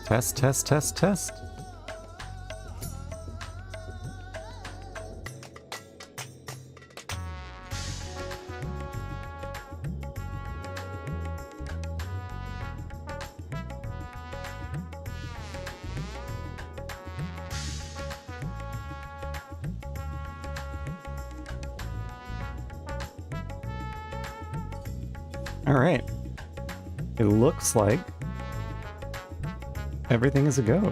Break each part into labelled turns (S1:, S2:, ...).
S1: Test, test, test, test. All right. It looks like everything is a go.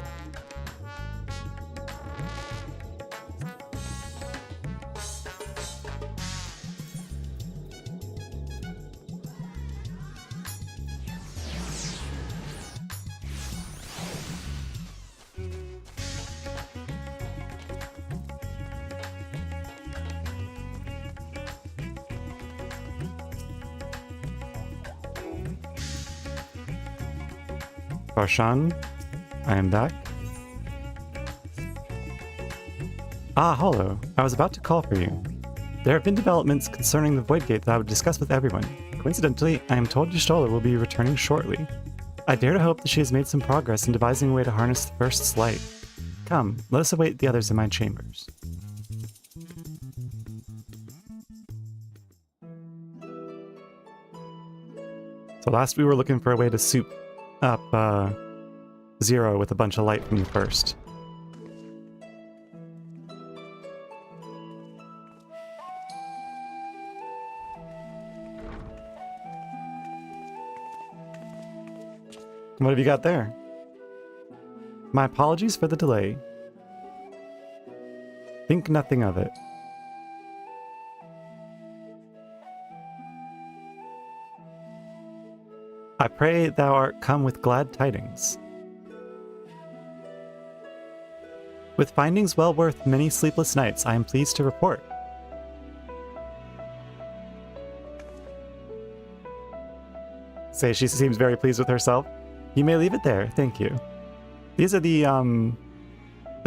S1: Farshan, I am back. Ah, hello. I was about to call for you. There have been developments concerning the Void Gate that I would discuss with everyone. Coincidentally, I am told Y'shtola will be returning shortly. I dare to hope that she has made some progress in devising a way to harness the First's light. Come, let us await the others in my chambers. So last we were looking for a way to soup up Zero with a bunch of light from the First. What have you got there? My apologies for the delay. Think nothing of it. I pray thou art come with glad tidings. With findings well worth many sleepless nights, I am pleased to report. Say she seems very pleased with herself. You may leave it there, thank you. These are the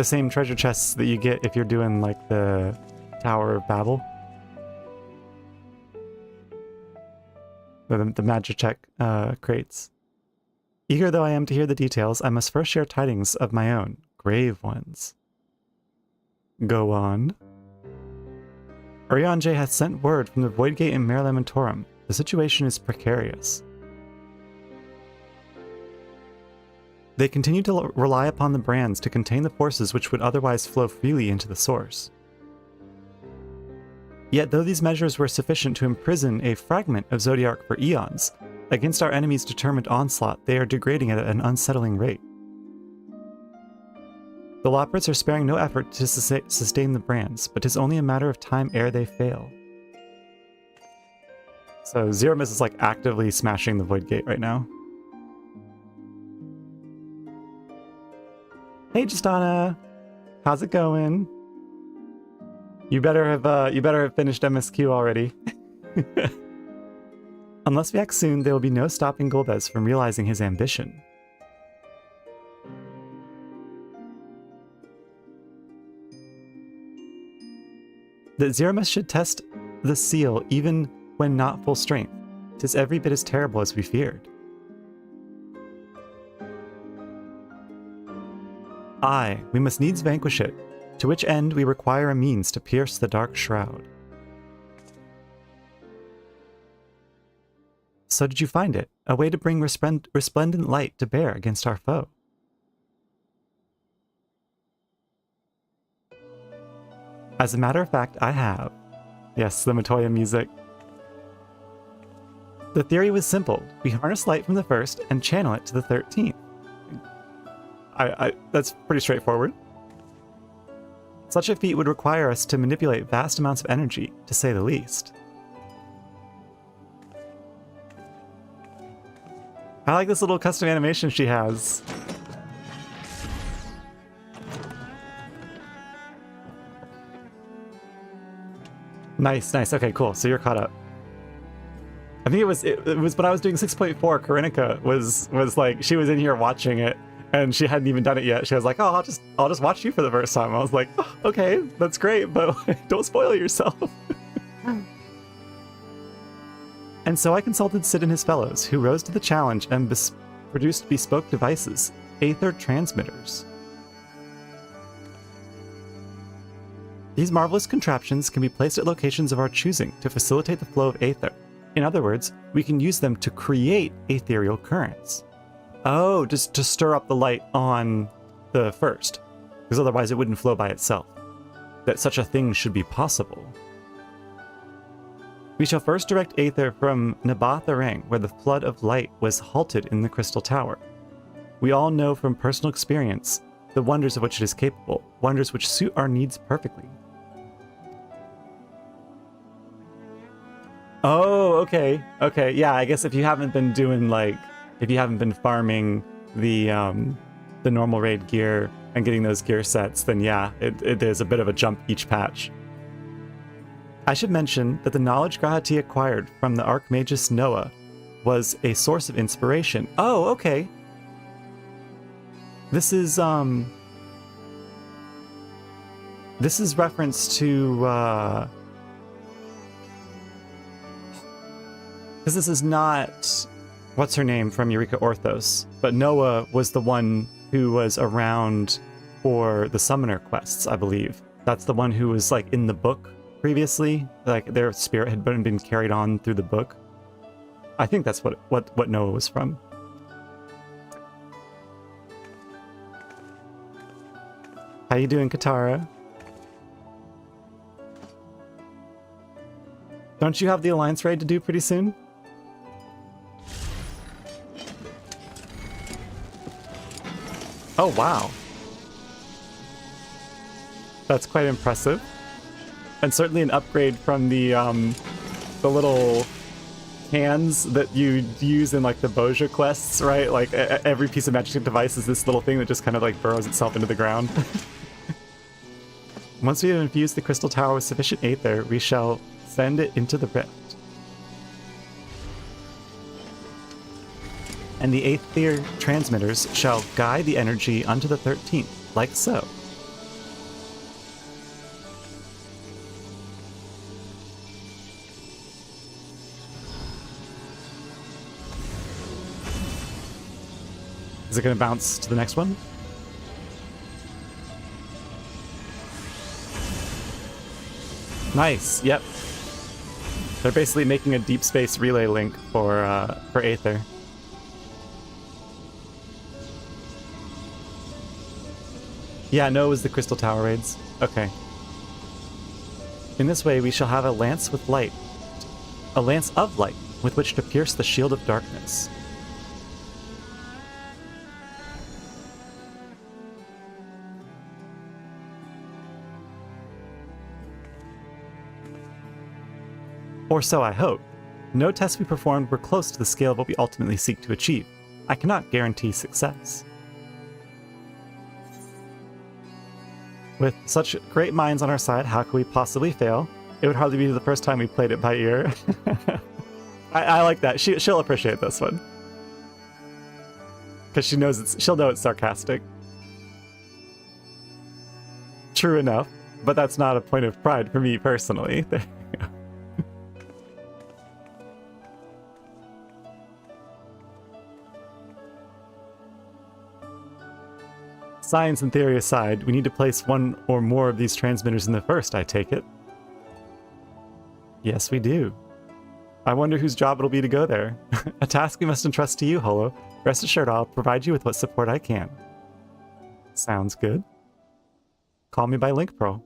S1: same treasure chests that you get if you're doing like the Tower of Babel. The Magitech crates. Eager though I am to hear the details, I must first share tidings of my own, grave ones. Go on. Urianger hath sent word from the Void Gate in Mare Lamentorum. The situation is precarious. They continue to rely upon the brands to contain the forces which would otherwise flow freely into the source. Yet though these measures were sufficient to imprison a fragment of Zodiark for eons, against our enemy's determined onslaught, they are degrading it at an unsettling rate. The Loprits are sparing no effort to sustain the brands, but 'tis only a matter of time ere they fail. So Zeromus is like actively smashing the Void Gate right now. Hey Justana, how's it going? You better have finished MSQ already. Unless we act soon, there will be no stopping Golbez from realizing his ambition. That Zeromus should test the seal even when not full strength. 'Tis every bit as terrible as we feared. Aye, we must needs vanquish it, to which end we require a means to pierce the dark shroud. So did you find it? A way to bring resplendent light to bear against our foe? As a matter of fact, I have. Yes, the Matoya music. The theory was simple. We harness light from the First and channel it to the 13th. That's pretty straightforward. Such a feat would require us to manipulate vast amounts of energy, to say the least. I like this little custom animation she has. Nice, nice. Okay, cool. So you're caught up. I think it was when I was doing 6.4, Karinika was like, she was in here watching it. And she hadn't even done it yet. She was like, "Oh, I'll just watch you for the first time." I was like, oh, "Okay, that's great, but don't spoil yourself." And so I consulted Sid and his fellows, who rose to the challenge and produced bespoke devices. Aether transmitters. These marvelous contraptions can be placed at locations of our choosing to facilitate the flow of aether. In other words, we can use them to create ethereal currents. Oh, just to stir up the light on the first, because otherwise it wouldn't flow by itself. That such a thing should be possible. We shall first direct aether from Nabath Arang, where the flood of light was halted in the Crystal Tower. We all know from personal experience the wonders of which it is capable, wonders which suit our needs perfectly. Oh, okay. Okay, yeah, I guess if you haven't been doing if you haven't been farming the normal raid gear and getting those gear sets, then yeah, there's a bit of a jump each patch. I should mention that the knowledge Grahati acquired from the Archmagus Noah was a source of inspiration. Oh, okay. This is reference to because this is not what's her name from Eureka Orthos, but Noah was the one who was around for the summoner quests, I believe. That's the one who was like in the book previously, like their spirit had been carried on through the book. I think that's what Noah was from. How you doing, Katara? Don't you have the Alliance raid to do pretty soon? Oh, wow. That's quite impressive. And certainly an upgrade from the little cans that you use in like the Bozja quests, right? Like every piece of magic device is this little thing that just kind of like burrows itself into the ground. Once we have infused the Crystal Tower with sufficient aether, we shall send it into the rift. And the aether transmitters shall guide the energy unto the 13th, like so. Is it going to bounce to the next one? Nice, yep. They're basically making a deep space relay link for Aether. Yeah, no, it was the Crystal Tower raids. Okay. In this way, we shall have a lance with light. A lance of light, with which to pierce the shield of darkness. Or so I hope. No tests we performed were close to the scale of what we ultimately seek to achieve. I cannot guarantee success. With such great minds on our side, how could we possibly fail? It would hardly be the first time we played it by ear. I like that. She'll appreciate this one. Because she'll know it's sarcastic. True enough, but that's not a point of pride for me personally. Science and theory aside, we need to place one or more of these transmitters in the first, I take it. Yes, we do. I wonder whose job it'll be to go there. A task we must entrust to you, Holo. Rest assured I'll provide you with what support I can. Sounds good. Call me by Link Pearl.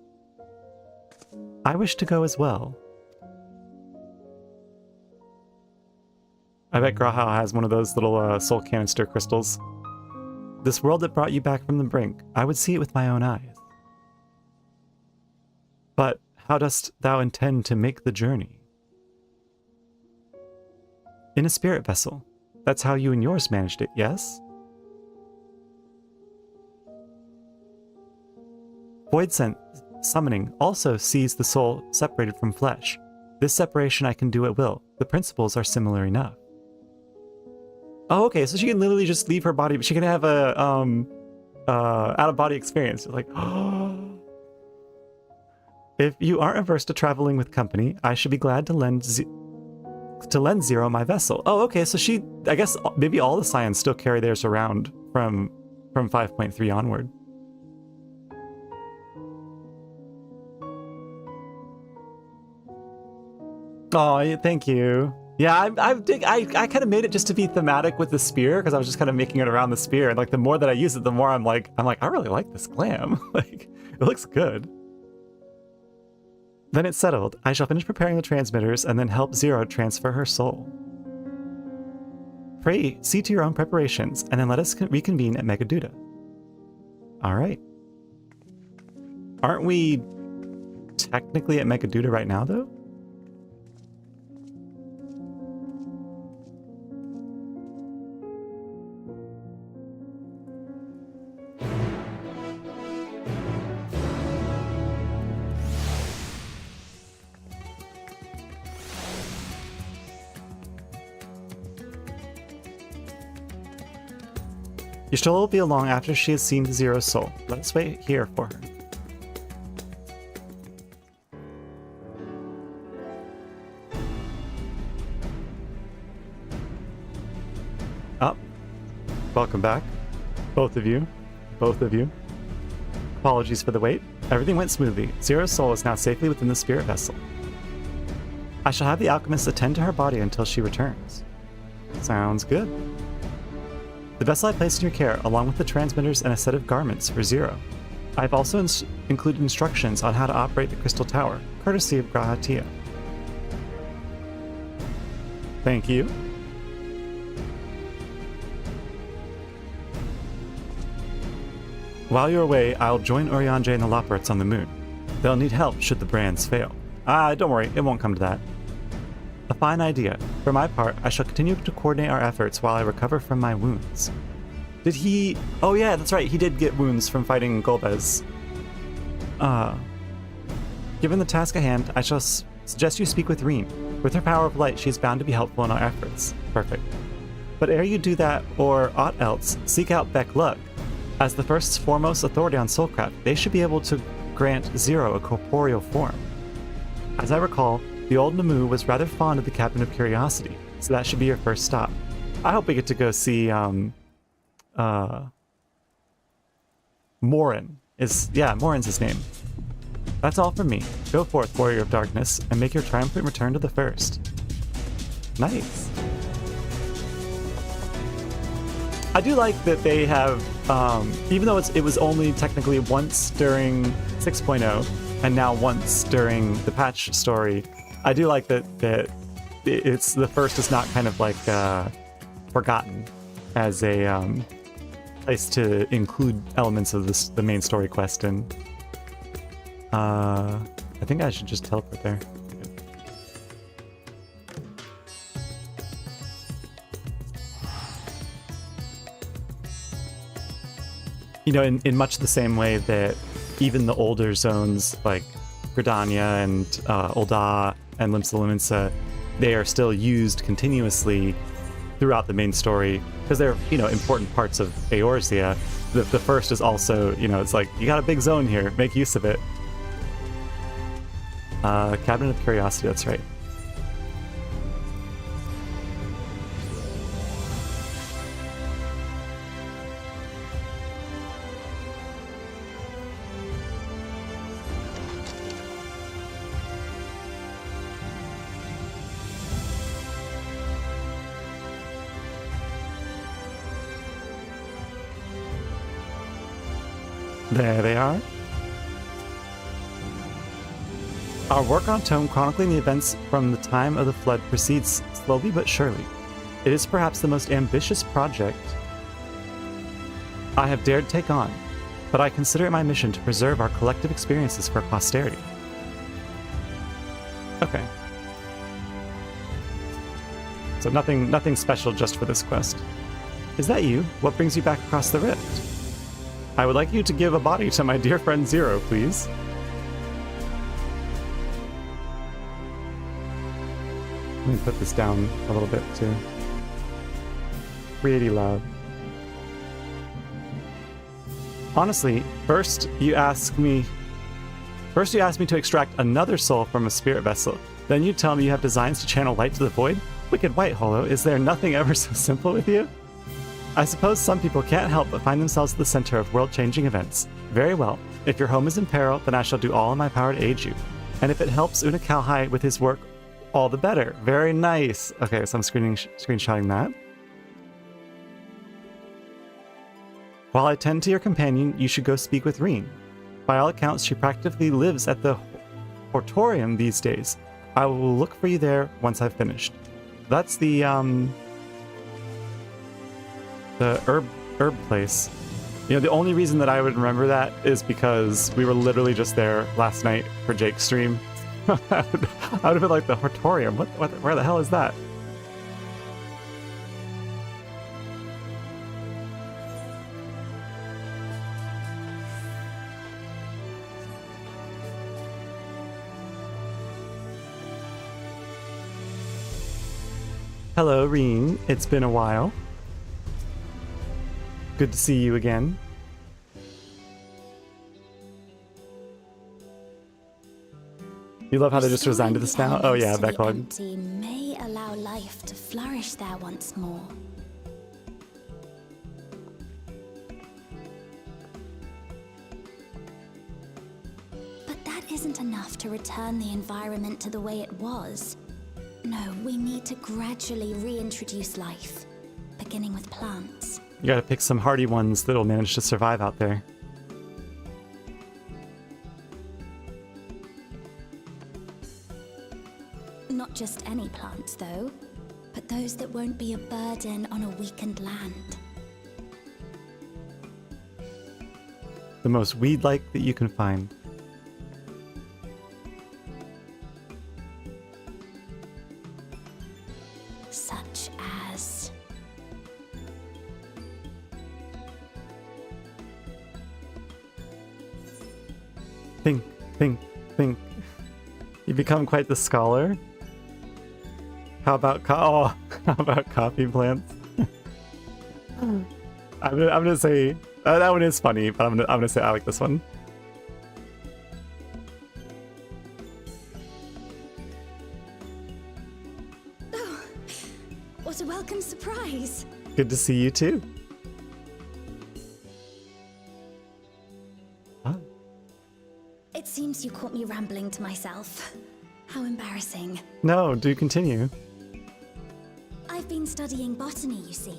S1: I wish to go as well. I bet Grahal has one of those little soul canister crystals. This world that brought you back from the brink, I would see it with my own eyes. But how dost thou intend to make the journey? In a spirit vessel. That's how you and yours managed it, yes? Void summoning also sees the soul separated from flesh. This separation I can do at will. The principles are similar enough. Oh, okay, so she can literally just leave her body, but she can have a out-of-body experience. Like, oh. If you aren't averse to traveling with company, I should be glad to lend Zero my vessel. Oh, okay, so I guess maybe all the Scions still carry theirs around from from 5.3 onward. Oh, thank you. Yeah, I kind of made it just to be thematic with the spear because I was just kind of making it around the spear, and like the more that I use it, the more I'm like I really like this glam. Like it looks good. Then it's settled. I shall finish preparing the transmitters and then help Zero transfer her soul. Pray, see to your own preparations, and then let us reconvene at Megaduda. All right. Aren't we technically at Megaduda right now, though? Y'shtola will be along after she has seen Zero's soul. Let us wait here for her. Up. Welcome back. Both of you. Both of you. Apologies for the wait. Everything went smoothly. Zero's soul is now safely within the spirit vessel. I shall have the alchemist attend to her body until she returns. Sounds good. The vessel I placed in your care, along with the transmitters and a set of garments for Zero. I've also included instructions on how to operate the crystal tower, courtesy of Grahatia. Thank you. While you're away, I'll join Urianger and the Loporrits on the moon. They'll need help should the brands fail. Don't worry, it won't come to that. A fine idea. For my part, I shall continue to coordinate our efforts while I recover from my wounds. Did he... Oh yeah, that's right, he did get wounds from fighting Golbez. Given the task at hand, I shall suggest you speak with Rean. With her power of light, she is bound to be helpful in our efforts. Perfect. But ere you do that, or aught else, seek out Beck Lug. As the first foremost authority on Soulcraft, they should be able to grant Zero a corporeal form. As I recall, the old Namu was rather fond of the Captain of Curiosity, so that should be your first stop. I hope we get to go see, Morin. Morin's his name. That's all from me. Go forth, Warrior of Darkness, and make your triumphant return to the First. Nice. I do like that they have, even though it was only technically once during 6.0, and now once during the patch story, I do like that it's the First is not kind of like forgotten as a place to include elements of the main story quest in. I think I should just teleport there. You know, in much the same way that even the older zones like Gridania and Ul'dah and Limsa Lominsa, they are still used continuously throughout the main story because they're, important parts of Eorzea. The First is also, it's like, you got a big zone here, make use of it. Cabinet of Curiosity, that's right. There they are. Our work on Tome chronicling the events from the time of the flood proceeds slowly but surely. It is perhaps the most ambitious project I have dared take on, but I consider it my mission to preserve our collective experiences for posterity. Okay. So nothing special just for this quest. Is that you? What brings you back across the rift? I would like you to give a body to my dear friend Zero, please. Let me put this down a little bit too. Pretty loud. Honestly, first you asked me to extract another soul from a spirit vessel. Then you tell me you have designs to channel light to the void? Wicked White Hollow, is there nothing ever so simple with you? I suppose some people can't help but find themselves at the center of world-changing events. Very well. If your home is in peril, then I shall do all in my power to aid you. And if it helps Una Kalhai with his work, all the better. Very nice. Okay, so I'm screenshotting that. While I tend to your companion, you should go speak with Reen. By all accounts, she practically lives at the Hortorium these days. I will look for you there once I've finished. That's the herb place. You know, the only reason that I would remember that is because we were literally just there last night for Jake's stream. I would have been like, the Hortorium, where the hell is that? Hello, Reen. It's been a while. Good to see you again. You love how they're just resigned to this now? Oh yeah, backlog.
S2: May allow life to flourish there once more. But that isn't enough to return the environment to the way it was. No, we need to gradually reintroduce life, beginning with plants.
S1: You gotta pick some hardy ones that'll manage to survive out there.
S2: Not just any plants, though, but those that won't be a burden on a weakened land.
S1: The most weed-like that you can find.
S2: Such as...
S1: Think, think, think. You become quite the scholar. How about how about coffee plants? I'm gonna say that one is funny, but I'm gonna say I like this one.
S2: Oh, what a welcome surprise!
S1: Good to see you too. Huh?
S2: It seems you caught me rambling to myself. How embarrassing.
S1: No, do continue.
S2: I've been studying botany, you see.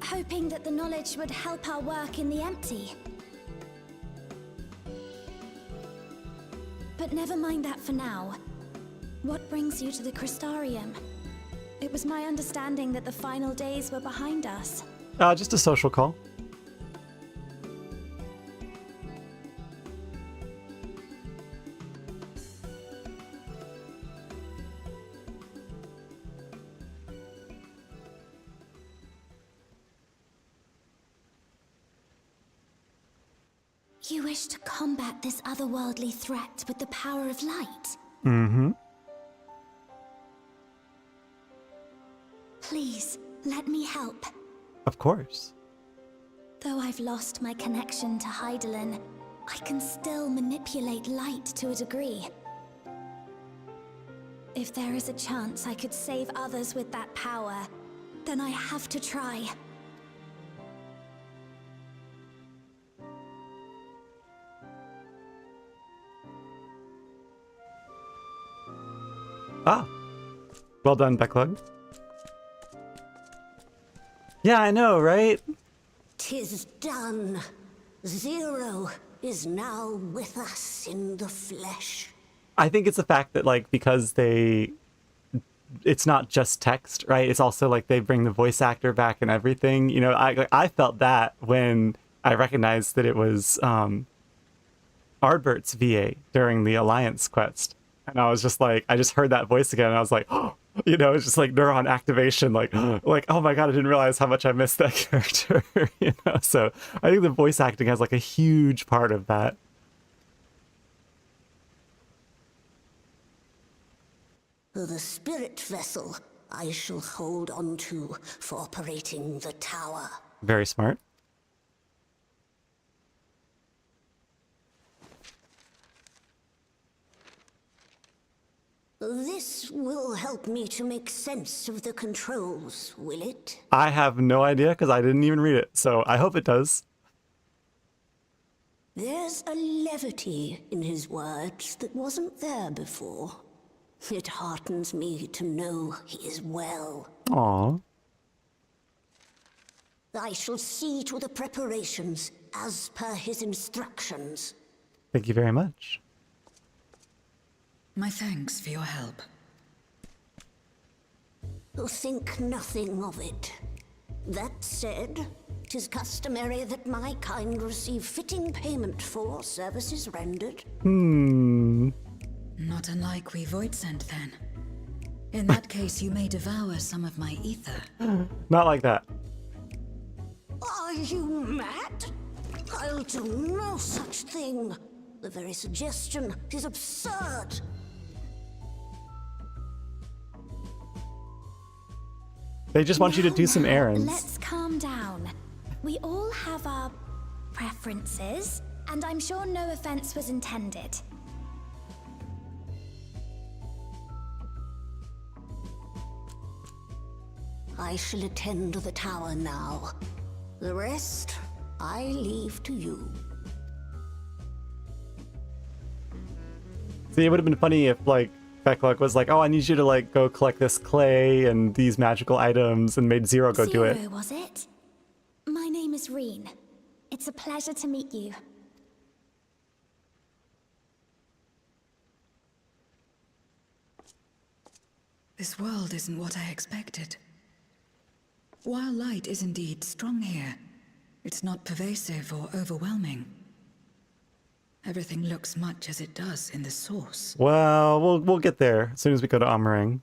S2: Hoping that the knowledge would help our work in the empty. But never mind that for now. What brings you to the Crystarium? It was my understanding that the final days were behind us.
S1: Just a social call.
S2: You wish to combat this otherworldly threat with the power of light?
S1: Mm-hmm.
S2: Please, let me help.
S1: Of course.
S2: Though I've lost my connection to Hydaelyn, I can still manipulate light to a degree. If there is a chance I could save others with that power, then I have to try.
S1: Ah. Well done, Backlog. Yeah, I know, right?
S3: 'Tis done. Zero is now with us in the flesh.
S1: I think it's the fact that, like, because it's not just text, right? It's also like they bring the voice actor back and everything. You know, I felt that when I recognized that it was Ardbert's VA during the Alliance quest. And I was just like, I just heard that voice again and I was like, oh, you know, it's just like neuron activation, like, oh my God, I didn't realize how much I missed that character, you know? So I think the voice acting has like a huge part of that.
S3: The spirit vessel I shall hold on to for operating the tower.
S1: Very smart.
S3: This will help me to make sense of the controls, will it?
S1: I have no idea because I didn't even read it, so I hope it does.
S3: There's a levity in his words that wasn't there before. It heartens me to know he is well.
S1: Aw.
S3: I shall see to the preparations as per his instructions.
S1: Thank you very much.
S4: My thanks for your help.
S3: Think nothing of it. That said, 'tis customary that my kind receive fitting payment for services rendered.
S4: Not unlike we Voidsent, then. In that case, you may devour some of my ether.
S1: Not like that.
S3: Are you mad? I'll do no such thing. The very suggestion is absurd.
S1: They just want you to do some errands.
S2: Let's calm down. We all have our preferences, and I'm sure no offense was intended.
S3: I shall attend to the tower now. The rest, I leave to you.
S1: See, it would have been funny if, like, Fek'luk was like, oh, I need you to, like, go collect this clay and these magical items, and made Zero go do it.
S2: Zero, was it? My name is Reen. It's a pleasure to meet you.
S4: This world isn't what I expected. While light is indeed strong here, it's not pervasive or overwhelming. Everything looks much as it does in the source.
S1: Well, we'll get there as soon as we go to Amarang.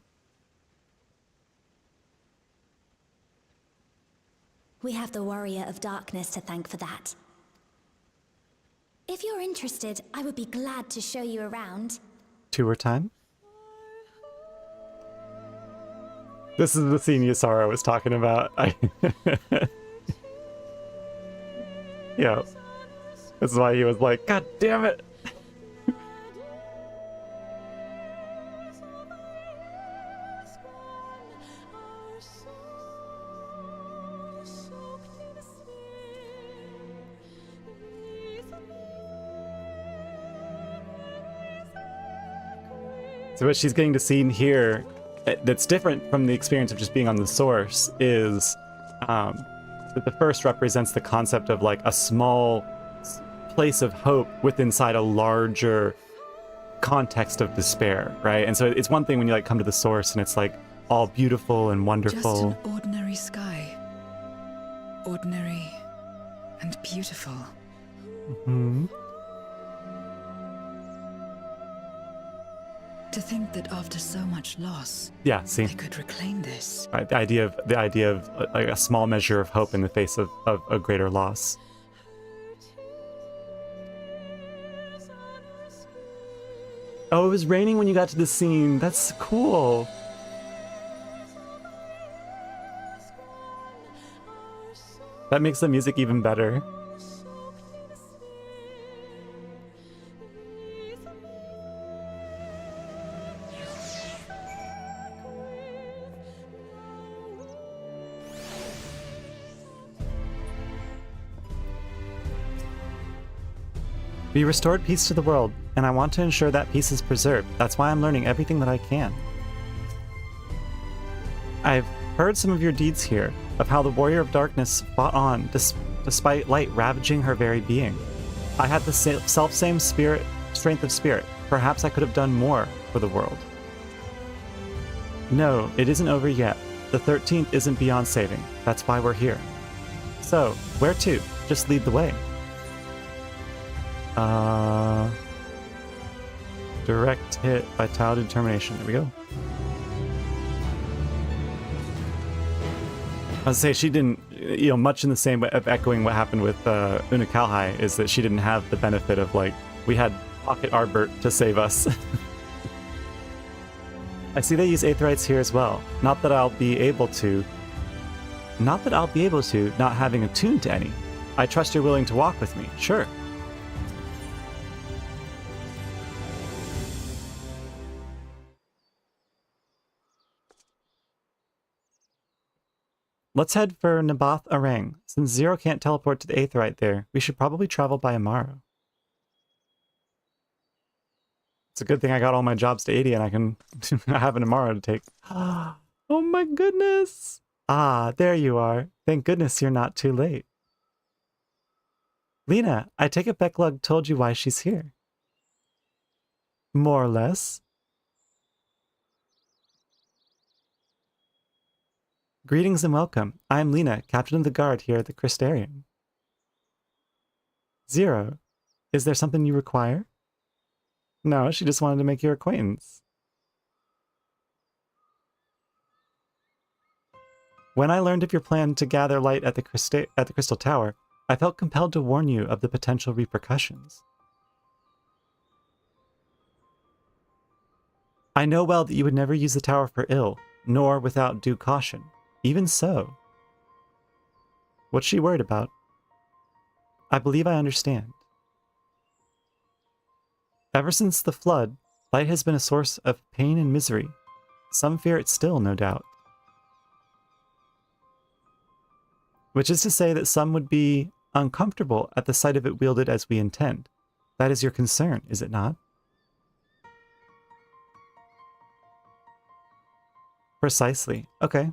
S2: We have the Warrior of Darkness to thank for that. If you're interested, I would be glad to show you around.
S1: Tour time. This is the scene Ysara was talking about. Yeah. This is why he was like, God damn it! So what she's getting to see here that's different from the experience of just being on the source is that the first represents the concept of like a small place of hope within inside a larger context of despair, right? And so it's one thing when you like come to the source and it's like all beautiful and wonderful.
S4: Just an ordinary sky. Ordinary and beautiful.
S1: Mm-hmm.
S4: To think that after so much loss,
S1: Yeah, see,
S4: they could reclaim this.
S1: right? The idea of like a small measure of hope in the face of a greater loss. Oh, it was raining when you got to the scene. That's cool. That makes the music even better. We restored peace to the world, and I want to ensure that peace is preserved. That's why I'm learning everything that I can. I've heard some of your deeds here, of how the Warrior of Darkness fought on despite light ravaging her very being. I had the self-same strength of spirit. Perhaps I could have done more for the world. No, it isn't over yet. The 13th isn't beyond saving. That's why we're here. So, where to? Just lead the way. Direct hit, vitality, determination. There we go. I was say she didn't, much in the same way of echoing what happened with Una Kalhai, is that she didn't have the benefit of like, we had Pocket Arbert to save us. I see they use Aetherites here as well. Not that I'll be able to, not having attuned to any. I trust you're willing to walk with me. Sure. Let's head for Naboth Arang. Since Zero can't teleport to the Aetheryte there, we should probably travel by Amaro. It's a good thing I got all my jobs to 80 and I can have an Amaro to take. Oh my goodness! Ah, there you are. Thank goodness you're not too late. Lena, I take it Becklug told you why she's here. More or less. Greetings and welcome. I am Lena, Captain of the Guard here at the Crystarium. Zero, is there something you require? No, she just wanted to make your acquaintance. When I learned of your plan to gather light at the Crystal Tower, I felt compelled to warn you of the potential repercussions. I know well that you would never use the tower for ill, nor without due caution. Even so. What's she worried about? I believe I understand. Ever since the flood, light has been a source of pain and misery. Some fear it still, no doubt. Which is to say that some would be uncomfortable at the sight of it wielded as we intend. That is your concern, is it not? Precisely. Okay.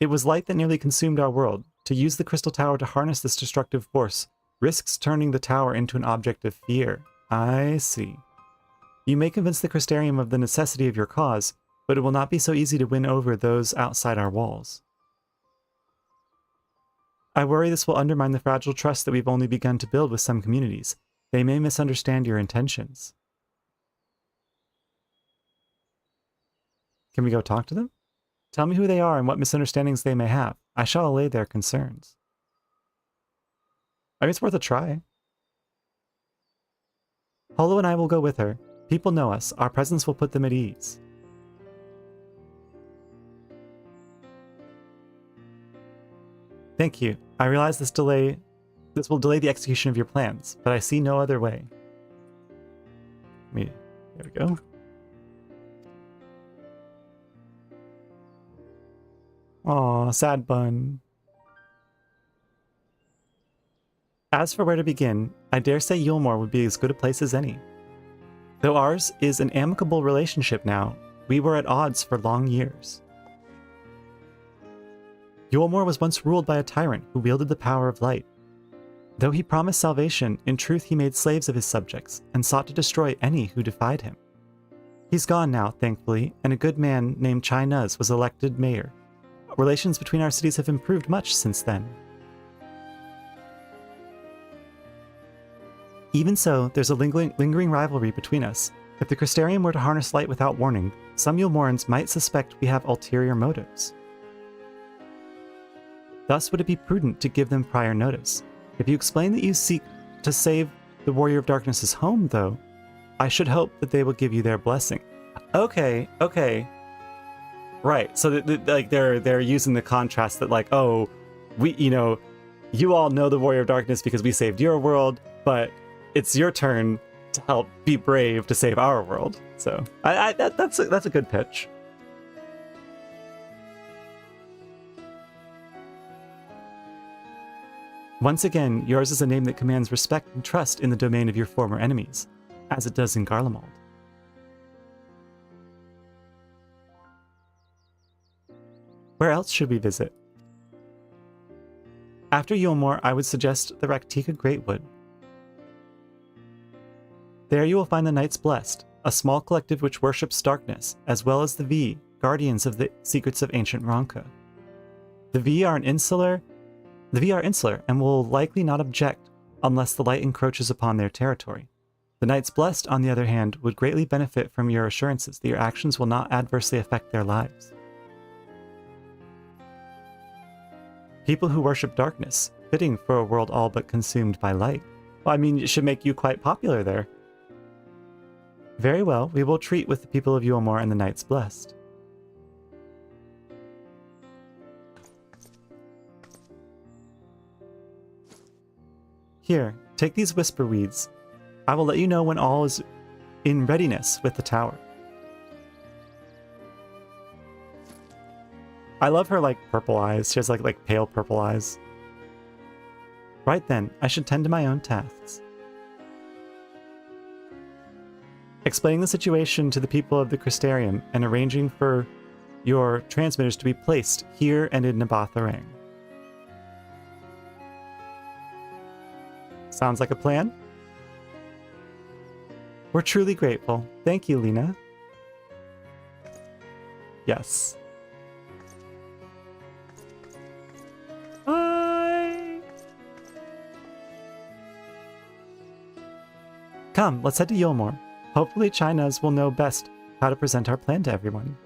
S1: It was light that nearly consumed our world. To use the Crystal Tower to harness this destructive force risks turning the tower into an object of fear. I see. You may convince the Crystarium of the necessity of your cause, but it will not be so easy to win over those outside our walls. I worry this will undermine the fragile trust that we've only begun to build with some communities. They may misunderstand your intentions. Can we go talk to them? Tell me who they are and what misunderstandings they may have. I shall allay their concerns. I mean, it's worth a try. Holo and I will go with her. People know us. Our presence will put them at ease. Thank you. I realize this will delay the execution of your plans, but I see no other way. There we go. Aw, sad bun. As for where to begin, I dare say Yulmore would be as good a place as any. Though ours is an amicable relationship now, we were at odds for long years. Yulmore was once ruled by a tyrant who wielded the power of light. Though he promised salvation, in truth he made slaves of his subjects and sought to destroy any who defied him. He's gone now, thankfully, and a good man named Chai Nuz was elected mayor. Relations between our cities have improved much since then. Even so, there's a lingering rivalry between us. If the Crystarium were to harness light without warning, some Yulmorans might suspect we have ulterior motives. Thus would it be prudent to give them prior notice. If you explain that you seek to save the Warrior of Darkness's home, though, I should hope that they will give you their blessing. Okay. Right, so they're using the contrast that like, oh, you all know the Warrior of Darkness because we saved your world, but it's your turn to help be brave to save our world. So that's a good pitch. Once again, yours is a name that commands respect and trust in the domain of your former enemies, as it does in Garlemald. Where else should we visit? After Yulmore, I would suggest the Raktika Greatwood. There you will find the Knights Blessed, a small collective which worships darkness, as well as the V, guardians of the secrets of ancient Ronka. The V are insular and will likely not object unless the light encroaches upon their territory. The Knights Blessed, on the other hand, would greatly benefit from your assurances that your actions will not adversely affect their lives. People who worship darkness, fitting for a world all but consumed by light. Well, I mean, it should make you quite popular there. Very well, we will treat with the people of Yulmore and the Knights Blessed. Here, take these whisper weeds. I will let you know when all is in readiness with the tower. I love her, like, purple eyes. She has, like pale purple eyes. Right then, I should tend to my own tasks. Explaining the situation to the people of the Crystarium and arranging for your transmitters to be placed here and in Nabatharang. Sounds like a plan? We're truly grateful. Thank you, Lena. Yes. Bye! Come, let's head to Yulmore. Hopefully China's will know best how to present our plan to everyone.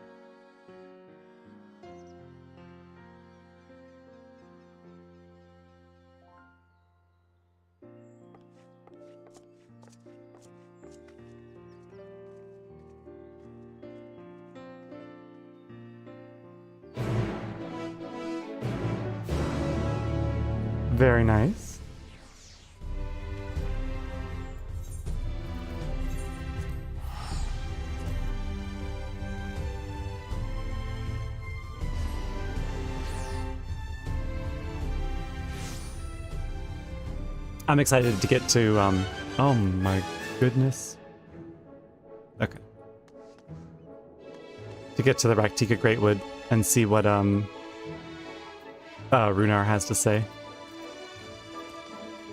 S1: Very nice. I'm excited to get to, oh my goodness. Okay. To get to the Raktika Greatwood and see what, Runar has to say.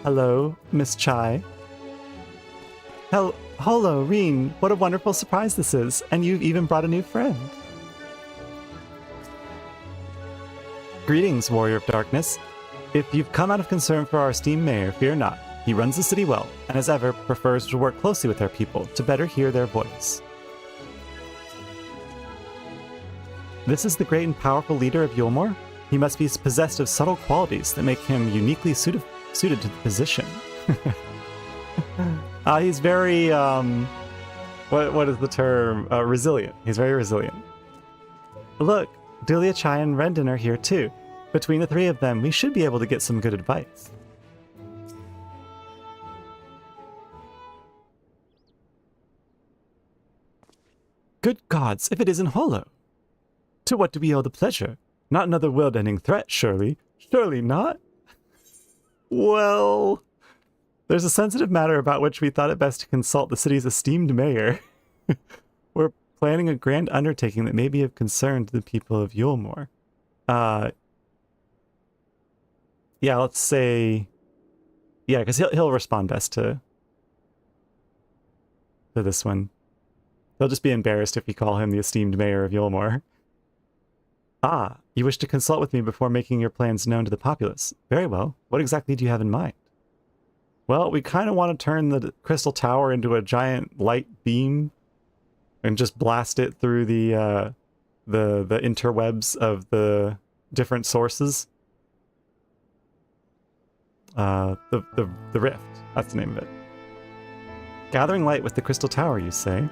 S1: Hello, Miss Chai. Hello, Reen. What a wonderful surprise this is, and you've even brought a new friend. Greetings, Warrior of Darkness. If you've come out of concern for our esteemed mayor, fear not. He runs the city well, and as ever, prefers to work closely with our people to better hear their voice. This is the great and powerful leader of Yulmore. He must be possessed of subtle qualities that make him uniquely suited to the position. He's very, what is the term? Resilient. He's very resilient. Look, Dulia Chai and Rendon are here too. Between the three of them, we should be able to get some good advice. Good gods, if it isn't Holo! To what do we owe the pleasure? Not another world-ending threat, surely? Surely not? Well, there's a sensitive matter about which we thought it best to consult the city's esteemed mayor. We're planning a grand undertaking that may be of concern to the people of Yulmore. Yeah, let's say... Yeah, because he'll respond best to this one. He'll just be embarrassed if we call him the esteemed mayor of Yulmore. Ah, you wish to consult with me before making your plans known to the populace. Very well. What exactly do you have in mind? Well, we kind of want to turn the Crystal Tower into a giant light beam and just blast it through the interwebs of the different sources. The Rift. That's the name of it. Gathering light with the Crystal Tower, you say?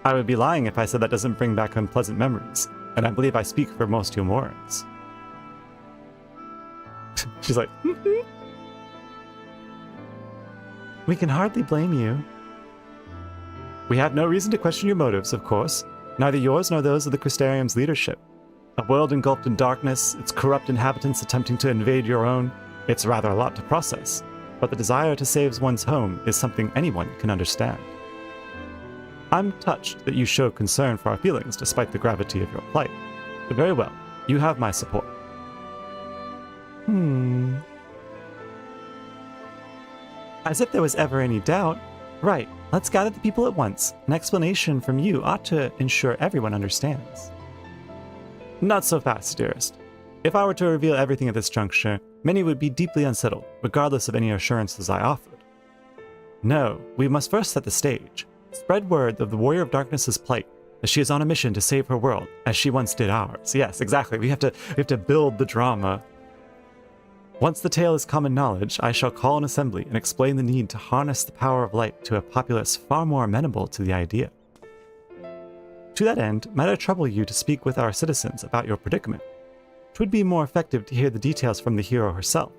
S1: I would be lying if I said that doesn't bring back unpleasant memories. And I believe I speak for most Yulmorans. She's like, We can hardly blame you. We have no reason to question your motives, of course. Neither yours nor those of the Crystarium's leadership. A world engulfed in darkness, its corrupt inhabitants attempting to invade your own. It's rather a lot to process. But the desire to save one's home is something anyone can understand. I'm touched that you show concern for our feelings despite the gravity of your plight. But very well, you have my support. As if there was ever any doubt. Right, let's gather the people at once. An explanation from you ought to ensure everyone understands. Not so fast, dearest. If I were to reveal everything at this juncture, many would be deeply unsettled, regardless of any assurances I offered. No, we must first set the stage. Spread word of the Warrior of Darkness's plight, as she is on a mission to save her world, as she once did ours. Yes, exactly. We have to build the drama. Once the tale is common knowledge, I shall call an assembly and explain the need to harness the power of light to a populace far more amenable to the idea. To that end, might I trouble you to speak with our citizens about your predicament? 'Twould be more effective to hear the details from the hero herself,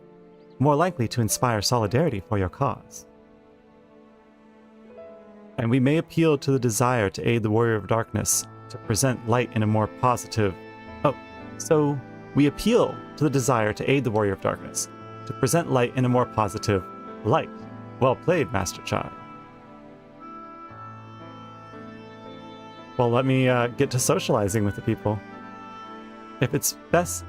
S1: more likely to inspire solidarity for your cause. And we may appeal to the desire to aid the Warrior of Darkness to present light in a more positive... Oh, So, we appeal to the desire to aid the Warrior of Darkness, to present light in a more positive light. Well played, Master Chai. Well, let me get to socializing with the people. If it's best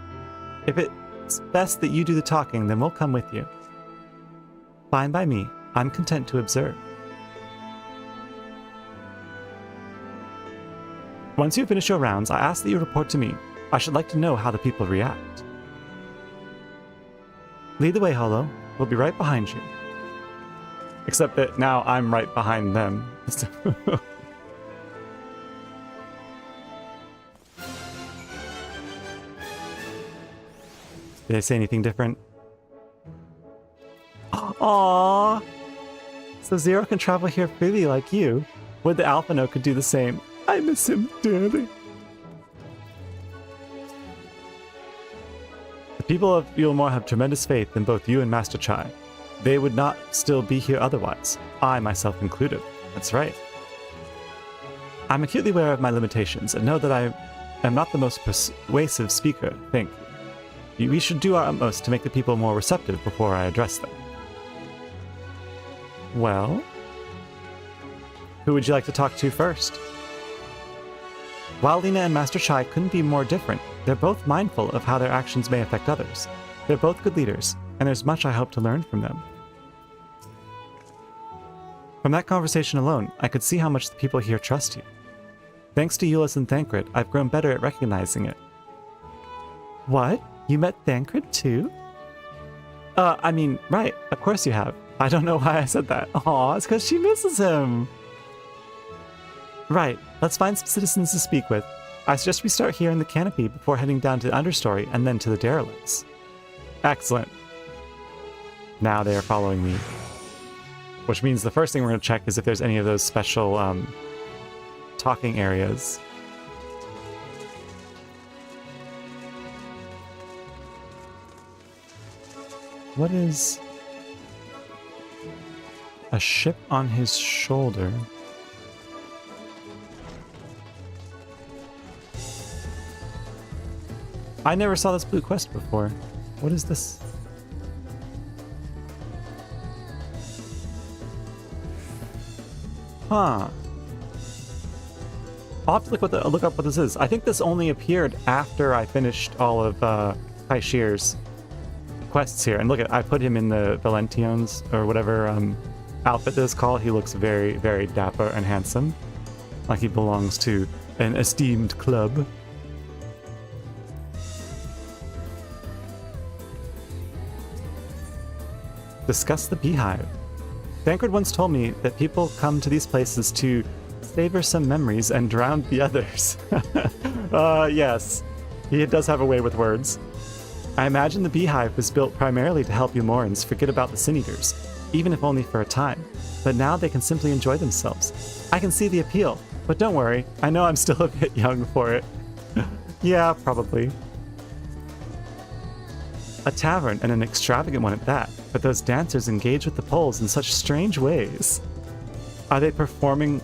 S1: that you do the talking, then we'll come with you. Fine by me. I'm content to observe. Once you finish your rounds, I ask that you report to me. I should like to know how the people react. Lead the way, Hollow. We'll be right behind you. Except that now I'm right behind them. Did I say anything different? Aww! So Zero can travel here freely like you. Would the Alphino could do the same. I miss him dearly. The people of Yulmore have tremendous faith in both you and Master Chai. They would not still be here otherwise. I, myself included. That's right. I'm acutely aware of my limitations and know that I am not the most persuasive speaker, think. We should do our utmost to make the people more receptive before I address them. Well, who would you like to talk to first? While Lena and Master Chai couldn't be more different, they're both mindful of how their actions may affect others. They're both good leaders, and there's much I hope to learn from them. From that conversation alone, I could see how much the people here trust you. Thanks to Euless and Thancred, I've grown better at recognizing it. What? You met Thancred too? I mean, right, of course you have. I don't know why I said that. Aw, it's because she misses him. Right, let's find some citizens to speak with. I suggest we start here in the canopy before heading down to the understory and then to the derelicts. Excellent. Now they are following me. Which means the first thing we're going to check is if there's any of those special talking areas. What is a ship on his shoulder? I never saw this blue quest before. What is this? Huh. I'll have to look up what this is. I think this only appeared after I finished all of Kai Shear's quests here. And look at, I put him in the Valention's or whatever outfit this is called. He looks very, very dapper and handsome. Like he belongs to an esteemed club. Discuss the beehive. Thancred once told me that people come to these places to savor some memories and drown the others. Yes, he does have a way with words. I imagine the beehive was built primarily to help Yulmorans forget about the Sin Eaters, even if only for a time. But now they can simply enjoy themselves. I can see the appeal, but don't worry, I know I'm still a bit young for it. Yeah, probably. A tavern, and an extravagant one at that, but those dancers engage with the poles in such strange ways. Are they pantomiming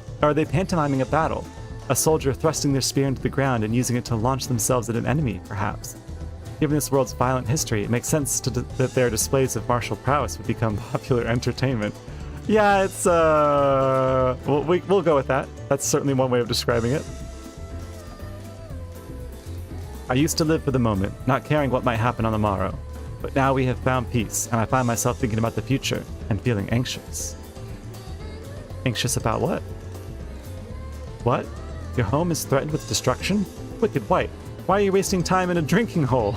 S1: a battle? A soldier thrusting their spear into the ground and using it to launch themselves at an enemy, perhaps? Given this world's violent history, it makes sense that their displays of martial prowess would become popular entertainment. Yeah, it's, we'll go with that. That's certainly one way of describing it. I used to live for the moment, not caring what might happen on the morrow. But now we have found peace, and I find myself thinking about the future and feeling anxious. Anxious about what? What? Your home is threatened with destruction? Wicked White, why are you wasting time in a drinking hole?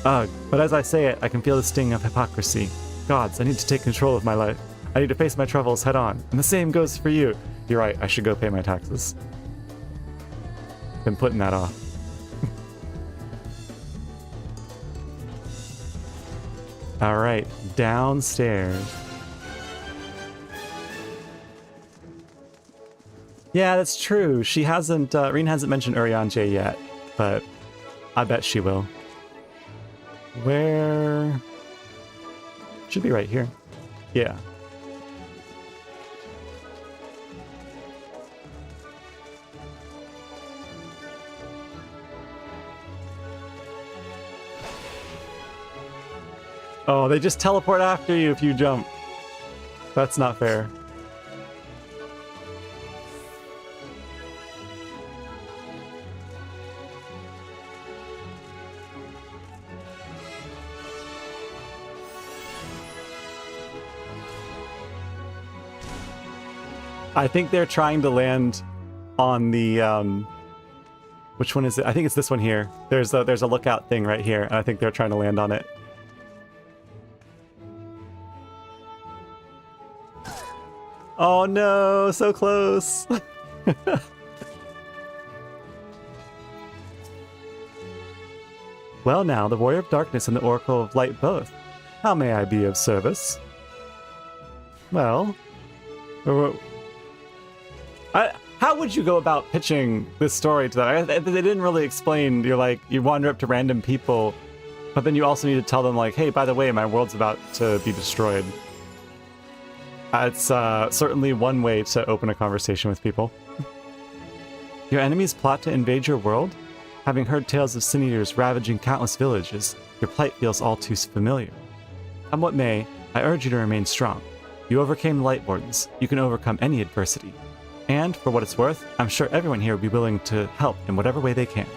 S1: Ugh, but as I say it, I can feel the sting of hypocrisy. Gods, I need to take control of my life. I need to face my troubles head on, and the same goes for you. You're right, I should go pay my taxes. Been putting that off. Alright, downstairs. Yeah, that's true. She hasn't, Reen hasn't mentioned Urianger yet, but I bet she will. Where? Should be right here. Yeah. Oh, they just teleport after you if you jump. That's not fair. I think they're trying to land on the which one is it? I think it's this one here. There's a lookout thing right here, and I think they're trying to land on it. Oh no, so close. Well now, the Warrior of Darkness and the Oracle of Light both. How may I be of service? Well, how would you go about pitching this story to them? They didn't really explain. You're like, you wander up to random people, but then you also need to tell them like, hey, by the way, my world's about to be destroyed. It's certainly one way to open a conversation with people. Your enemies plot to invade your world? Having heard tales of sin eaters ravaging countless villages, your plight feels all too familiar. Come what may, I urge you to remain strong. You overcame the Light Wardens. You can overcome any adversity. And, for what it's worth, I'm sure everyone here will be willing to help in whatever way they can.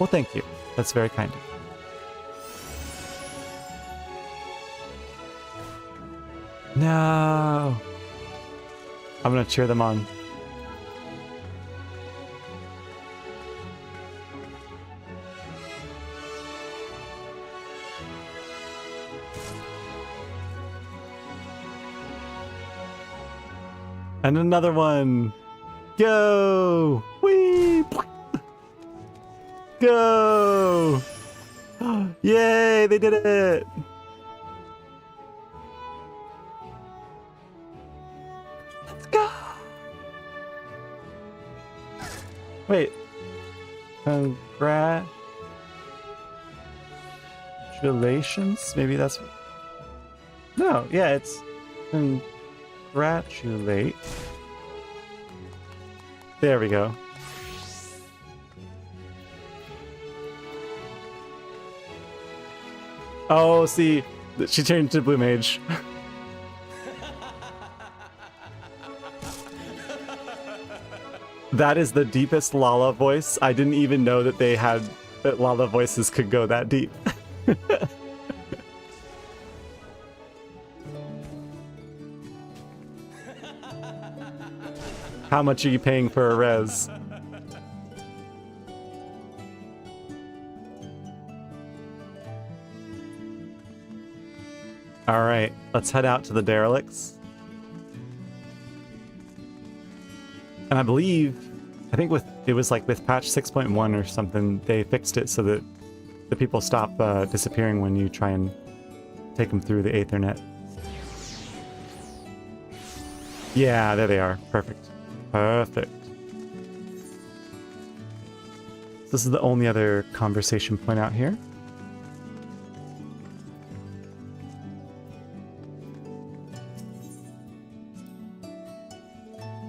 S1: Well, thank you. That's very kind of you. No! I'm gonna cheer them on. And another one! Go! Whee! Go! Yay, they did it! Let's go! Wait. Congratulations? Maybe that's... No, yeah, it's... Congratulate. There we go. Oh, see, she turned to Blue Mage. That is the deepest Lala voice. I didn't even know that that Lala voices could go that deep. How much are you paying for a res? Alright, let's head out to the derelicts. And I think it was like with patch 6.1 or something, they fixed it so that the people stop disappearing when you try and take them through the Aethernet. Yeah, there they are. Perfect. Perfect. This is the only other conversation point out here.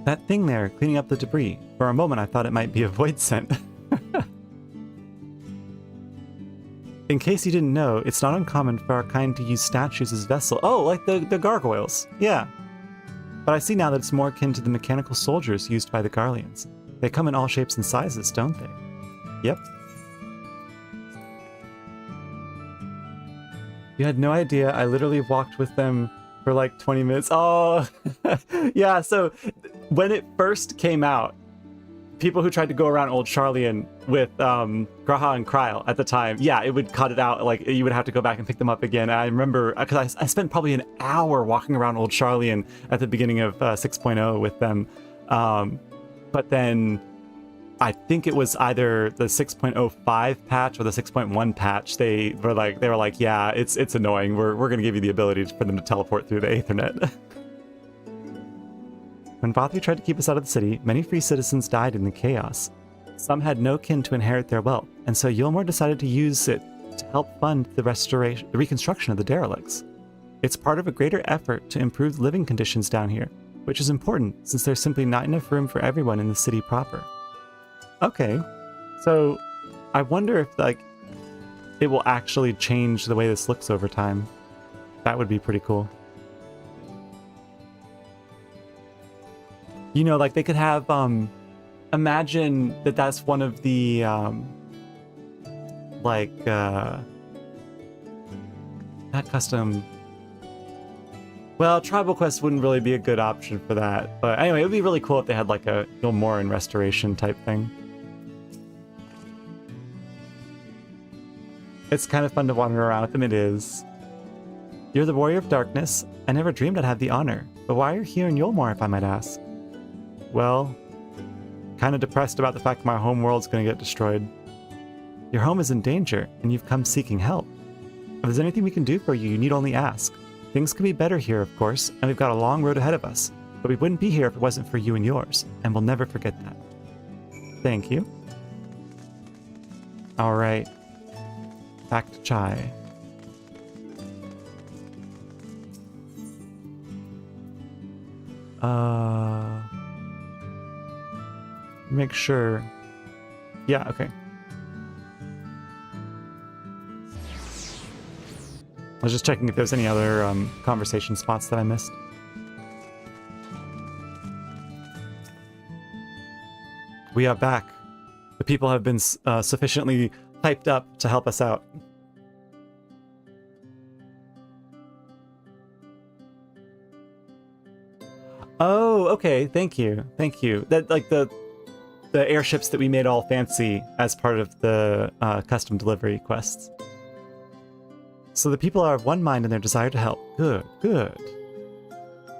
S1: That thing there, cleaning up the debris. For a moment I thought it might be a void scent. In case you didn't know, it's not uncommon for our kind to use statues as vessels. Oh, like the gargoyles. Yeah. But I see now that it's more akin to the mechanical soldiers used by the Garleans. They come in all shapes and sizes, don't they? Yep. You had no idea. I literally walked with them for like 20 minutes. Oh, yeah. So when it first came out, people who tried to go around Old Sharlayan with G'raha and Krile at the time, yeah, it would cut it out. Like, you would have to go back and pick them up again. And I remember, because I spent probably an hour walking around Old Sharlayan at the beginning of 6.0 with them. But then I think it was either the 6.05 patch or the 6.1 patch. They were like, yeah, it's annoying. We're going to give you the ability for them to teleport through the Aethernet. When Vathrî tried to keep us out of the city, many free citizens died in the chaos. Some had no kin to inherit their wealth, and so Ylmor decided to use it to help fund the reconstruction of the derelicts. It's part of a greater effort to improve living conditions down here, which is important since there's simply not enough room for everyone in the city proper. Okay, so I wonder if it will actually change the way this looks over time. That would be pretty cool. You know, like they could have, imagine that that's one of the, not custom. Well, Tribal Quest wouldn't really be a good option for that. But anyway, it would be really cool if they had like a Gilmoran restoration type thing. It's kind of fun to wander around with them, it is. You're the Warrior of Darkness. I never dreamed I'd have the honor. But why are you here in Yulmore, if I might ask? Well, kind of depressed about the fact my home world's gonna get destroyed. Your home is in danger, and you've come seeking help. If there's anything we can do for you, you need only ask. Things could be better here, of course, and we've got a long road ahead of us. But we wouldn't be here if it wasn't for you and yours, and we'll never forget that. Thank you. Alright. Back to Chai. Make sure. Yeah, okay. I was just checking if there's any other conversation spots that I missed. We are back. The people have been sufficiently hyped up to help us out. Oh, okay. Thank you. Thank you. That like the airships that we made all fancy as part of the custom delivery quests. So the people are of one mind in their desire to help. Good, good.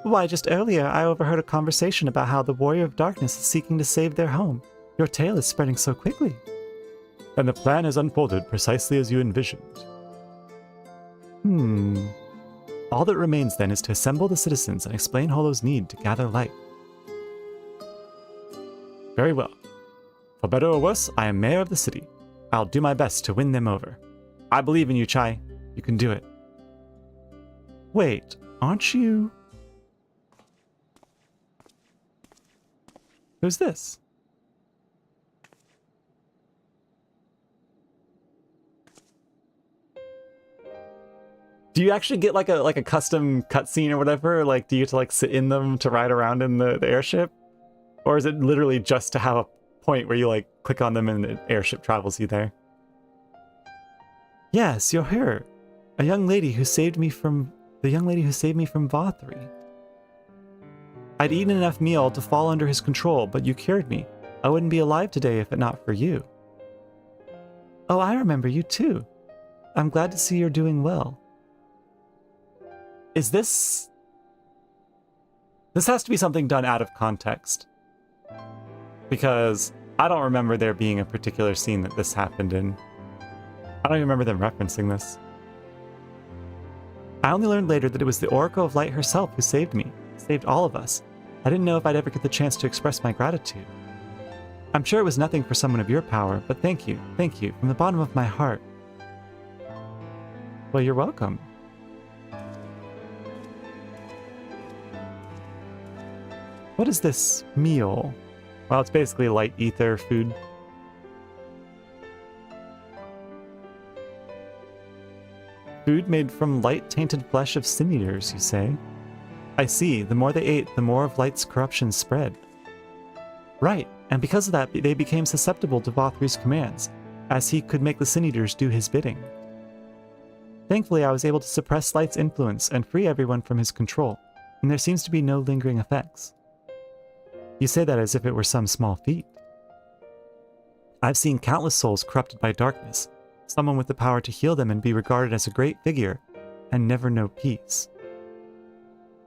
S1: Why, just earlier I overheard a conversation about how the Warrior of Darkness is seeking to save their home. Your tale is spreading so quickly. And the plan has unfolded precisely as you envisioned. All that remains then is to assemble the citizens and explain Holo's need to gather light. Very well. For better or worse, I am mayor of the city. I'll do my best to win them over. I believe in you, Chai. You can do it. Wait, aren't you... Who's this? Do you actually get like a custom cutscene or whatever? Like, do you get to like sit in them to ride around in the airship? Or is it literally just to have a point where you like click on them and the airship travels you there? Yes, you're her. The young lady who saved me from Vothri. I'd eaten enough meal to fall under his control, but you cured me. I wouldn't be alive today if it not for you. Oh, I remember you too. I'm glad to see you're doing well. Is this... This has to be something done out of context. Because I don't remember there being a particular scene that this happened in. I don't even remember them referencing this. I only learned later that it was the Oracle of Light herself who saved me. Saved all of us. I didn't know if I'd ever get the chance to express my gratitude. I'm sure it was nothing for someone of your power, but thank you, from the bottom of my heart. Well, you're welcome. What is this meal? Well, it's basically light ether food. Food made from light-tainted flesh of sin-eaters, you say? I see, the more they ate, the more of Light's corruption spread. Right, and because of that, they became susceptible to Vothri's commands, as he could make the sin-eaters do his bidding. Thankfully, I was able to suppress Light's influence and free everyone from his control, and there seems to be no lingering effects. You say that as if it were some small feat. I've seen countless souls corrupted by darkness, someone with the power to heal them and be regarded as a great figure, and never know peace.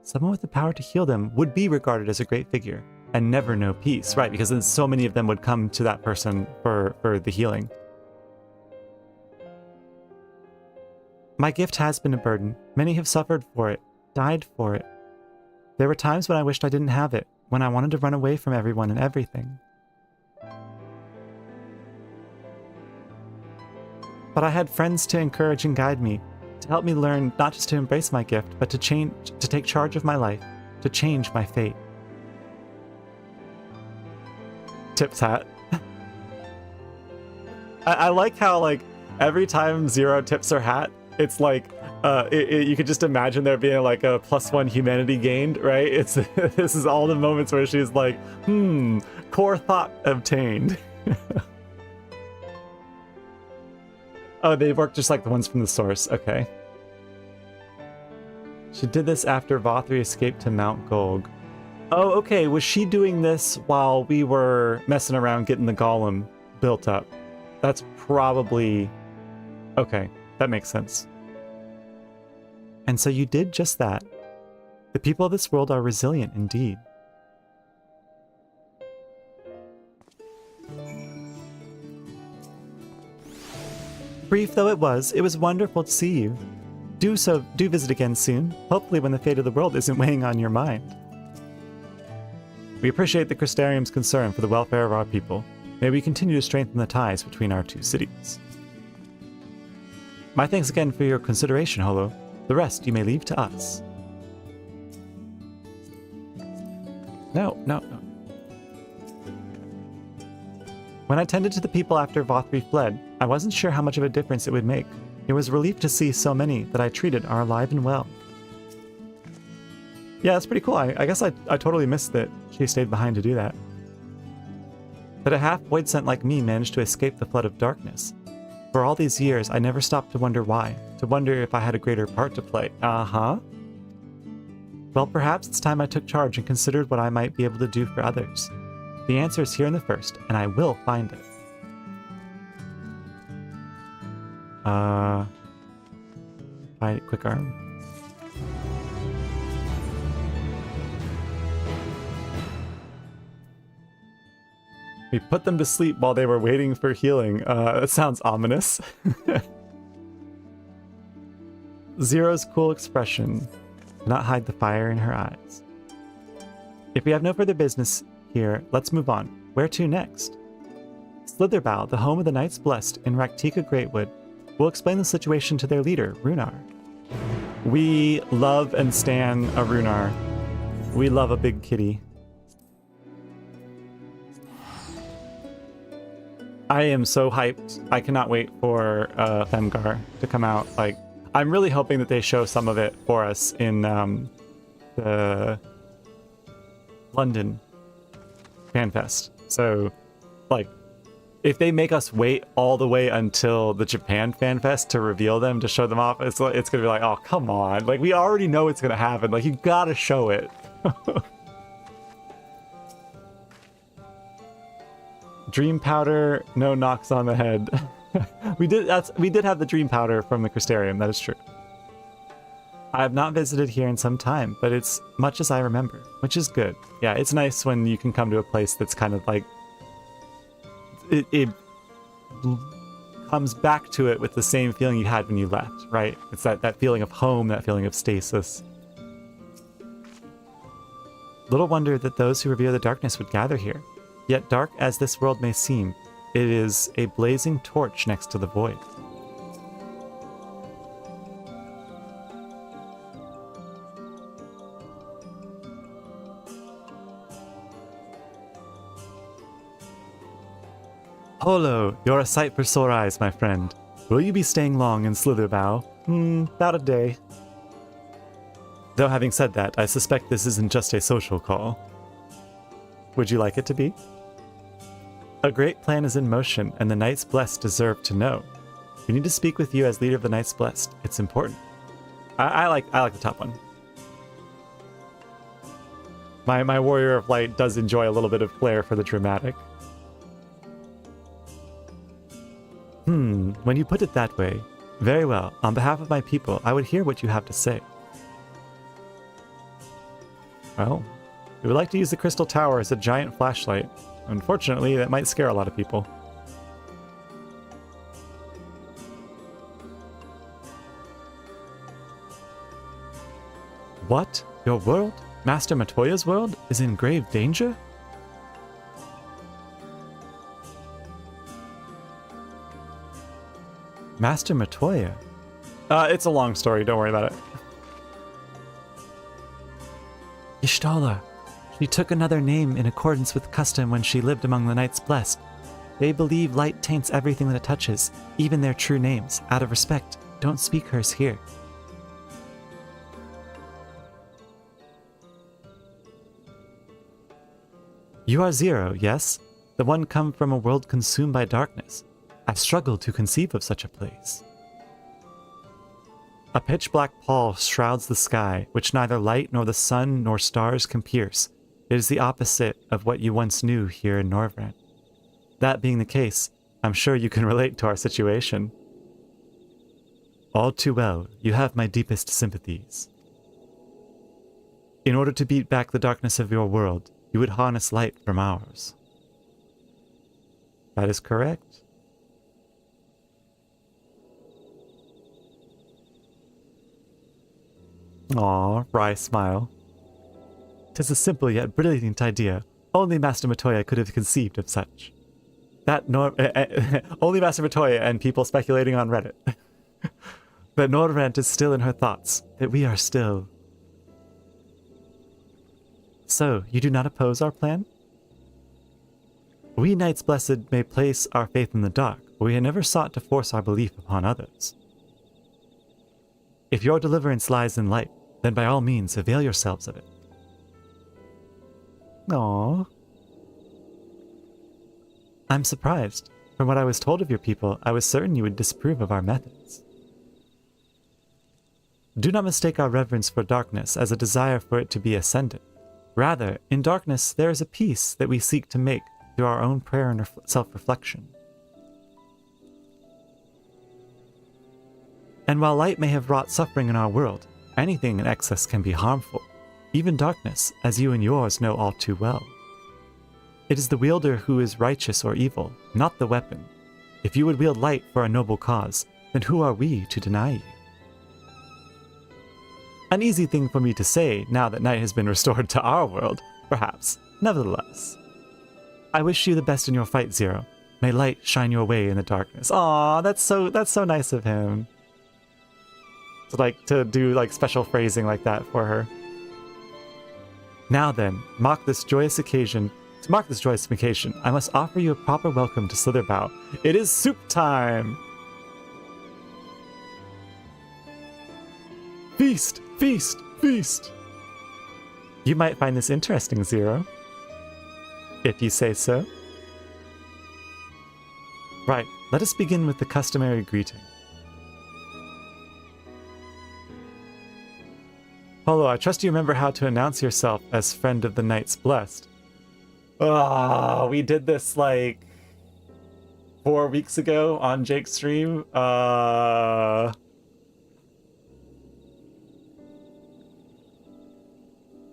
S1: Someone with the power to heal them would be regarded as a great figure, and never know peace. Right, because then so many of them would come to that person for the healing. My gift has been a burden. Many have suffered for it, died for it. There were times when I wished I didn't have it, when I wanted to run away from everyone and everything. But I had friends to encourage and guide me, to help me learn not just to embrace my gift, but to take charge of my life, to change my fate. Tip's hat. I like how, like, every time Zero tips her hat, it's like You could just imagine there being like a +1 humanity gained, right? It's this is all the moments where she's like, core thought obtained. Oh, they work just like the ones from the source. Okay. She did this after Vothri escaped to Mount Golg. Oh, okay. Was she doing this while we were messing around getting the golem built up? That's probably... Okay, that makes sense. And so you did just that. The people of this world are resilient indeed. Brief though it was wonderful to see you. Do visit again soon, hopefully when the fate of the world isn't weighing on your mind. We appreciate the Crystarium's concern for the welfare of our people. May we continue to strengthen the ties between our two cities. My thanks again for your consideration, Holo. The rest you may leave to us. No. When I tended to the people after Vothri fled, I wasn't sure how much of a difference it would make. It was a relief to see so many that I treated are alive and well. Yeah, that's pretty cool. I guess I totally missed that she stayed behind to do that. That a half-void scent like me managed to escape the flood of darkness. For all these years, I never stopped to wonder why, to wonder if I had a greater part to play. Uh-huh. Well, perhaps it's time I took charge and considered what I might be able to do for others. The answer is here in the first, and I will find it. Find it, quick arm. We put them to sleep while they were waiting for healing. That sounds ominous. Zero's cool expression did not hide the fire in her eyes. If we have no further business here, let's move on. Where to next? Slitherbough, the home of the Knights Blessed in Rak'tika Greatwood, will explain the situation to their leader, Runar. We love and stan a Runar. We love a big kitty. I am so hyped. I cannot wait for Femgar to come out. Like, I'm really hoping that they show some of it for us in the London FanFest. So, like, if they make us wait all the way until the Japan FanFest to reveal them, to show them off, it's gonna be like, oh, come on. Like, we already know it's gonna happen. Like, you gotta show it. Dream powder, no knocks on the head. we did have the dream powder from the Crystarium, that is true. I have not visited here in some time, but it's much as I remember, which is good. Yeah, it's nice when you can come to a place that's kind of like it comes back to it with the same feeling you had when you left, right? It's that feeling of home, that feeling of stasis. Little wonder that those who revere the darkness would gather here. Yet dark as this world may seem, it is a blazing torch next to the void. Holo, you're a sight for sore eyes, my friend. Will you be staying long in Slitherbough? About a day. Though having said that, I suspect this isn't just a social call. Would you like it to be? A great plan is in motion, and the Knights Blessed deserve to know. We need to speak with you as leader of the Knights Blessed. It's important. I like the top one. My Warrior of Light does enjoy a little bit of flair for the dramatic. When you put it that way, very well. On behalf of my people, I would hear what you have to say. Well, we would like to use the Crystal Tower as a giant flashlight. Unfortunately, that might scare a lot of people. What? Your world? Master Matoya's world is in grave danger? Master Matoya? It's a long story, don't worry about it. Y'shtola. She took another name in accordance with custom when she lived among the Knights Blessed. They believe light taints everything that it touches, even their true names. Out of respect, don't speak hers here. You are Zero, yes? The one come from a world consumed by darkness. I struggle to conceive of such a place. A pitch-black pall shrouds the sky, which neither light nor the sun nor stars can pierce. It is the opposite of what you once knew here in Norvrand. That being the case, I'm sure you can relate to our situation. All too well, you have my deepest sympathies. In order to beat back the darkness of your world, you would harness light from ours. That is correct. Aw, wry smile. 'Tis a simple yet brilliant idea. Only Master Matoya could have conceived of such. Only Master Matoya and people speculating on Reddit. That Norvrand is still in her thoughts, that we are still. So, you do not oppose our plan? We Knights Blessed may place our faith in the dark, but we have never sought to force our belief upon others. If your deliverance lies in light, then by all means avail yourselves of it. Aww. I'm surprised. From what I was told of your people, I was certain you would disapprove of our methods. Do not mistake our reverence for darkness as a desire for it to be ascendant. Rather, in darkness there is a peace that we seek to make through our own prayer and self-reflection. And while light may have wrought suffering in our world, anything in excess can be harmful, even darkness, as you and yours know all too well. It is the wielder who is righteous or evil, not the weapon. If you would wield light for a noble cause, then who are we to deny you? An easy thing for me to say now that night has been restored to our world, perhaps. Nevertheless, I wish you the best in your fight, Zero. May light shine your way in the darkness. Aw, that's so nice of him. To do special phrasing like that for her. Now then, to mark this joyous occasion, I must offer you a proper welcome to Slitherbough. It is soup time! Feast! Feast! Feast! You might find this interesting, Zero. If you say so. Right, let us begin with the customary greeting. Polo, I trust you remember how to announce yourself as Friend of the Knights Blessed. Oh, we did this 4 weeks ago on Jake's stream.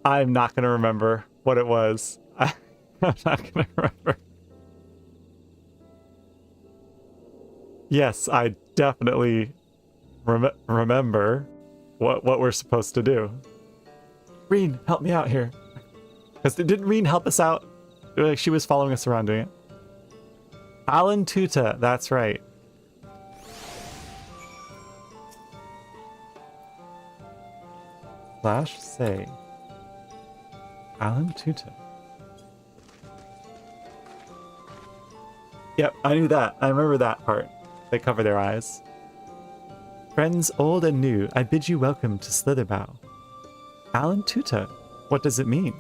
S1: I'm not going to remember what it was. I'm not going to remember. Yes, I definitely remember what we're supposed to do. Reen, help me out here. Because didn't Reen help us out? She was following us around doing it. Alan Tuta, that's right. /say. Alan Tuta. Yep, I knew that. I remember that part. They cover their eyes. Friends old and new, I bid you welcome to Slitherbough. Alan Tuta, what does it mean?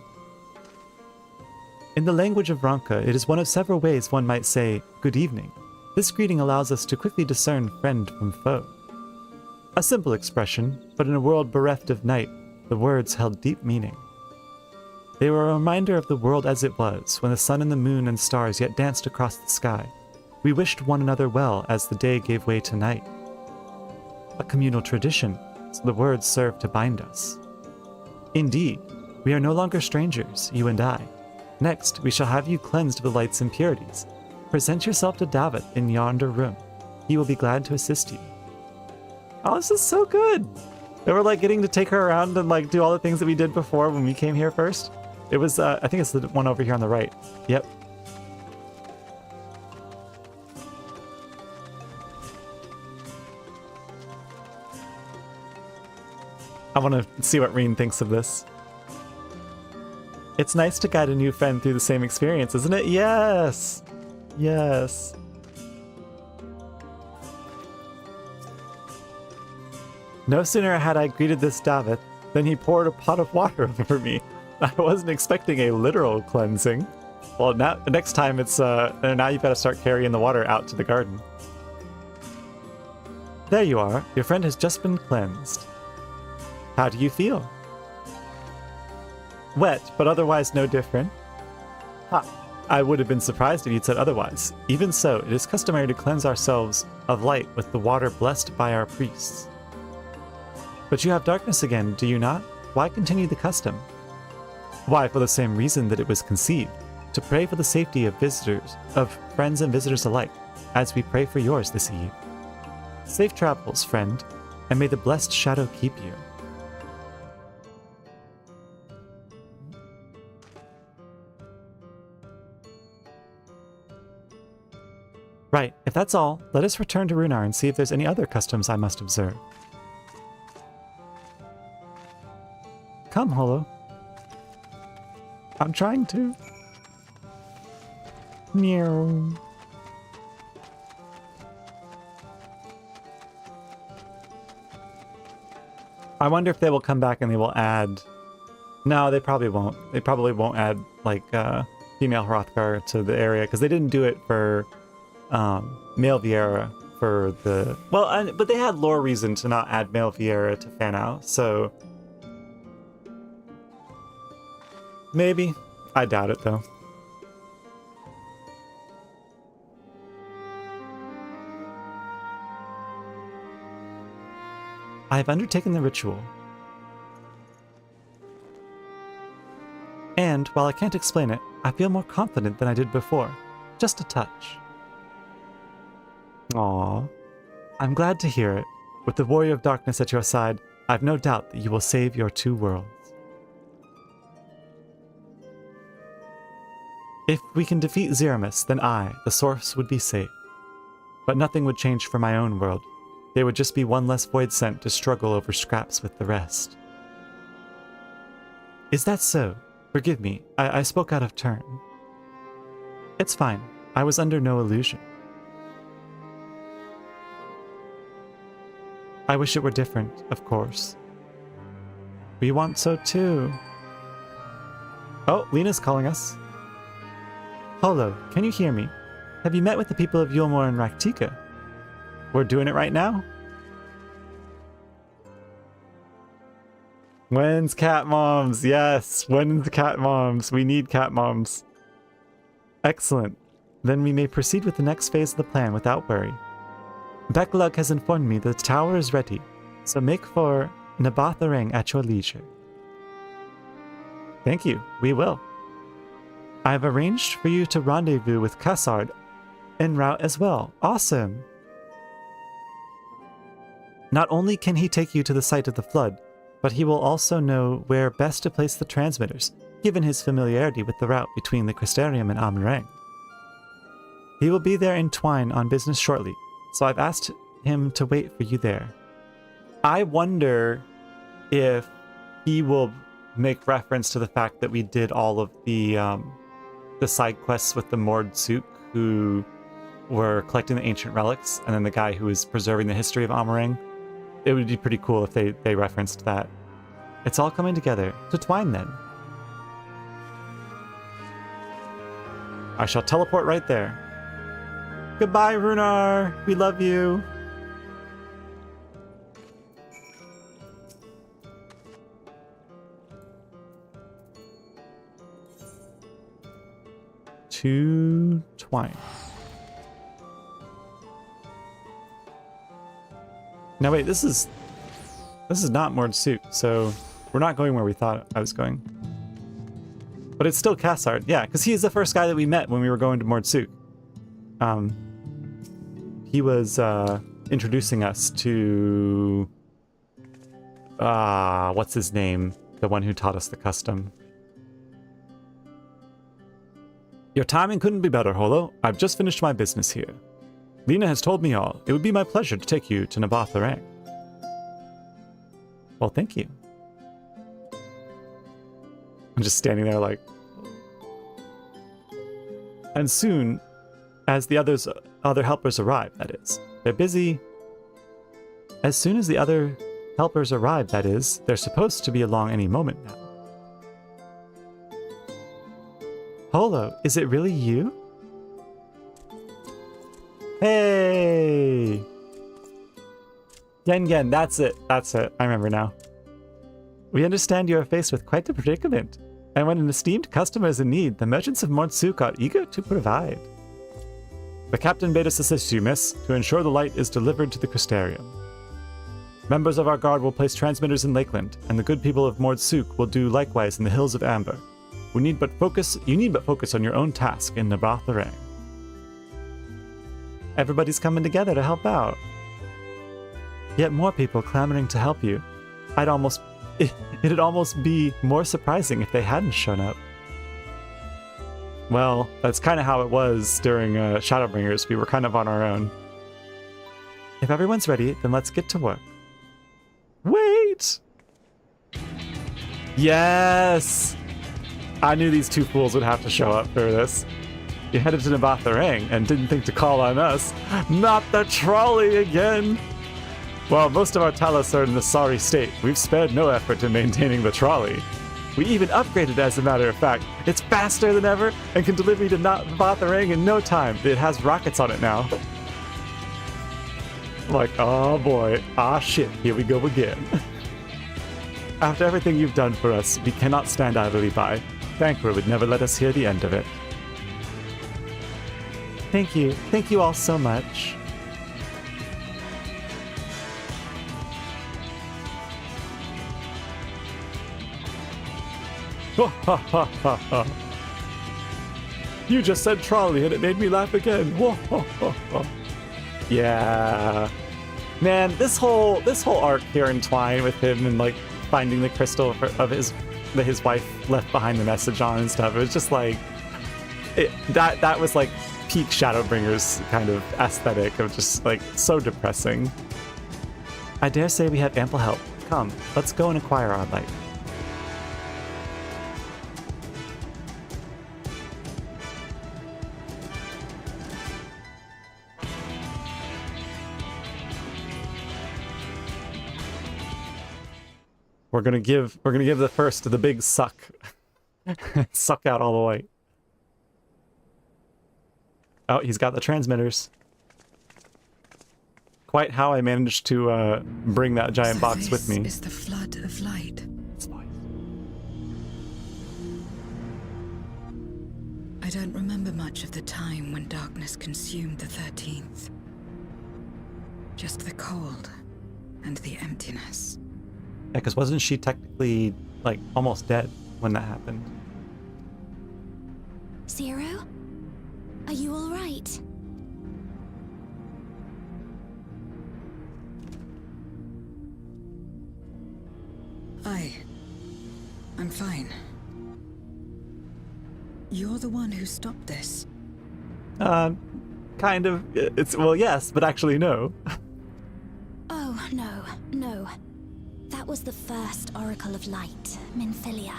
S1: In the language of Ronka, it is one of several ways one might say, good evening. This greeting allows us to quickly discern friend from foe. A simple expression, but in a world bereft of night, the words held deep meaning. They were a reminder of the world as it was, when the sun and the moon and stars yet danced across the sky. We wished one another well as the day gave way to night. A communal tradition, so the words served to bind us. Indeed, we are no longer strangers, you and I. Next, we shall have you cleansed of the light's impurities. Present yourself to Davith in yonder room. He will be glad to assist you. Oh, this is so good! They were getting to take her around and do all the things that we did before when we came here first. It was, I think it's the one over here on the right. Yep. I want to see what Reen thinks of this. It's nice to guide a new friend through the same experience, isn't it? Yes! Yes. No sooner had I greeted this Davith than he poured a pot of water over me. I wasn't expecting a literal cleansing. Well, now next time it's now you've got to start carrying the water out to the garden. There you are. Your friend has just been cleansed. How do you feel? Wet, but otherwise no different. Ha! I would have been surprised if you'd said otherwise. Even so, it is customary to cleanse ourselves of light with the water blessed by our priests. But you have darkness again, do you not? Why continue the custom? Why, for the same reason that it was conceived, to pray for the safety of visitors, of friends and visitors alike, as we pray for yours this eve. Safe travels, friend, and may the blessed shadow keep you. Right, if that's all, let us return to Runar and see if there's any other customs I must observe. Come, Holo. I'm trying to. Meow. I wonder if they will come back and they will add... No, they probably won't. They probably won't add, like, female Hrothgar to the area, because they didn't do it for male Viera for the... Well, but they had lore reason to not add male Viera to Fanau, so... Maybe. I doubt it, though. I have undertaken the ritual. And, while I can't explain it, I feel more confident than I did before. Just a touch. Aww. I'm glad to hear it. With the Warrior of Darkness at your side, I've no doubt that you will save your two worlds. If we can defeat Zeramis, then I, the Source, would be safe. But nothing would change for my own world. There would just be one less void sent to struggle over scraps with the rest. Is that so? Forgive me, I spoke out of turn. It's fine. I was under no illusion. I wish it were different, of course. We want so too. Oh, Lena's calling us. Holo, can you hear me? Have you met with the people of Yulmore and Raktika? We're doing it right now. When's cat moms? Yes, when's cat moms? We need cat moms. Excellent. Then we may proceed with the next phase of the plan without worry. Beklug has informed me that the tower is ready, so make for Nabatharang at your leisure. Thank you, we will. I have arranged for you to rendezvous with Cassard en route as well. Awesome! Not only can he take you to the site of the flood, but he will also know where best to place the transmitters, given his familiarity with the route between the Crystarium and Amarang. He will be there in Twine on business shortly, so I've asked him to wait for you there. I wonder if he will make reference to the fact that we did all of the side quests with the Mord Suk, who were collecting the ancient relics, and then the guy who was preserving the history of Amarang. It would be pretty cool if they referenced that. It's all coming together. To Twine, then. I shall teleport right there. Goodbye, Runar! We love you! To Twine. Now wait, this is not Mord Suk, so we're not going where we thought I was going. But it's still Cassard, yeah, because he's the first guy that we met when we were going to Mord Suk. He was introducing us to what's his name? The one who taught us the custom. Your timing couldn't be better, Holo. I've just finished my business here. Lena has told me all. It would be my pleasure to take you to Nabatharang. Well, thank you. I'm just standing there like... And soon, as the other helpers arrive, that is. They're busy. As soon as the other helpers arrive, that is, they're supposed to be along any moment now. Holo, is it really you? Hey! Yen, that's it. That's it. I remember now. We understand you are faced with quite a predicament, and when an esteemed customer is in need, the merchants of Mordsuk are eager to provide. The captain bade us assist you, miss, to ensure the light is delivered to the Crystarium. Members of our guard will place transmitters in Lakeland, and the good people of Mordsuk will do likewise in the Hills of Amber. You need but focus on your own task in Nabath Arang. Everybody's coming together to help out. Yet more people clamoring to help you. It'd almost be more surprising if they hadn't shown up. Well, that's kind of how it was during Shadowbringers. We were kind of on our own. If everyone's ready, then let's get to work. Wait! Yes! I knew these two fools would have to show up for this. You headed to Nabath Arang and didn't think to call on us. Not the trolley again! While most of our Talos are in a sorry state, we've spared no effort in maintaining the trolley. We even upgraded, as a matter of fact. It's faster than ever and can deliver you to Nabath Arang in no time. It has rockets on it now. I'm like, oh boy, shit, here we go again. After everything you've done for us, we cannot stand idly by. Thancred would never let us hear the end of it. Thank you. Thank you all so much. You just said trolley and it made me laugh again. Yeah. Man, this whole arc here in Twine with him and like finding the crystal that his wife left behind the message on and stuff, it was just like that was like peak Shadowbringers kind of aesthetic of just like so depressing. I dare say we have ample help. Come, let's go and acquire our light. We're gonna give the first the big suck. Suck out all the light. Oh, he's got the transmitters. Quite how I managed to bring that giant box with me.
S4: This is the flood of light. I don't remember much of the time when darkness consumed the 13th. Just the cold and the emptiness.
S1: Yeah, because wasn't she technically, like, almost dead when that happened?
S2: Zero? Are you all right?
S4: I'm fine. You're the one who stopped this.
S1: Kind of. Well, yes, but actually no.
S2: Oh, no. That was the first Oracle of Light, Minfilia.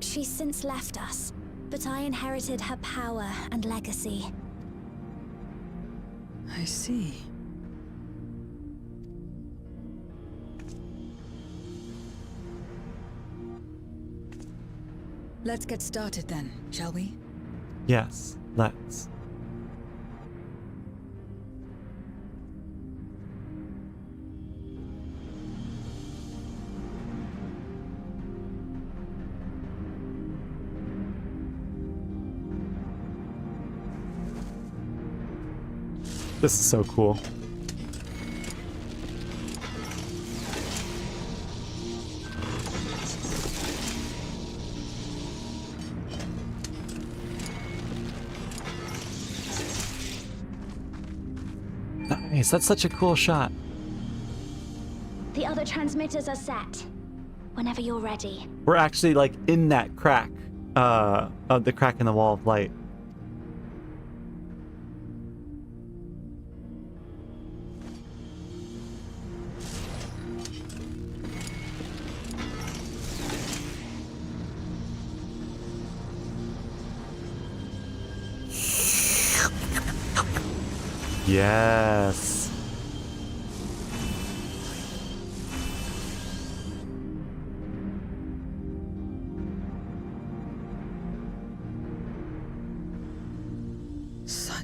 S2: She's since left us, but I inherited her power and legacy.
S4: I see. Let's get started then, shall we?
S1: Yes, let's. This is so cool. Nice, that's such a cool shot.
S2: The other transmitters are set. Whenever you're ready.
S1: We're actually like in that crack, of the crack in the wall of light. Yes.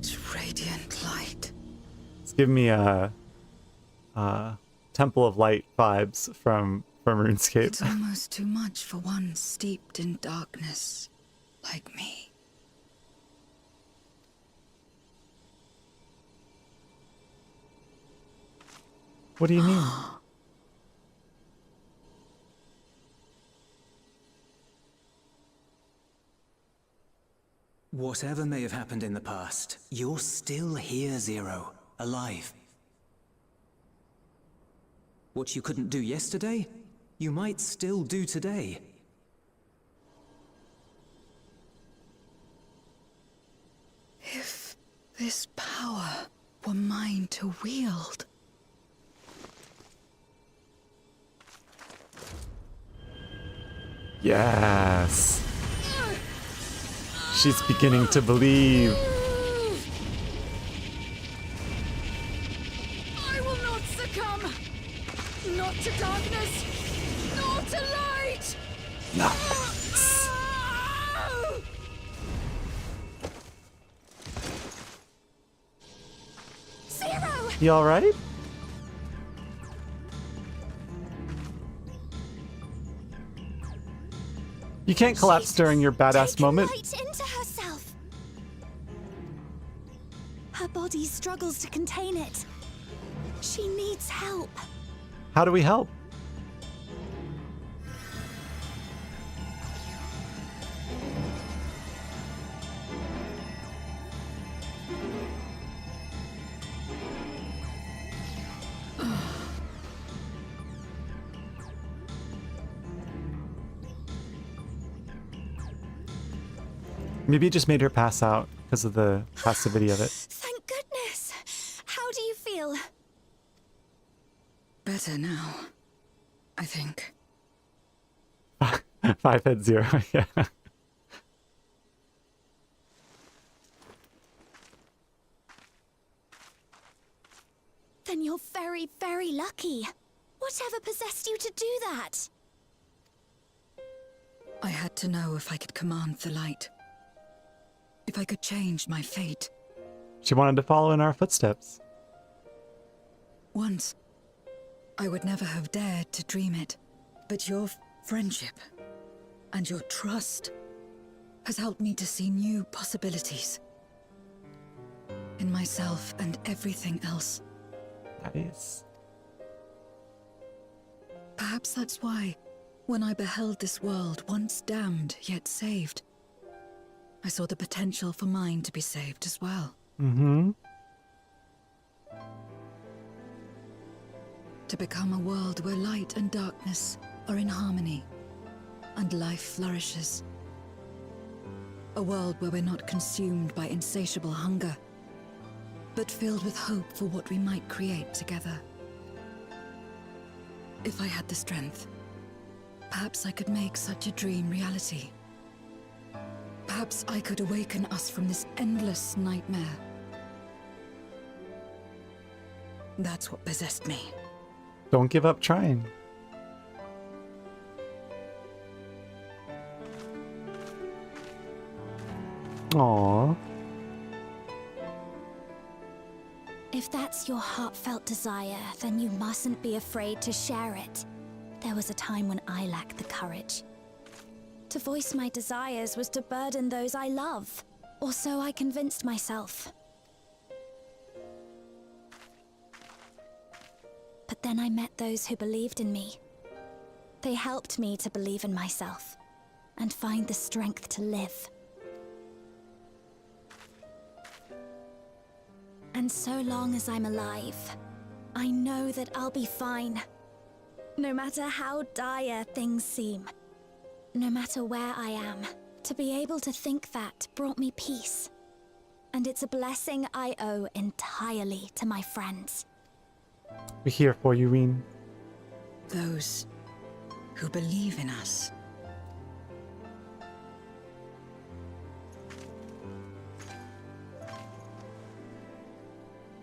S4: Such radiant light.
S1: It's giving me a Temple of Light vibes from RuneScape.
S4: It's almost too much for one steeped in darkness like me.
S1: What do you mean?
S5: Whatever may have happened in the past, you're still here, Zero, alive. What you couldn't do yesterday, you might still do today.
S4: If this power were mine to wield.
S1: Yes. She's beginning to believe.
S6: I will not succumb! Not to darkness! Nor to light!
S2: Zero!
S1: You alright? You can't collapse during your badass
S2: Taken
S1: moment.
S2: Light into herself. Her body struggles to contain it. She needs help.
S1: How do we help? Maybe it just made her pass out because of the passivity of it.
S2: Thank goodness. How do you feel?
S4: Better now, I think.
S1: 5 head 0, yeah.
S2: Then you're very, very lucky. Whatever possessed you to do that?
S4: I had to know if I could command the light. If I could change my fate.
S1: She wanted to follow in our footsteps.
S4: Once, I would never have dared to dream it. But your friendship and your trust has helped me to see new possibilities. In myself and everything else.
S1: Nice.
S4: Perhaps that's why, when I beheld this world once damned yet saved, I saw the potential for mine to be saved as well.
S1: Mm-hmm.
S4: To become a world where light and darkness are in harmony, and life flourishes. A world where we're not consumed by insatiable hunger, but filled with hope for what we might create together. If I had the strength, perhaps I could make such a dream reality. Perhaps I could awaken us from this endless nightmare. That's what possessed me.
S1: Don't give up trying. Aww.
S2: If that's your heartfelt desire, then you mustn't be afraid to share it. There was a time when I lacked the courage. To voice my desires was to burden those I love, or so I convinced myself. But then I met those who believed in me. They helped me to believe in myself, and find the strength to live. And so long as I'm alive, I know that I'll be fine. No matter how dire things seem. No matter where I am, to be able to think that brought me peace. And it's a blessing I owe entirely to my friends.
S1: We're here for you, Reen.
S4: Those who believe in us.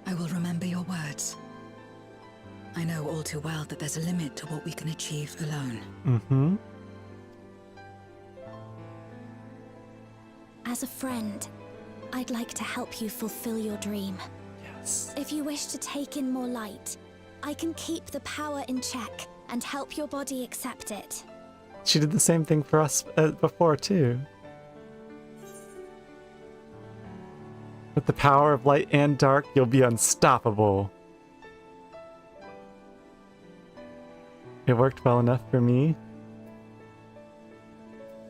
S4: I will remember your words. I know all too well that there's a limit to what we can achieve alone.
S1: Mm-hmm.
S2: As a friend, I'd like to help you fulfill your dream.
S1: Yes.
S2: If you wish to take in more light, I can keep the power in check and help your body accept it.
S1: She did the same thing for us before, too. With the power of light and dark, you'll be unstoppable. It worked well enough for me.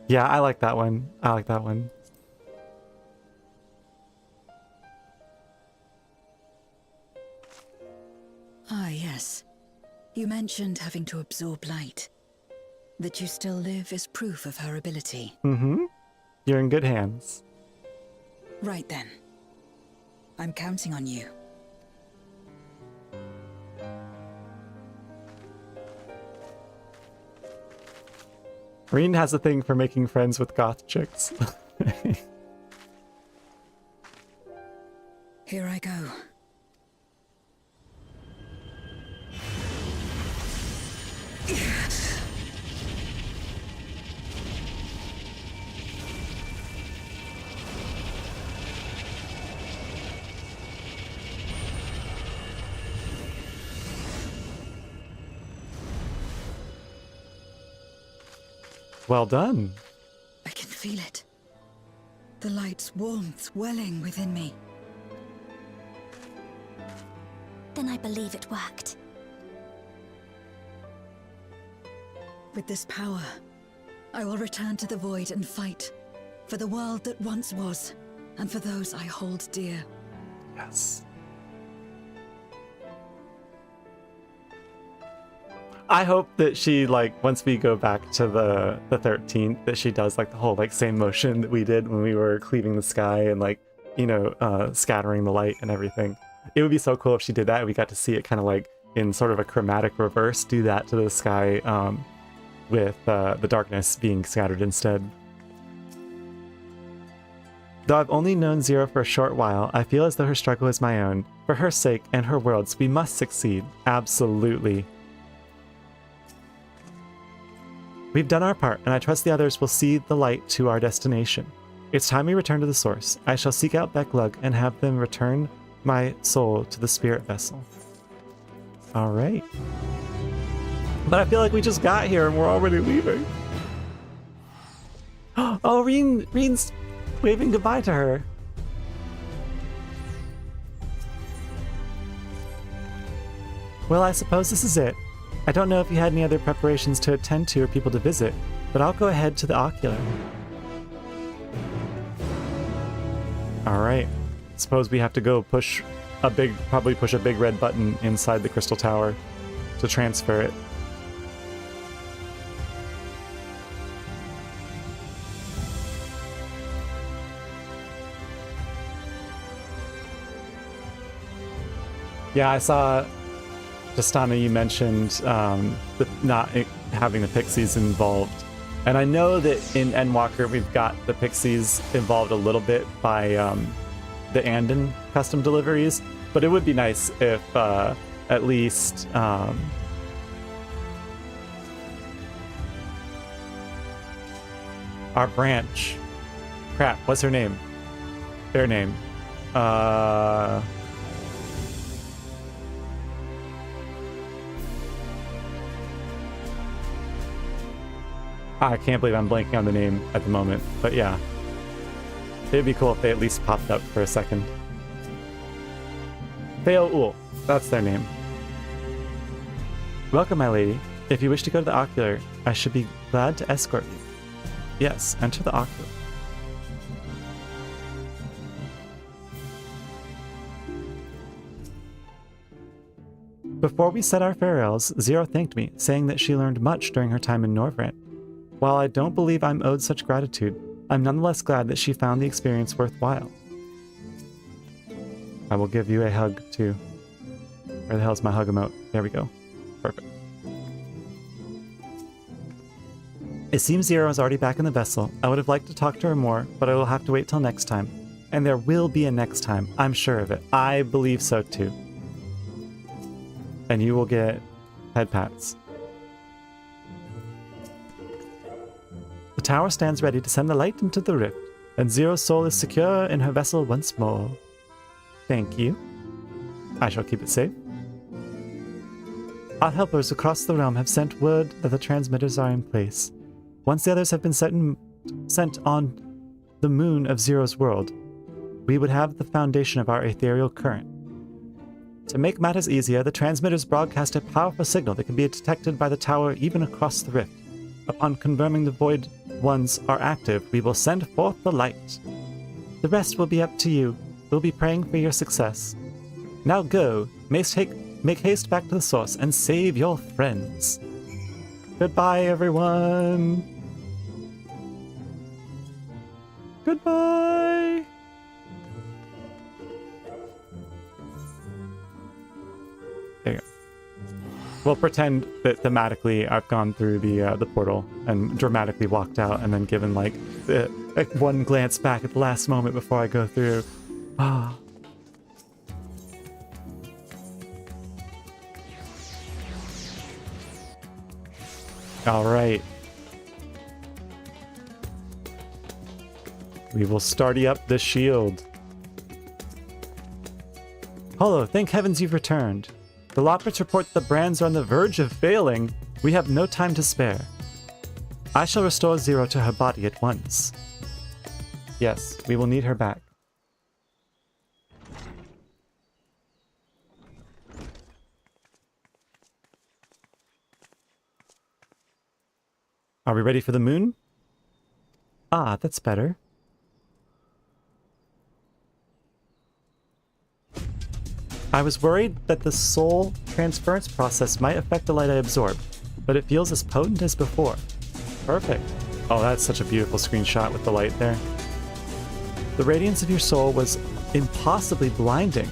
S1: Yeah, I like that one. I like that one.
S4: Ah, yes. You mentioned having to absorb light. That you still live is proof of her ability.
S1: Mm-hmm. You're in good hands.
S4: Right then. I'm counting on you.
S1: Reen has a thing for making friends with goth chicks.
S4: Here I go.
S1: Well done.
S4: I can feel it. The light's warmth welling within me.
S2: Then I believe it worked.
S4: With this power, I will return to the void and fight for the world that once was, and for those I hold dear.
S1: Yes. I hope that she, like, once we go back to the 13th, that she does, like, the whole, like, same motion that we did when we were cleaving the sky and, like, you know, scattering the light and everything. It would be so cool if she did that and we got to see it kind of, like, in sort of a chromatic reverse, do that to the sky, with the darkness being scattered instead. Though I've only known Zero for a short while, I feel as though her struggle is my own. For her sake and her world's, we must succeed. Absolutely. We've done our part, and I trust the others will see the light to our destination. It's time we return to the source. I shall seek out Becklug and have them return my soul to the spirit vessel. Alright. But I feel like we just got here and we're already leaving. Oh, Reen's waving goodbye to her. Well, I suppose this is it. I don't know if you had any other preparations to attend to or people to visit, but I'll go ahead to the ocular. Alright. Suppose we have to go probably push a big red button inside the crystal tower to transfer it. Yeah, I saw, Justana, you mentioned not having the pixies involved. And I know that in Endwalker we've got the pixies involved a little bit by the Andon custom deliveries, but it would be nice if at least our branch, crap, what's her name? Their name. I can't believe I'm blanking on the name at the moment, but yeah. It'd be cool if they at least popped up for a second. Theo-Ul, that's their name. Welcome, my lady. If you wish to go to the ocular, I should be glad to escort you. Yes, enter the ocular. Before we said our farewells, Zero thanked me, saying that she learned much during her time in Norvrent. While I don't believe I'm owed such gratitude, I'm nonetheless glad that she found the experience worthwhile. I will give you a hug, too. Where the hell's my hug emote? There we go. Perfect. It seems Zero is already back in the vessel. I would have liked to talk to her more, but I will have to wait till next time. And there will be a next time, I'm sure of it. I believe so, too. And you will get head pats. The tower stands ready to send the light into the rift. and Zero's soul is secure in her vessel once more. Thank you. I shall keep it safe. Our helpers across the realm have sent word that the transmitters are in place. Once the others have been sent on the moon of Zero's world, we would have the foundation of our ethereal current. To make matters easier, the transmitters broadcast a powerful signal that can be detected by the tower even across the rift. Upon confirming the Void Ones are active, we will send forth the light. The rest will be up to you. We'll be praying for your success. Now go, make haste back to the source and save your friends. Goodbye, everyone. Goodbye. There you go. We'll pretend that thematically I've gone through the portal and dramatically walked out and then given like one glance back at the last moment before I go through. Ah. All right. We will starty up the shield. Hollow, thank heavens you've returned. The Loporrits report the brands are on the verge of failing. We have no time to spare. I shall restore Zero to her body at once. Yes, we will need her back. Are we ready for the moon? Ah, that's better. I was worried that the soul transference process might affect the light I absorb, but it feels as potent as before. Perfect. Oh, that's such a beautiful screenshot with the light there. The radiance of your soul was impossibly blinding.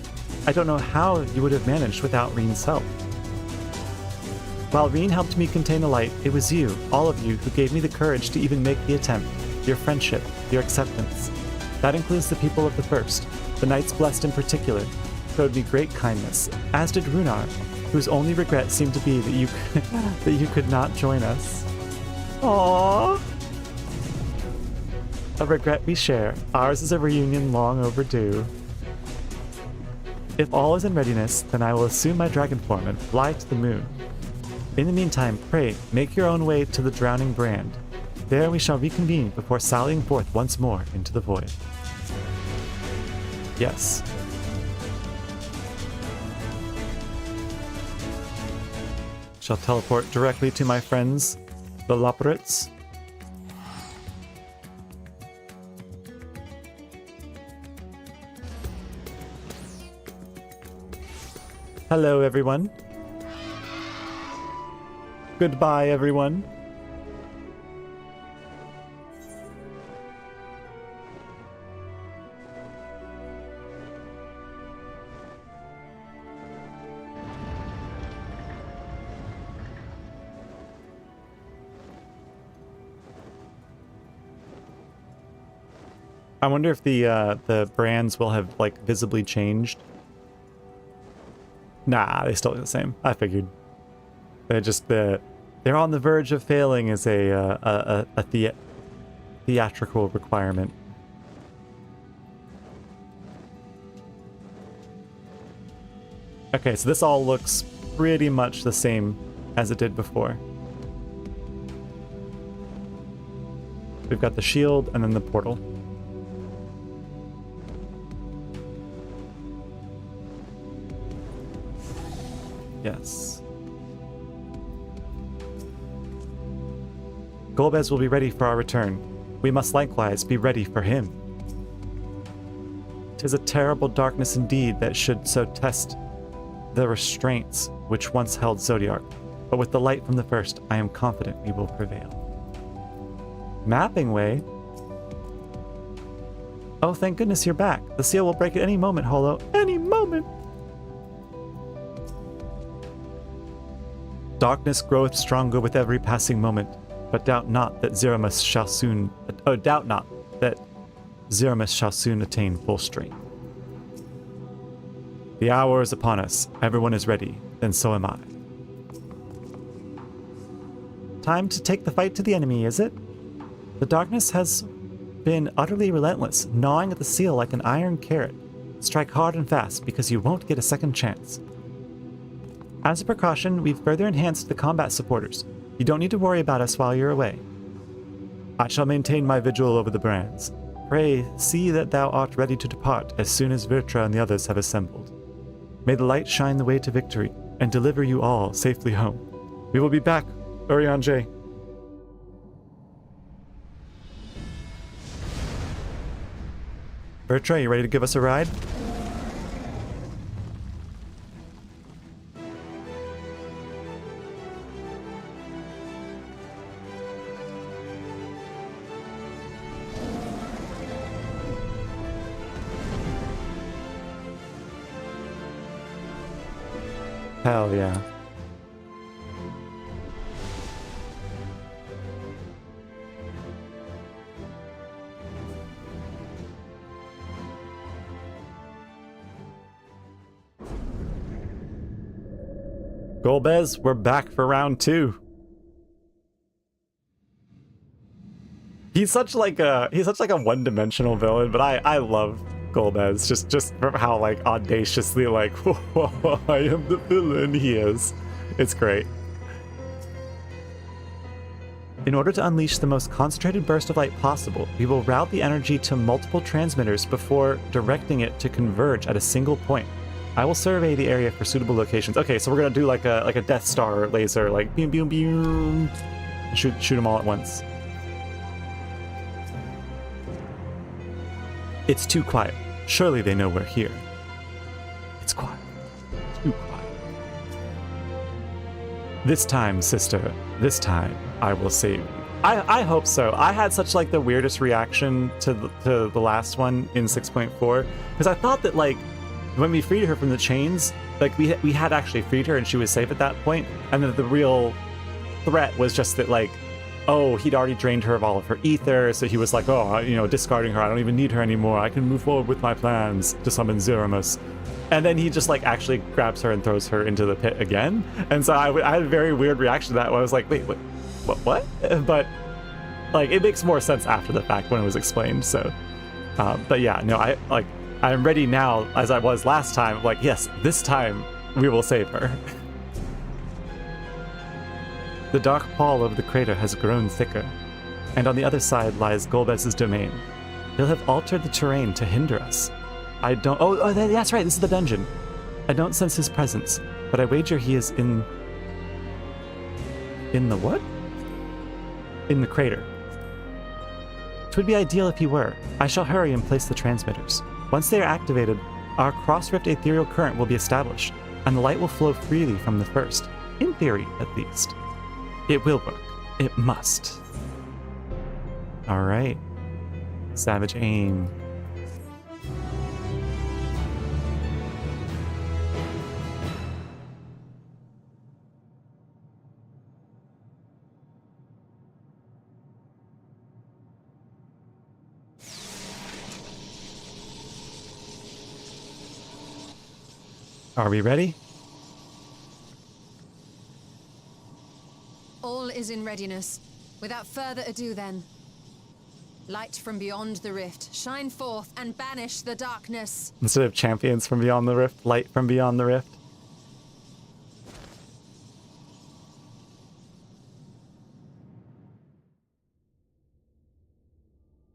S1: I don't know how you would have managed without Reen's help. While Reen helped me contain the light, it was you, all of you, who gave me the courage to even make the attempt. Your friendship, your acceptance. That includes the people of the First, the Knights Blessed in particular, showed me great kindness, as did Runar, whose only regret seemed to be that you could not join us. Aww. A regret we share. Ours is a reunion long overdue. If all is in readiness, then I will assume my dragon form and fly to the moon. In the meantime, pray, make your own way to the drowning brand. There we shall reconvene before sallying forth once more into the void. Yes. Shall teleport directly to my friends, the Loporrits. Hello, everyone. Goodbye, everyone. I wonder if the brands will have like visibly changed. Nah, they still look the same. I figured. They're just they're on the verge of failing is a theatrical requirement. Okay, so this all looks pretty much the same as it did before. We've got the shield and then the portal. Yes. Golbez will be ready for our return. We must likewise be ready for him. 'Tis a terrible darkness indeed that should so test the restraints which once held Zodiark, but with the light from the First, I am confident we will prevail. Mapping way? Oh, thank goodness you're back. The seal will break at any moment, Hollow. Any moment! Darkness groweth stronger with every passing moment, but doubt not that Zeramus shall soon attain full strength. The hour is upon us. Everyone is ready, then so am I. Time to take the fight to the enemy, is it? The darkness has been utterly relentless, gnawing at the seal like an iron carrot. Strike hard and fast, because you won't get a second chance. As a precaution, we've further enhanced the combat supporters. You don't need to worry about us while you're away. I shall maintain my vigil over the brands. Pray, see that thou art ready to depart as soon as Virtra and the others have assembled. May the light shine the way to victory, and deliver you all safely home. We will be back, Urianger. Virtra, you ready to give us a ride? Hell yeah. Golbez, we're back for round 2. He's such like a one-dimensional villain, but I love Golbez just from how like audaciously like I am the villain he is. It's great. In order to unleash the most concentrated burst of light possible, we will route the energy to multiple transmitters before directing it to converge at a single point. I will survey the area for suitable locations. Okay, so we're gonna do like a Death Star laser, like boom, boom, boom, shoot them all at once. It's too quiet. Surely they know we're here. It's quiet. Too quiet. This time, sister. This time, I will save you. I hope so. I had such like the weirdest reaction to the last one in 6.4 because I thought that like when we freed her from the chains, like we had actually freed her and she was safe at that point, and that the real threat was just that like, oh, he'd already drained her of all of her ether, so he was like, oh, you know, discarding her, I don't even need her anymore, I can move forward with my plans to summon Zeramus. And then he just like actually grabs her and throws her into the pit again. And so I had a very weird reaction to that where I was like, wait, what? But like it makes more sense after the fact when it was explained. So but yeah, no, I'm ready now as I was last time, like, yes, this time we will save her. The dark pall of the crater has grown thicker, and on the other side lies Golbez's domain. He'll have altered the terrain to hinder us. I don't... Oh, that's right, this is the dungeon. I don't sense his presence, but I wager he is in the what? In the crater. It would be ideal if he were. I shall hurry and place the transmitters. Once they are activated, our cross-rift ethereal current will be established, and the light will flow freely from the first. In theory, at least. It will work. It must. Alright. Savage aim. Are we ready?
S6: All is in readiness. Without further ado then. Light from beyond the rift, shine forth and banish the darkness.
S1: Instead of champions from beyond the rift, light from beyond the rift.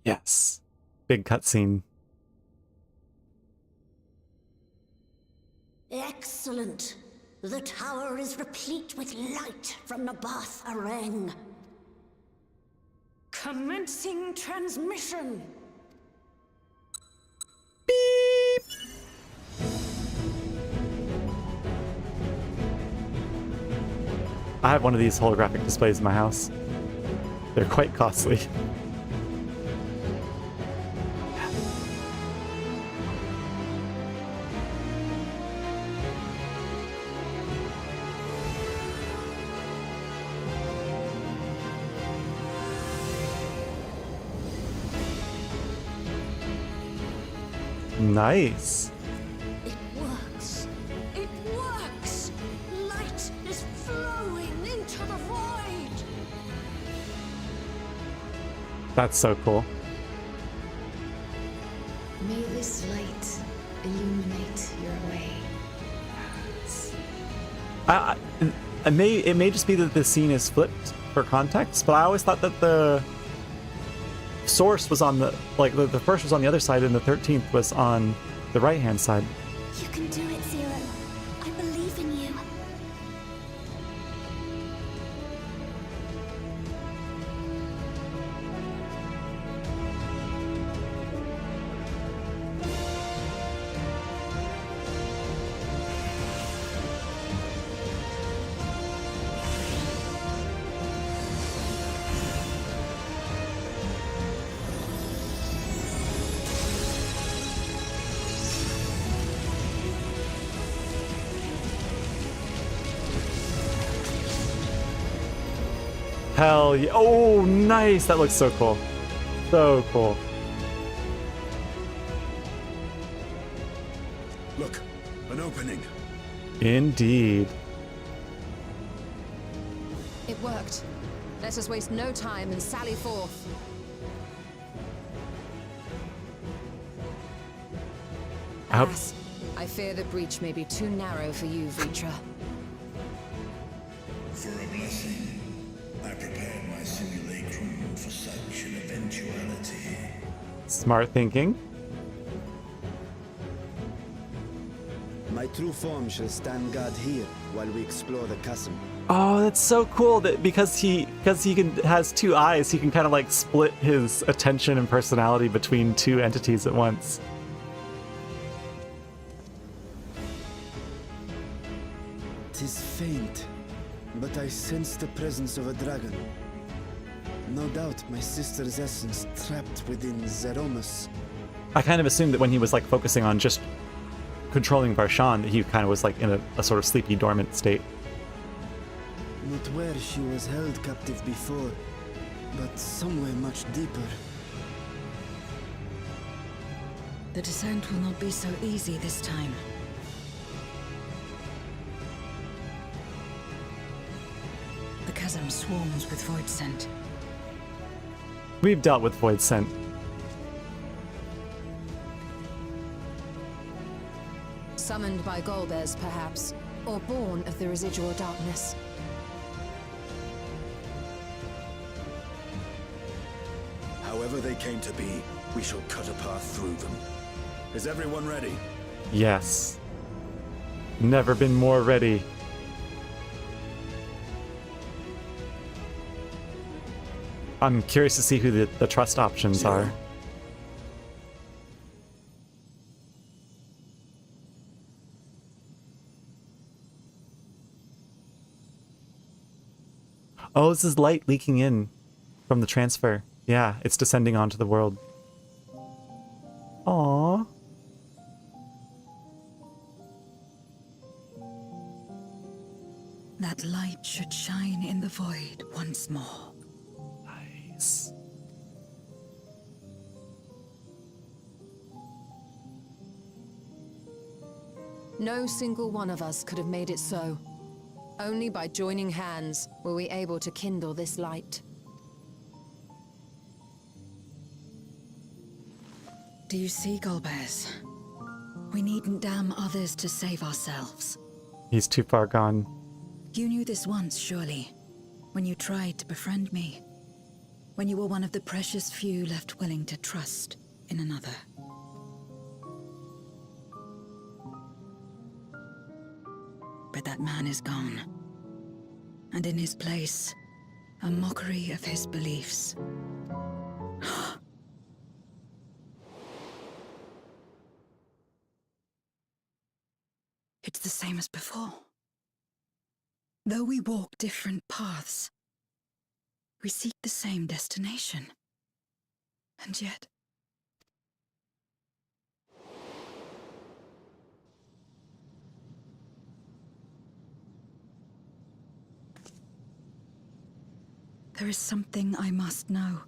S1: Yes. Big cutscene.
S3: Excellent. The tower is replete with light from Nabath Areng. Commencing transmission.
S1: Beep. I have one of these holographic displays in my house. They're quite costly. Nice.
S3: It works. It works. Light is flowing into the void.
S1: That's so cool.
S4: May this light illuminate your way.
S1: It may just be that the scene is flipped for context, but I always thought that the source was on the the first was on the other side and the 13th was on the right hand side.
S2: You can do it, Zero. I believe in you.
S1: Hell yeah. Oh, nice. That looks so cool. So cool.
S7: Look, an opening.
S1: Indeed.
S6: It worked. Let us waste no time and sally forth.
S1: I hope-
S6: Alas, I fear the breach may be too narrow for you, Vitra.
S7: For a blessing, I prepared my simulacrum for such an eventuality.
S1: Smart thinking.
S8: My true form shall stand guard here while we explore the chasm.
S1: Oh, that's so cool that because he has two eyes, he can kind of like split his attention and personality between two entities at once.
S8: Tis faint, but I sense the presence of a dragon. No doubt my sister's essence trapped within Zeromus.
S1: I kind of assumed that when he was like focusing on just controlling Varshan, that he kind of was like in a sort of sleepy, dormant state.
S8: Not where she was held captive before, but somewhere much deeper.
S4: The descent will not be so easy this time. The chasm swarms with void scent.
S1: We've dealt with Void Scent.
S6: Summoned by Golbez, perhaps, or born of the residual darkness.
S7: However they came to be, we shall cut a path through them. Is everyone ready?
S1: Yes. Never been more ready. I'm curious to see who the trust options are. Oh, this is light leaking in from the transfer. Yeah, it's descending onto the world. Aww.
S4: That light should shine in the void once more.
S1: Nice.
S6: No single one of us could have made it so. Only by joining hands were we able to kindle this light.
S4: Do you see, Golbez? We needn't damn others to save ourselves.
S1: He's too far gone.
S4: You knew this once, surely, when you tried to befriend me. When you were one of the precious few left willing to trust in another. But that man is gone. And in his place, a mockery of his beliefs. It's the same as before. Though we walk different paths, we seek the same destination. And yet... there is something I must know.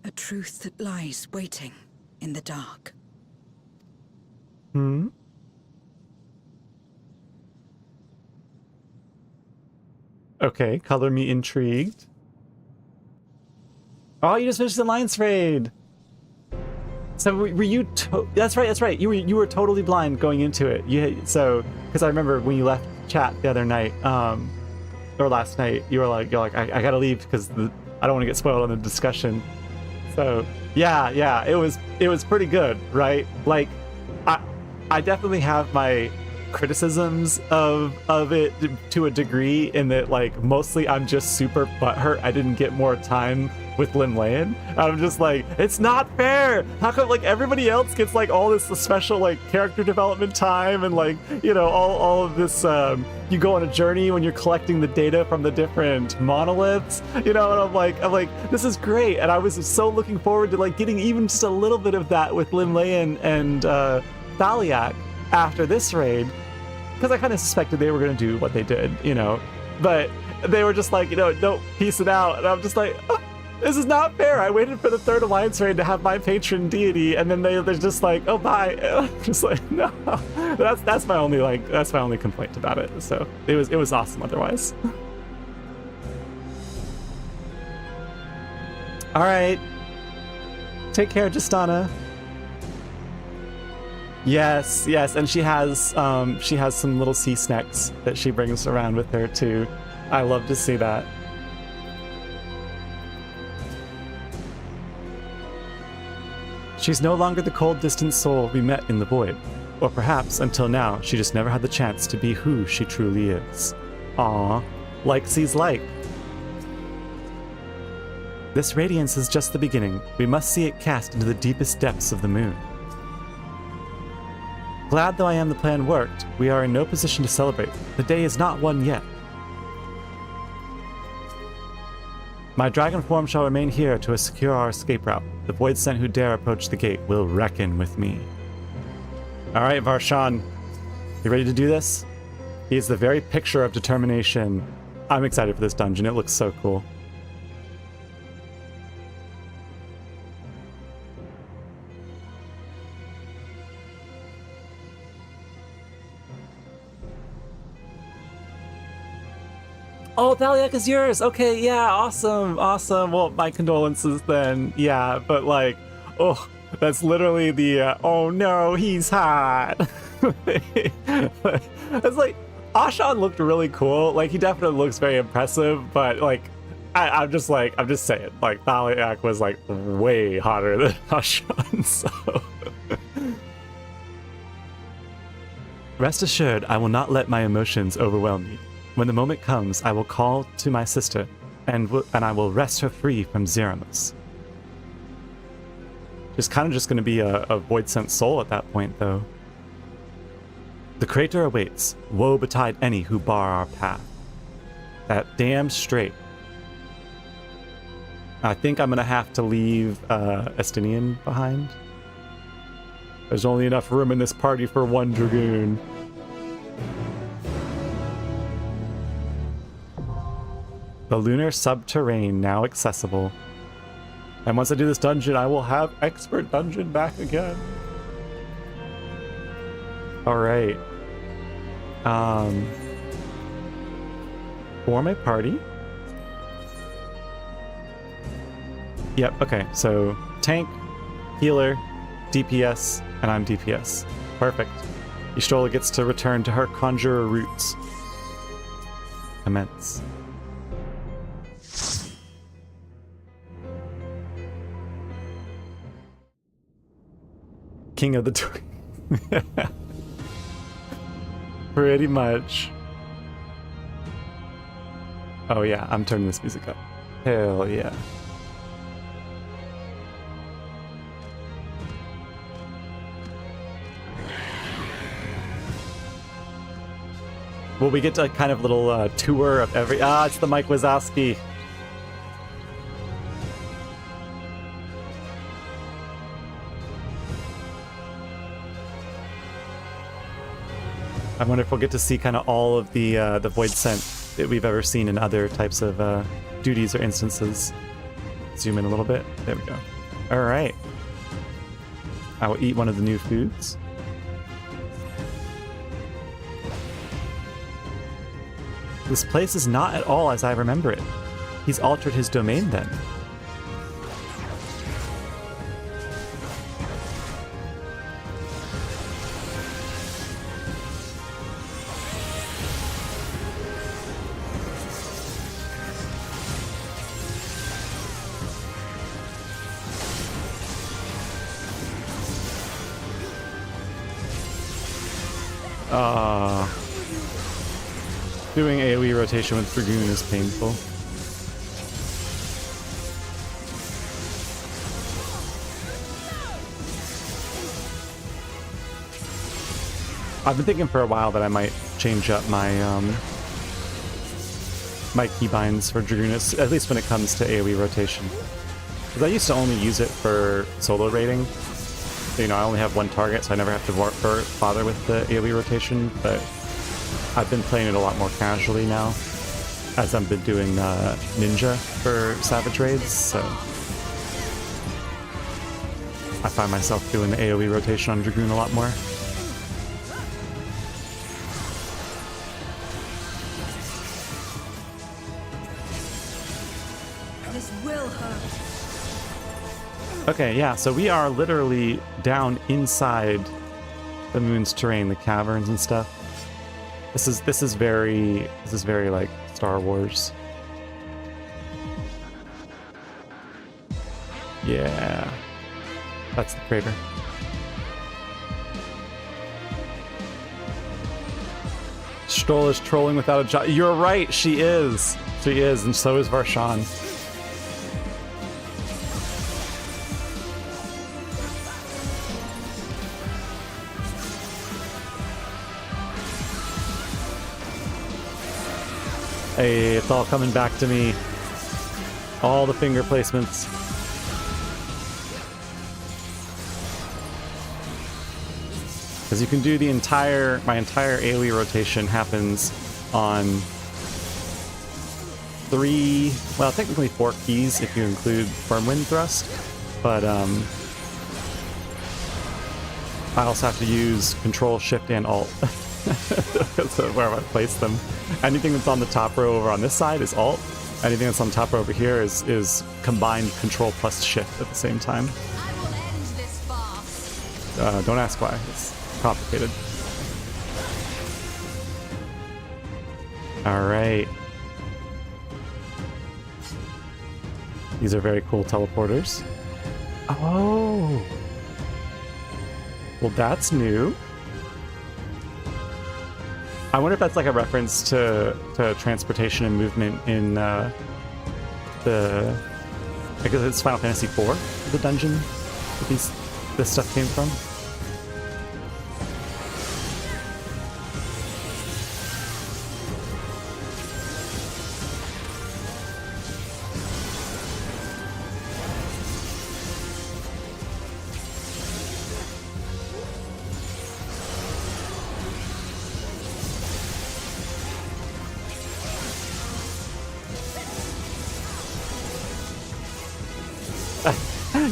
S4: A truth that lies waiting in the dark.
S1: Hmm? Okay, color me intrigued. Oh, you just finished the Alliance raid! So were you? That's right. That's right. You were totally blind going into it. Because I remember when you left chat the other night, or last night, you're like, I gotta leave because I don't want to get spoiled on the discussion. So yeah, it was pretty good, right? Like, I definitely have my criticisms of it to a degree, in that like mostly I'm just super butthurt I didn't get more time with Limlayan. I'm just like, it's not fair. How come like everybody else gets like all this special like character development time and like, you know, all of this you go on a journey when you're collecting the data from the different monoliths, you know, and I'm like this is great. And I was so looking forward to like getting even just a little bit of that with Limlayan and Thaliak after this raid, because I kind of suspected they were going to do what they did, you know, but they were just like, you know, don't piece it out. And I'm just like, oh, this is not fair. I waited for the third alliance raid to have my patron deity, and then they're just like, oh, bye. I'm just like, no. That's my only complaint about it. So it was awesome otherwise. All right. Take care, Justana. Yes, and she has some little sea snacks that she brings around with her too. I love to see that. She's no longer the cold, distant soul we met in the void. Or perhaps, until now, she just never had the chance to be who she truly is. Aww, like sees like. This radiance is just the beginning. We must see it cast into the deepest depths of the moon. Glad though I am the plan worked, we are in no position to celebrate. The day is not won yet. My dragon form shall remain here to secure our escape route. The Voidsent who dare approach the gate will reckon with me. Alright, Varshan. You ready to do this? He is the very picture of determination. I'm excited for this dungeon. It looks so cool. Oh, Thaliak is yours. Okay, yeah, awesome. Well, my condolences then. Yeah, but like, oh, that's literally the, oh no, he's hot. It's like, Ashan looked really cool. Like, he definitely looks very impressive, but like, I'm just saying, like, Thaliak was like way hotter than Ashan, so. Rest assured, I will not let my emotions overwhelm me. When the moment comes, I will call to my sister, and I will wrest her free from Zeramus. She's kind of just going to be a Voidsent soul at that point, though. The crater awaits. Woe betide any who bar our path. That damn straight. I think I'm going to have to leave Estinian behind. There's only enough room in this party for one Dragoon. The lunar subterrane now accessible. And once I do this dungeon, I will have expert dungeon back again. Alright. For my party. Yep, okay, so tank, healer, DPS, and I'm DPS. Perfect. Y'shtola gets to return to her conjurer roots. Immense. King of the Pretty much. Oh yeah, I'm turning this music up. Hell yeah. Well, we get a kind of little tour of every... it's the Mike Wazowski. I wonder if we'll get to see kind of all of the Voidsent that we've ever seen in other types of duties or instances. Zoom in a little bit. There we go. All right. I will eat one of the new foods. This place is not at all as I remember it. He's altered his domain then. Doing AoE rotation with Dragoon is painful. I've been thinking for a while that I might change up my my keybinds for Dragoonus, at least when it comes to AoE rotation. Because I used to only use it for solo raiding. You know, I only have one target, so I never have to bother with the AoE rotation, but I've been playing it a lot more casually now, as I've been doing Ninja for Savage Raids, so I find myself doing the AoE rotation on Dragoon a lot more.
S4: This will hurt.
S1: Okay, yeah, so we are literally down inside the moon's terrain, the caverns and stuff. This is very like Star Wars. Yeah. That's the crater. Stoll is trolling without a job. You're right, she is. She is, and so is Varshan. Hey, it's all coming back to me. All the finger placements. Because you can do my entire AoE rotation happens on 3, well, technically 4 keys if you include Firmwind Thrust, but I also have to use Control, Shift, and Alt. That's where I place them. Anything that's on the top row over on this side is Alt. Anything that's on top row over here is combined Control plus Shift at the same time.
S6: I will end this farce.
S1: Don't ask why. It's complicated. All right. These are very cool teleporters. Oh. Well, that's new. I wonder if that's like a reference to transportation and movement in I guess it's Final Fantasy IV, the dungeon that this stuff came from.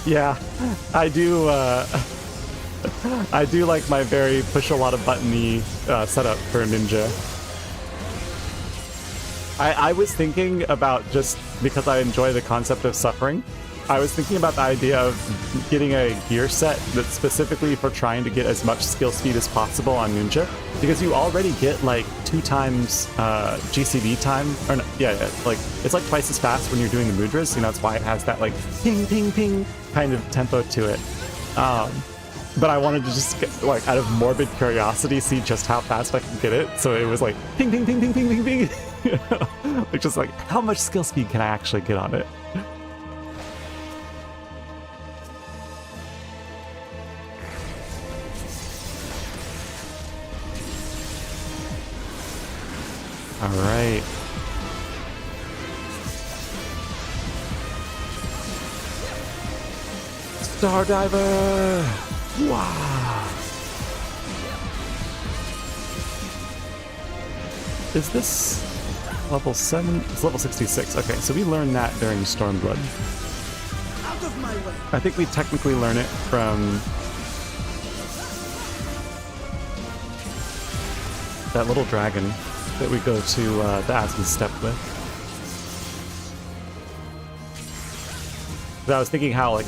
S1: Yeah, I do. I do like my very push a lot of button-y setup for Ninja. I was thinking about, just because I enjoy the concept of suffering, I was thinking about the idea of getting a gear set that's specifically for trying to get as much skill speed as possible on Ninja, because you already get like 2 times GCD time, or no, yeah, like it's like twice as fast when you're doing the mudras. You know, that's why it has that like ping, ping, ping kind of tempo to it. But I wanted to just get, like, out of morbid curiosity, see just how fast I can get it. So it was like ping, ping, ping, ping, ping, ping, ping. You know? Like, just like, how much skill speed can I actually get on it? All right. Stardiver! Wow. Is this level 7? It's level 66. Okay, so we learned that during Stormblood.
S8: Out of my way.
S1: I think we technically learn it from that little dragon that we go to the Aspen Steppe with. But I was thinking how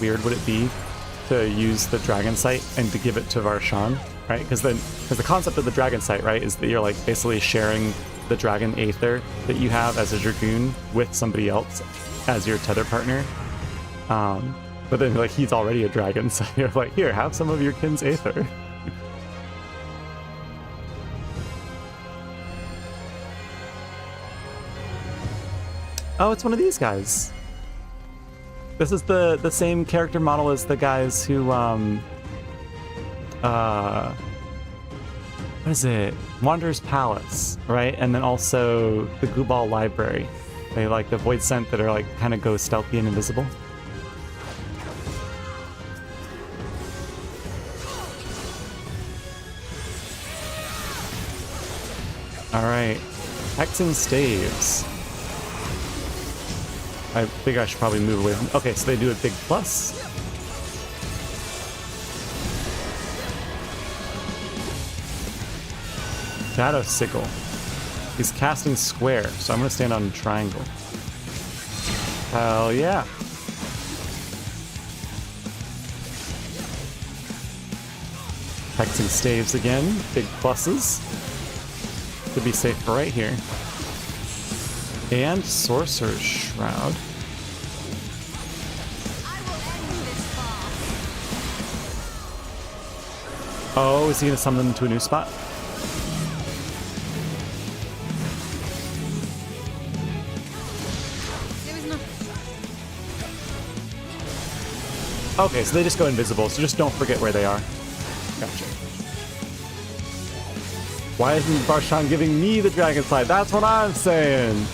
S1: weird would it be to use the dragon sight and to give it to Varshan, right? Because the concept of the dragon sight, right, is that you're like basically sharing the dragon aether that you have as a dragoon with somebody else as your tether partner. But then like he's already a dragon, so you're like, here, have some of your kin's aether. Oh, it's one of these guys. This is the same character model as the guys who what is it? Wanderer's Palace, right? And then also the Gubal Library. They like the Void Scent that are like kind of go stealthy and invisible. All right, hexing staves. I think I should probably move away from. Okay, so they do a big plus. Shadow Sigil. He's casting square, so I'm gonna stand on triangle. Hell yeah. Hexing staves again, big pluses. To be safe right here. And Sorcerer's Shroud. Oh, is he gonna summon them to a new spot? Okay, so they just go invisible, so just don't forget where they are. Gotcha. Why isn't Barshan giving me the Dragon Slide? That's what I'm saying!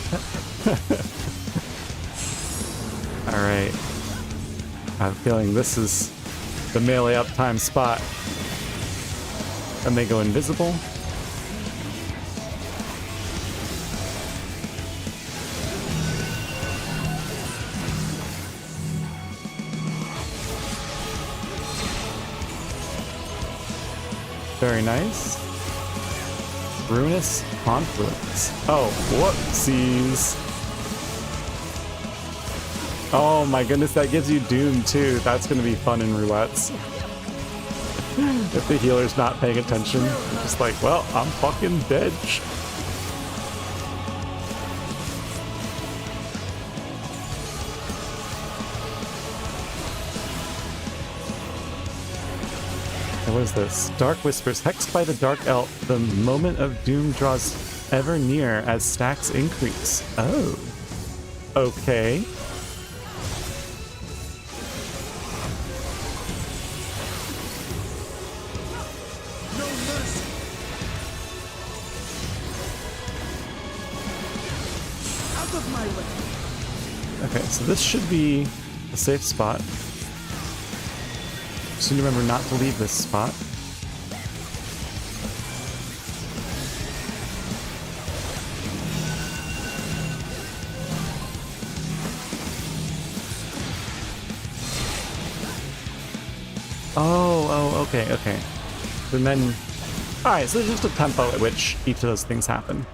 S1: Alright. I have a feeling this is the melee uptime spot. And they go invisible. Very nice. Ruinous Confluence. Oh, whoopsies. Oh my goodness, that gives you Doom too. That's gonna be fun in roulettes. If the healer's not paying attention, you're just like, well, I'm fucking dead. What is this? Dark Whispers. Hexed by the Dark Elf. The moment of doom draws ever near as stacks increase. Oh. Okay.
S7: No mercy. Out of my way.
S1: Okay, so this should be a safe spot. Just need to remember not to leave this spot. Oh, okay. And then, alright, so there's just a tempo at which each of those things happen.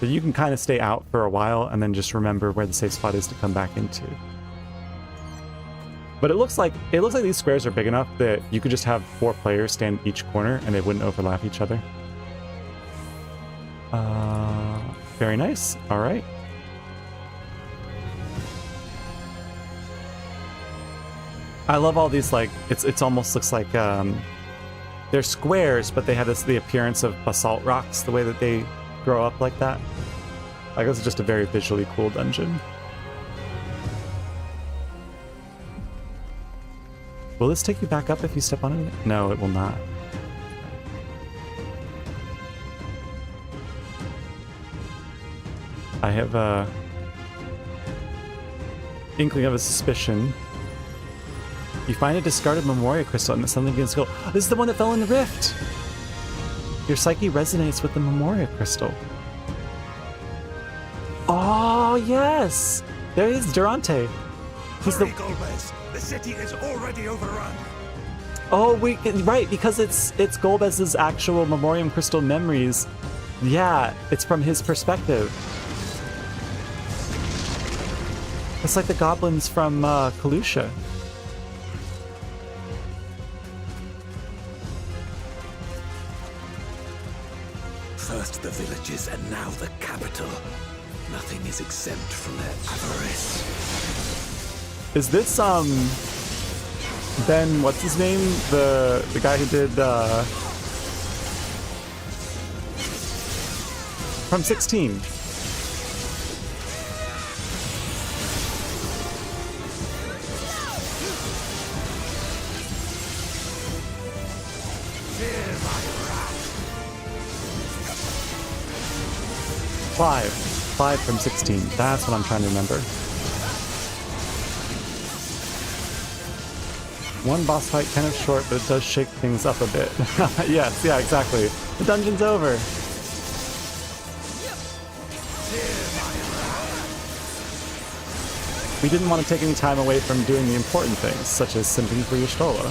S1: So you can kind of stay out for a while and then just remember where the safe spot is to come back into. But it looks like these squares are big enough that you could just have 4 players stand each corner and they wouldn't overlap each other. Very nice. All right. I love all these, like, it's almost looks like they're squares, but they have the appearance of basalt rocks, the way that they grow up like that. Like, this is just a very visually cool dungeon. Will this take you back up if you step on it? No, it will not. I have a inkling of a suspicion. You find a discarded Memoria Crystal and something begins to go, oh, this is the one that fell in the rift! Your psyche resonates with the Memoria Crystal. Oh, yes! There is Durante. He's
S7: Hurry, Golbez. The city is already overrun.
S1: Oh, right, because it's Golbez's actual Memoriam Crystal memories. Yeah, it's from his perspective. It's like the goblins from Kalusha.
S7: First the villages and now the capital. Nothing is exempt from their avarice.
S1: Is this Ben, what's his name? The guy who did from 16. 5. 5 from 16. That's what I'm trying to remember. One boss fight kind of short, but it does shake things up a bit. Yes, yeah, exactly. The dungeon's over. We didn't want to take any time away from doing the important things, such as simping for Y'shtola.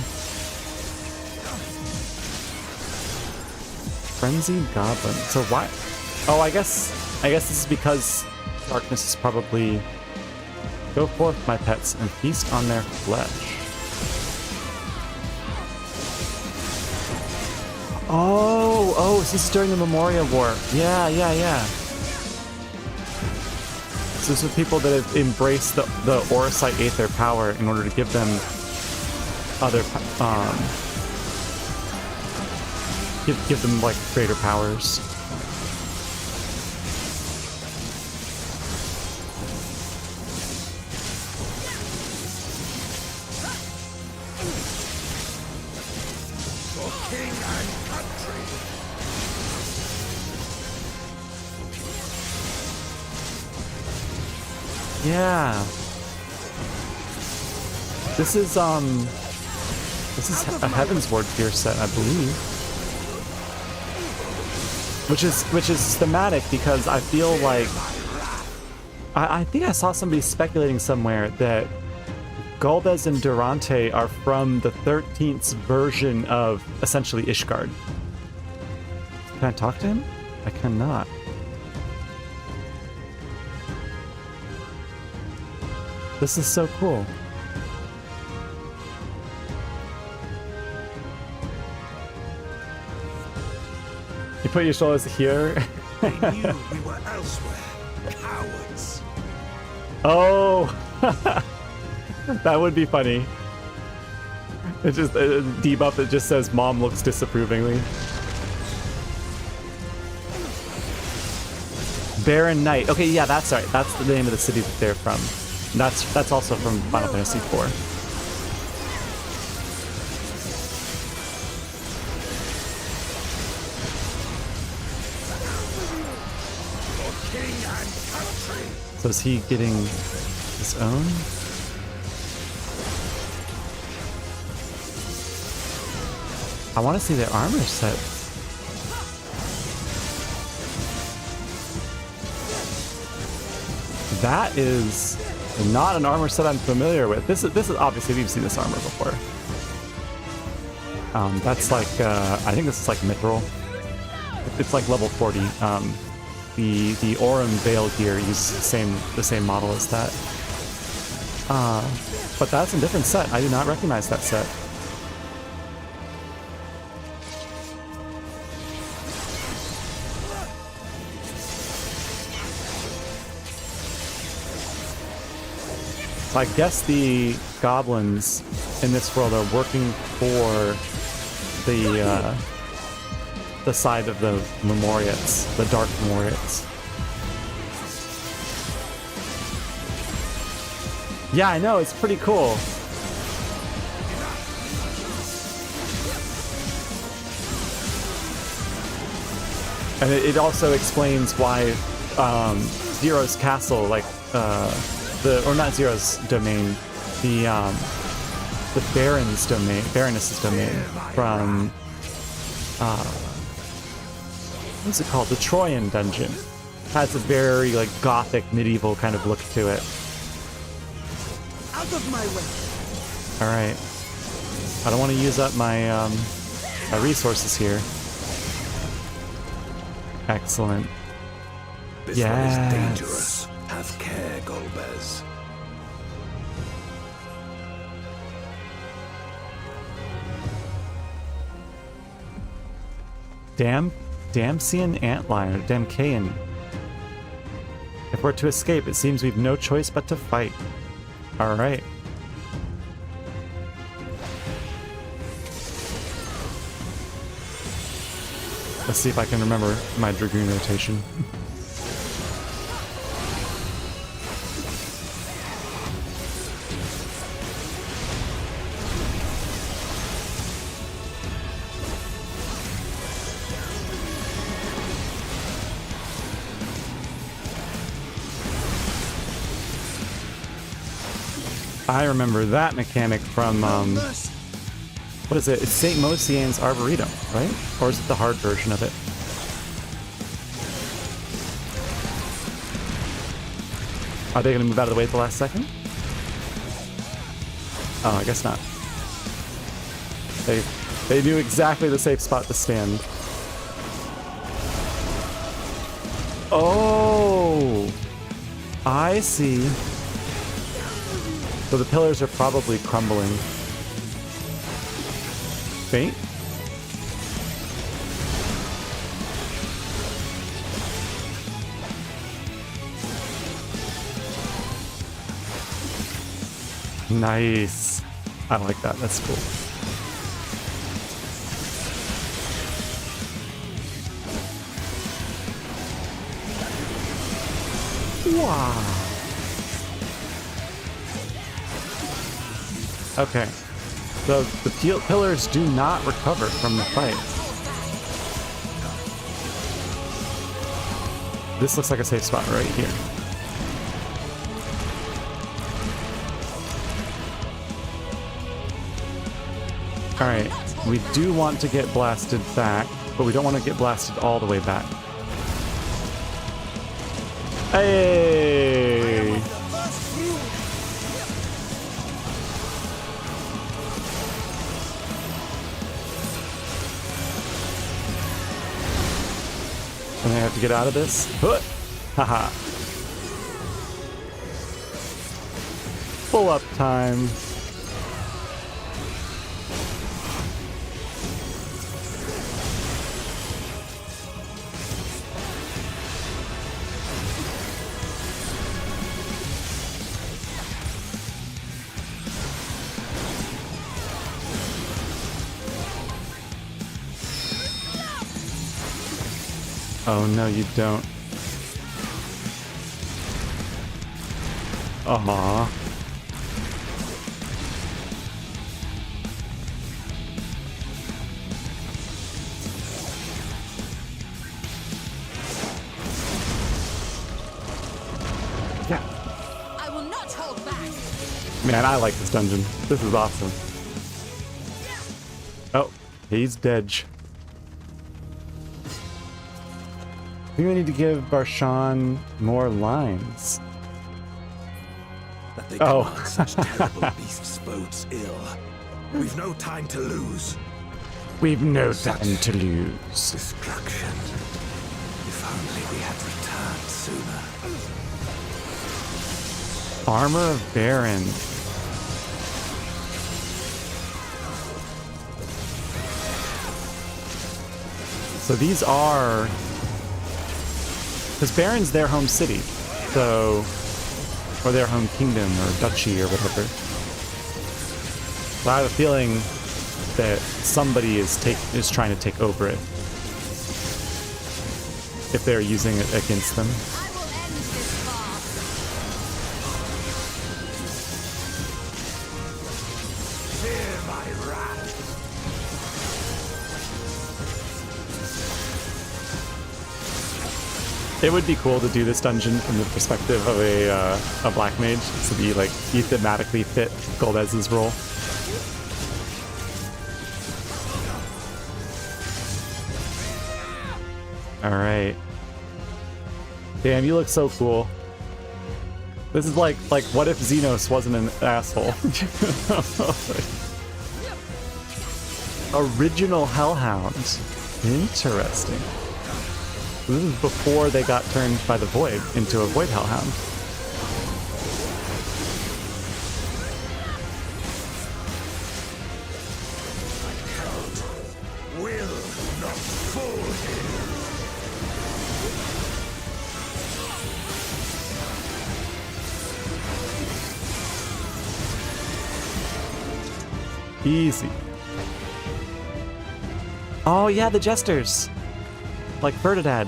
S1: Frenzied Goblin. So why? Oh, I guess this is because darkness is probably go forth, my pets, and feast on their flesh. Oh, so this is during the Memoria War. Yeah. So this is people that have embraced the Orosite Aether power in order to give them other, give them, like, greater powers. Yeah. This is a Heavensward Fear set, I believe. Which is thematic because I feel like I think I saw somebody speculating somewhere that Golbez and Durante are from the 13th version of essentially Ishgard. Can I talk to him? I cannot. This is so cool. You put your shoulders here.
S7: They knew we were elsewhere. Cowards.
S1: Oh, that would be funny. It just a debuff that just says "Mom looks disapprovingly." Barren Knight. Okay, yeah, that's right. That's the name of the city that they're from. That's also from Final Fantasy IV. So is he getting his own? I want to see the armor set. That is not an armor set I'm familiar with. This is obviously we've seen this armor before. That's like I think this is like Mithril. It's like level 40. The Aurum Veil gear uses the same model as that. But that's a different set. I do not recognize that set. So I guess the goblins in this world are working for the side of the Memoriats, the Dark Memoriats. Yeah, I know, it's pretty cool. And it also explains why Zero's castle, like or not Zero's domain, the Baron's domain, Baroness's domain from what's it called? The Troyan dungeon. Has a very like gothic medieval kind of look to it.
S3: Out of my way.
S1: All right. I don't want to use up my my resources here. Excellent.
S7: This one is dangerous. Have care, Golbez.
S1: Damsian Antlion, or Damkayan. If we're to escape, it seems we've no choice but to fight. Alright. Let's see if I can remember my Dragoon rotation. I remember that mechanic from, what is it? It's St. Mosian's Arboretum, right? Or is it the hard version of it? Are they going to move out of the way at the last second? Oh, I guess not. They knew exactly the safe spot to stand. Oh! I see. So the pillars are probably crumbling. Faint? Nice. I like that. That's cool. Wow. Okay. So the pillars do not recover from the fight. This looks like a safe spot right here. Alright, we do want to get blasted back, but we don't want to get blasted all the way back. Hey! And I have to get out of this. Haha. Full up time. Oh, no, you don't. Aww. Yeah.
S6: I will not hold back.
S1: Man, I like this dungeon. This is awesome. Oh, he's dead. I think we need to give Barshan more lines.
S7: That they command such terrible beasts bodes ill. We've no time to lose.
S1: We've no time to lose.
S7: Destruction. If only we had returned sooner.
S1: Armor of Baron. So these are... Because Baron's their home city, so... Or their home kingdom, or duchy, or whatever. So I have a feeling that somebody is trying to take over it. If they're using it against them.
S6: I will end this farce.
S7: Fear my wrath.
S1: It would be cool to do this dungeon from the perspective of a black mage, so that you thematically fit Golbez's role. All right. Damn, you look so cool. This is like what if Xenos wasn't an asshole? Original Hellhound. Interesting. This is before they got turned by the Void into a Void Hellhound.
S7: Will not fall here.
S1: Easy. Oh yeah, the Jesters. Like Berdadad.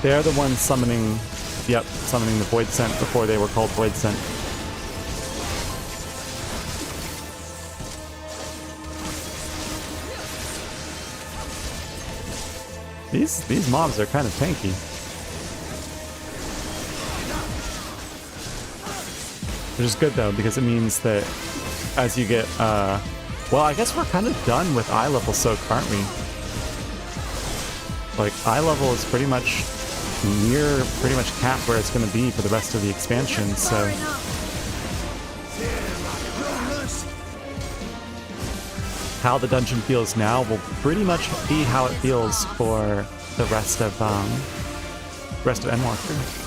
S1: They're the ones summoning... Yep, summoning the Void Scent before they were called Void Scent. These mobs are kind of tanky. Which is good though, because it means that as you get, well, I guess we're kind of done with eye level soak, aren't we? Like, eye level is pretty much near pretty much capped where it's going to be for the rest of the expansion, so. How the dungeon feels now will pretty much be how it feels for the rest of Endwalker.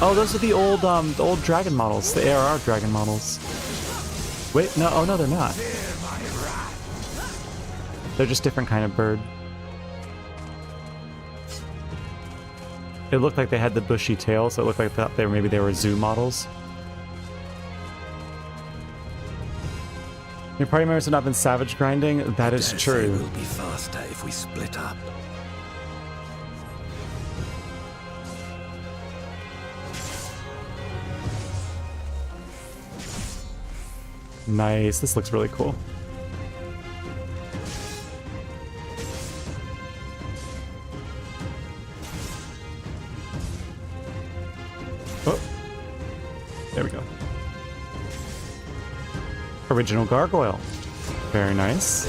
S1: Oh, those are the old dragon models, the ARR dragon models. Wait, no, oh no, they're not. They're just different kind of bird. It looked like they had the bushy tail, so it looked like maybe they were zoo models. Your party members have not been savage grinding. That is true.
S7: We'll be faster if we split up.
S1: Nice. This looks really cool. Oh, there we go. Original gargoyle. Very nice.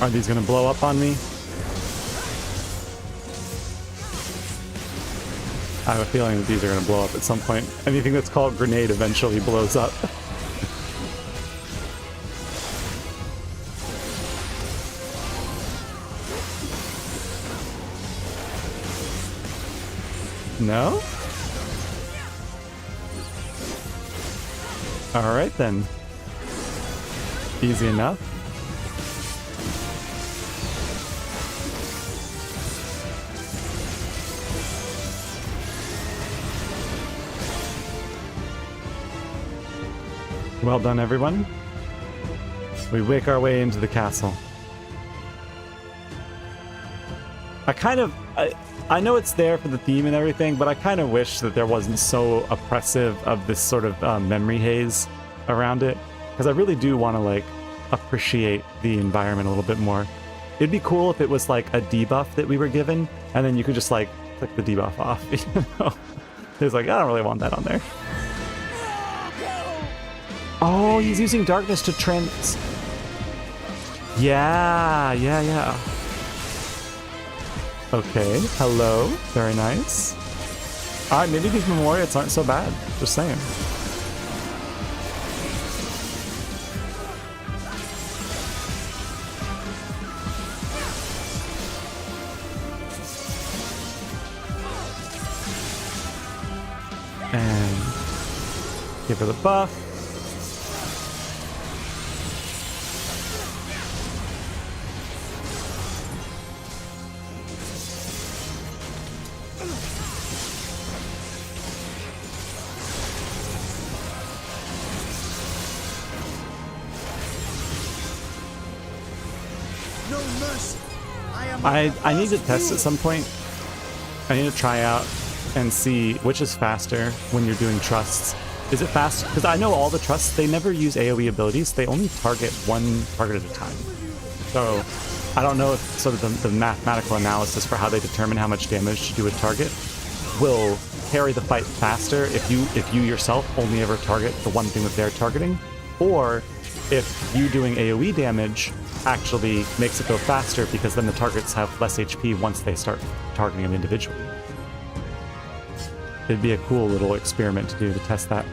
S1: Are these gonna blow up on me? I have a feeling that these are gonna blow up at some point. Anything that's called grenade eventually blows up. No? Alright then. Easy enough. Well done, everyone. We make our way into the castle. I know it's there for the theme and everything, but I kind of wish that there wasn't so oppressive of this sort of memory haze around it, because I really do want to like appreciate the environment a little bit more. It'd be cool if it was like a debuff that we were given, and then you could just like click the debuff off. You know? It's like, I don't really want that on there. Oh, he's using darkness to trans... Yeah. Okay, hello. Very nice. Alright, maybe these Memoriats aren't so bad. Just saying. And give her the buff. I need to test at some point. I need to try out and see which is faster when you're doing trusts. Is it fast? Because I know all the trusts, they never use AoE abilities. They only target one target at a time. So I don't know if sort of the mathematical analysis for how they determine how much damage to do a target will carry the fight faster if you yourself only ever target the one thing that they're targeting, or if you doing AoE damage actually makes it go faster because then the targets have less HP once they start targeting them individually. It'd be a cool little experiment to do to test that.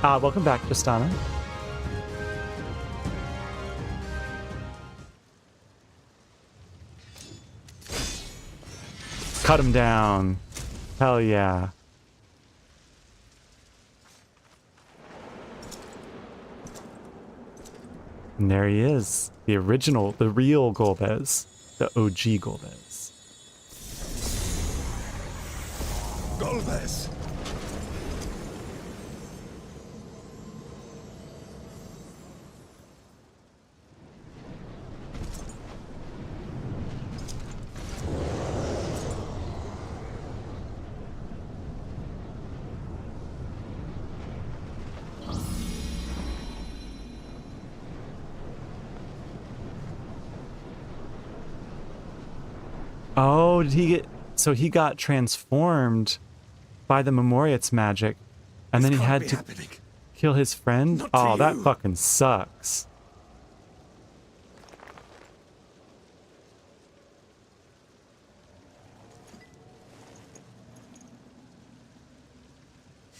S1: Welcome back, Justana. Cut him down. Hell yeah. And there he is. The original, the real Golbez. The OG Golbez.
S7: Golbez!
S1: Oh, did he get... So he got transformed by the Memoria's magic, and then he had to kill his friend?
S7: Not to
S1: Oh, that
S7: you.
S1: fucking sucks.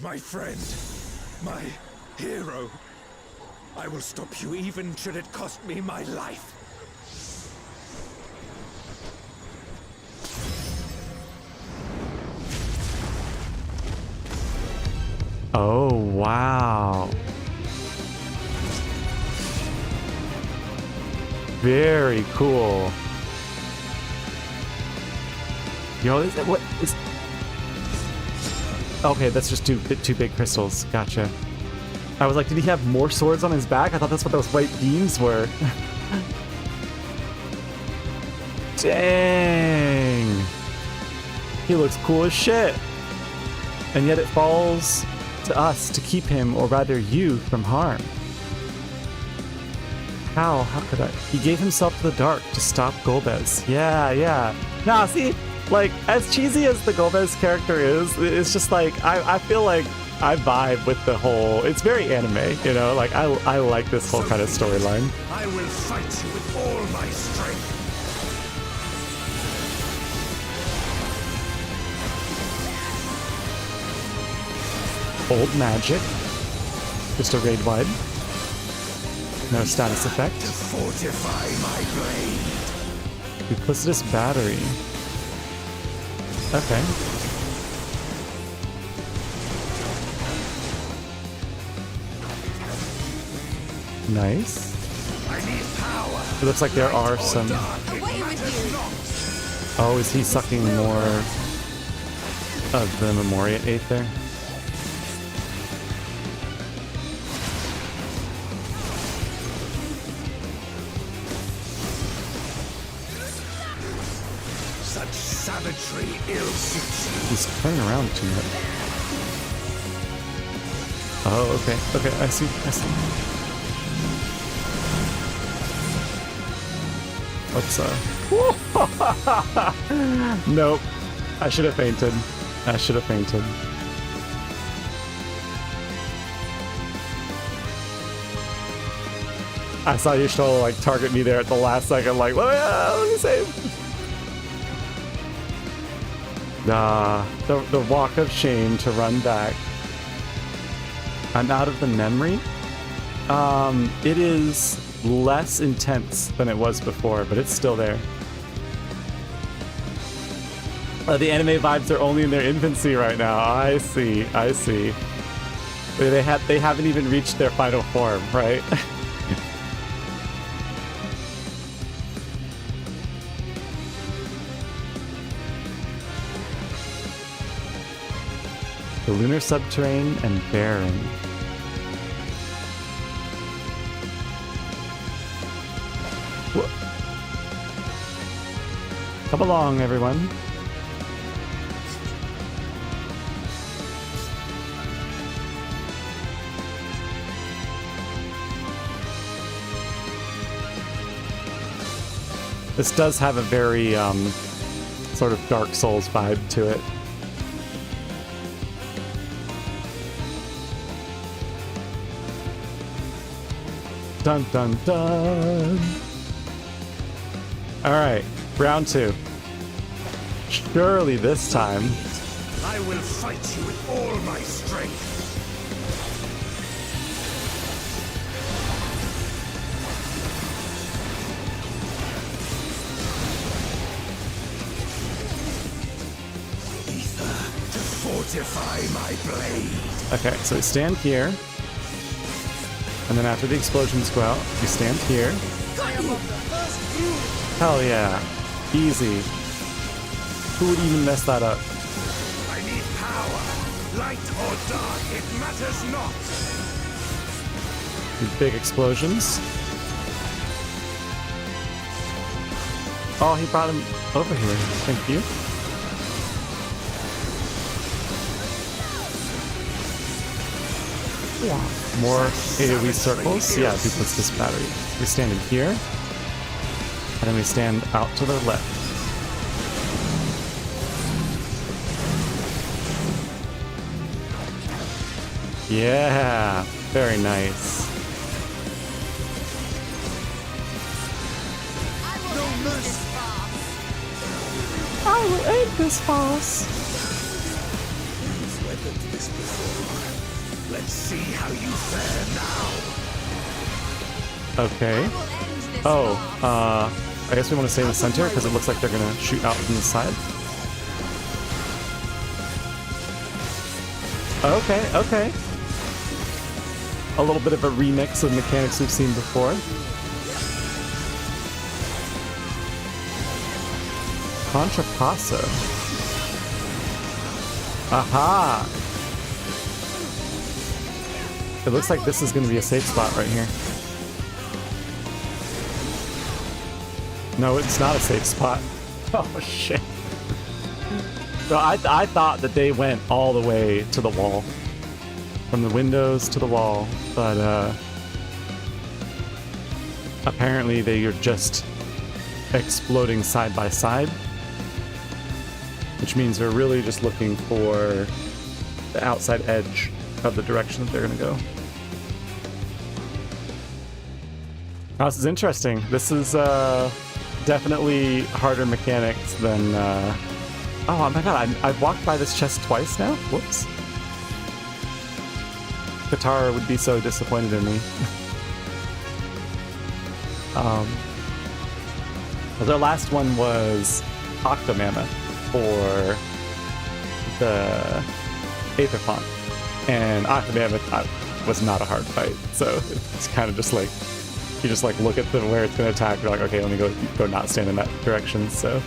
S7: My friend, my hero. I will stop you even should it cost me my life.
S1: Oh, wow. Very cool. Yo, is it, what is... Okay, that's just two big crystals. Gotcha. I was like, did he have more swords on his back? I thought that's what those white beams were. Dang. He looks cool as shit. And yet it falls to us to keep him, or rather you, from harm. How? How could I? He gave himself to the dark to stop Golbez. Yeah. Nah, see, like, as cheesy as the Golbez character is, it's just like, I feel like I vibe with the whole, it's very anime, you know? Like, I like this whole kind of storyline.
S7: I will fight you with all my strength.
S1: Old magic. Just a raid wide. No status effect.
S7: To fortify my blade.
S1: Duplicitous battery. Okay. Nice.
S7: I need power.
S1: It looks like there are some...
S6: Away with you!
S1: Oh, is he sucking more of the Memoria Aether?
S7: Such savagery ill suits you.
S1: He's turning around too much. Oh, okay, I see. What's Nope. I should have fainted. I saw Y'shtola like target me there at the last second, like, let me save. Nah, the walk of shame to run back. I'm out of the memory. It is less intense than it was before, but it's still there. The anime vibes are only in their infancy right now. I see. They haven't even reached their final form, right? The Lunar Subterrane and Baron. Come along, everyone. This does have a very sort of Dark Souls vibe to it. Dun dun dun. All right, round 2. Surely this time.
S7: I will fight you with all my strength. Ether to fortify my blade.
S1: Okay, so we stand here. And then after the explosions go out, we stand here. Hell yeah. Easy. Who would even mess that up?
S7: I need power. Light or dark, it matters not.
S1: These big explosions. Oh, he brought him over here. Thank you. More AoE circles. Yeah, duplicitous battery. We stand in here. And then we stand out to the left. Yeah, very nice. I will end this farce.
S7: You've weathered this before. Let's see how you fare now.
S1: Okay. Oh, I guess we want to stay in the center because it looks like they're gonna shoot out from the side. Okay, okay. A little bit of a remix of mechanics we've seen before. Contrapasso. Aha! It looks like this is going to be a safe spot right here. No, it's not a safe spot. Oh, shit. So I thought that they went all the way to the wall. From the windows to the wall, but apparently they are just exploding side by side. Which means they're really just looking for the outside edge of the direction that they're going to go. Now, this is interesting. This is definitely harder mechanics than... Oh my god, I've walked by this chest twice now? Whoops. Katara would be so disappointed in me. The last one was Octomammoth for the Aether Font. And Octomammoth was not a hard fight, so it's kind of just like, you just like look at where it's going to attack, you're like, okay, let me go not stand in that direction, so...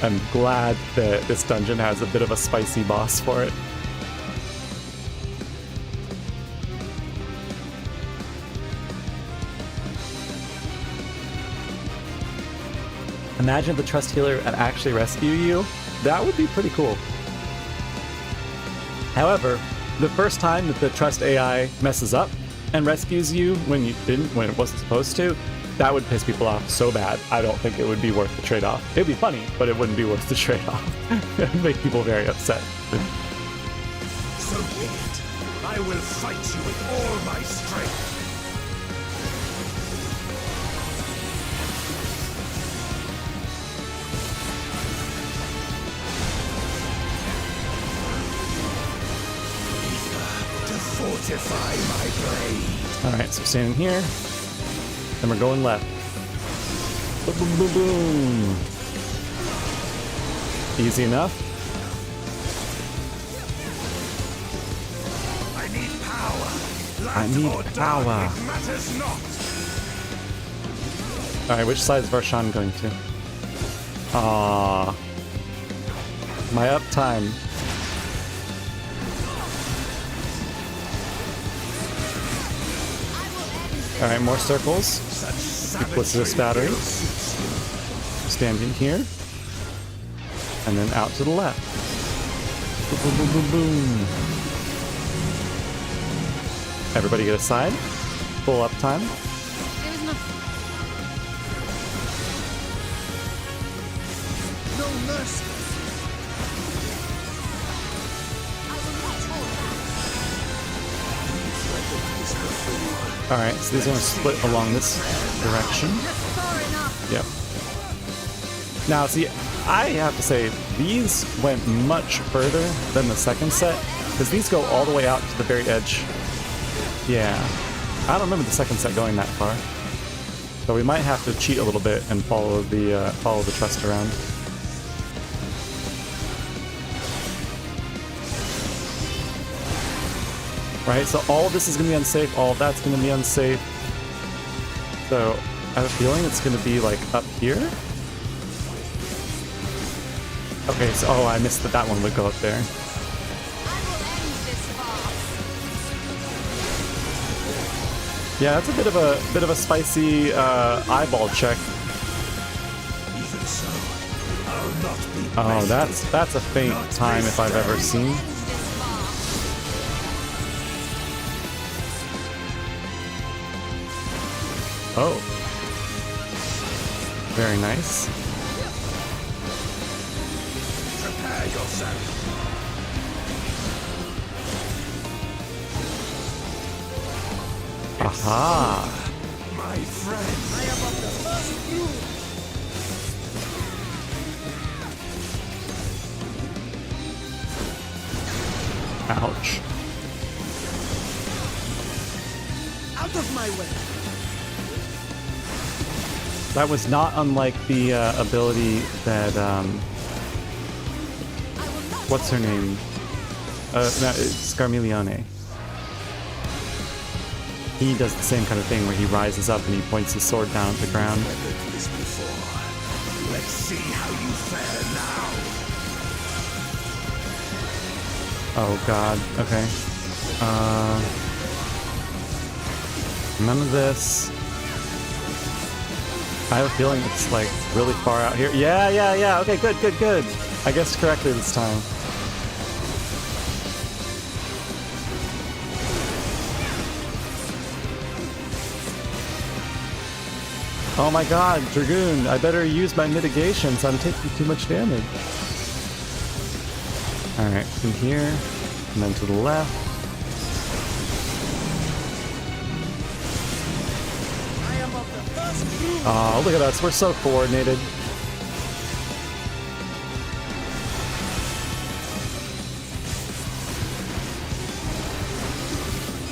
S1: I'm glad that this dungeon has a bit of a spicy boss for it. Imagine if the Trust Healer would actually rescue you. That would be pretty cool. However, the first time that the Trust AI messes up and rescues you when it wasn't supposed to, that would piss people off so bad. I don't think it would be worth the trade-off. It'd be funny, but it wouldn't be worth the trade-off. It would make people very upset.
S7: So be it. I will fight you with all my strength. To fortify my blade.
S1: Alright, so we're standing here. And we're going left. Boom, boom, boom, boom. Easy enough.
S7: I need power.
S1: I need power.
S7: It matters not.
S1: Alright, which side is Varshan going to? My uptime. Alright, more circles. Duplicitous battery. Standing here. And then out to the left. Boom, boom, boom, boom, boom. Everybody get a side. Full uptime.
S7: No mercy.
S1: Alright, so these are going to split along this direction. Yep. Now, see, I have to say, these went much further than the second set, because these go all the way out to the very edge. Yeah. I don't remember the second set going that far. So we might have to cheat a little bit and follow the Trust around. Right, so all of this is going to be unsafe, all of that's going to be unsafe. So, I have a feeling it's going to be, like, up here? Okay, so, oh, I missed that one would go up there. Yeah, that's a bit of a spicy eyeball check.
S7: Even so, I'll not be
S1: Oh, that's a faint time if I've ever seen. Oh. Very nice.
S7: Prepare yourself.
S1: Aha!
S7: My friend. I am of the first group.
S1: Ouch.
S8: Out of my way!
S1: That was not unlike the ability that, what's her name? No, it's Scarmiglione. He does the same kind of thing where he rises up and he points his sword down at the ground.
S7: Weathered this before. Let's see how you fare now.
S1: Oh god, okay. None of this. I have a feeling it's like really far out here. Yeah. Okay, good. I guessed correctly this time. Oh my god, Dragoon, I better use my mitigations. I'm taking too much damage. Alright, from here, and then to the left. Oh, look at us, we're so coordinated.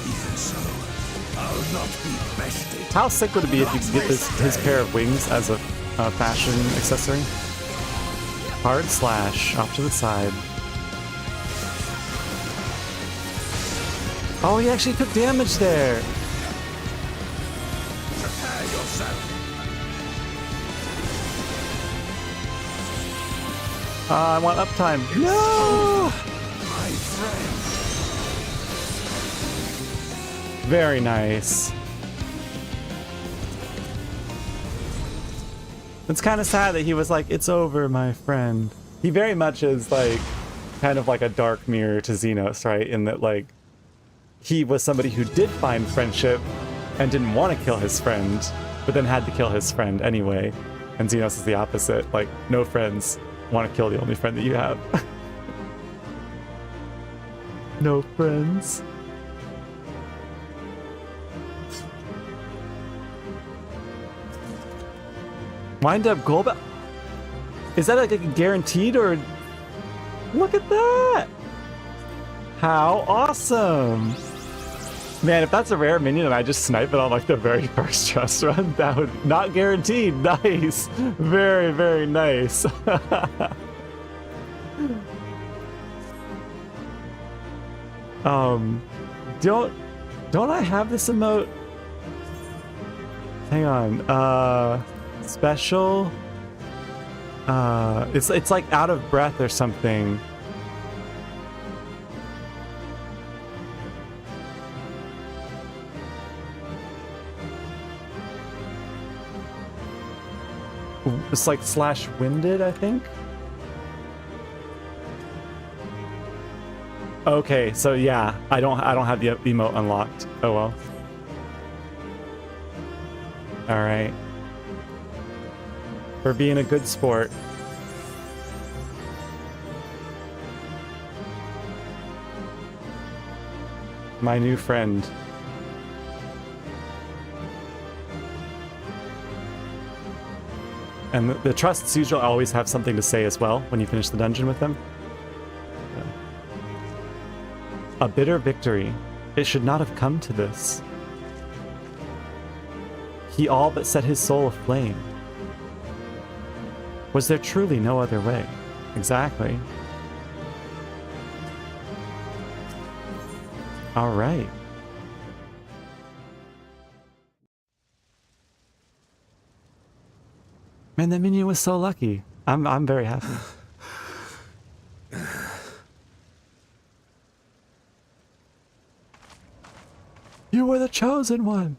S7: Even so, I'll not be bested.
S1: How sick would it be if you could get his pair of wings as a fashion accessory? Hard slash, off to the side. Oh, he actually took damage there!
S7: Prepare yourself.
S1: I want uptime. No!
S7: My friend.
S1: Very nice. It's kind of sad that he was like, it's over, my friend. He very much is like, kind of like a dark mirror to Xenos, right? In that, like, he was somebody who did find friendship and didn't want to kill his friend, but then had to kill his friend anyway. And Xenos is the opposite. Like, no friends, want to kill the only friend that you have. No friends. Wind up Golba. Is that like a guaranteed or? Look at that! How awesome! Man, if that's a rare minion and I just snipe it on like the very first trust run, that would not guaranteed. Nice, very, very nice. Don't I have this emote? Hang on. Special. It's like out of breath or something. It's like slash winded, I think. Okay, so yeah, I don't have the emote unlocked. Oh well. All right. For being a good sport. My new friend. And the trusts usually always have something to say as well when you finish the dungeon with them. A bitter victory. It should not have come to this. He all but set his soul aflame. Was there truly no other way? Exactly. All right. Man, that minion was so lucky. I'm very happy. You were the chosen one.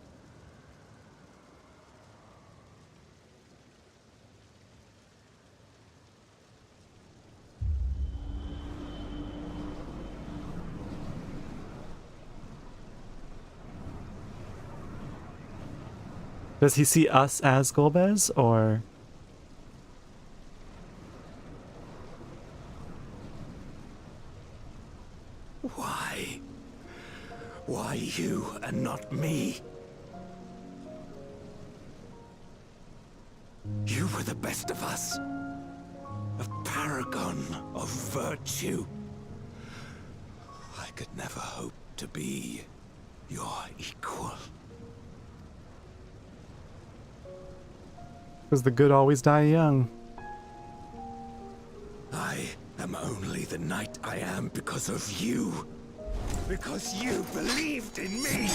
S1: Does he see us as Golbez, or?
S7: Why? Why you and not me? You were the best of us. A paragon of virtue. I could never hope to be your equal.
S1: Because the good always die young.
S7: I am only the knight I am because of you. Because you believed in me.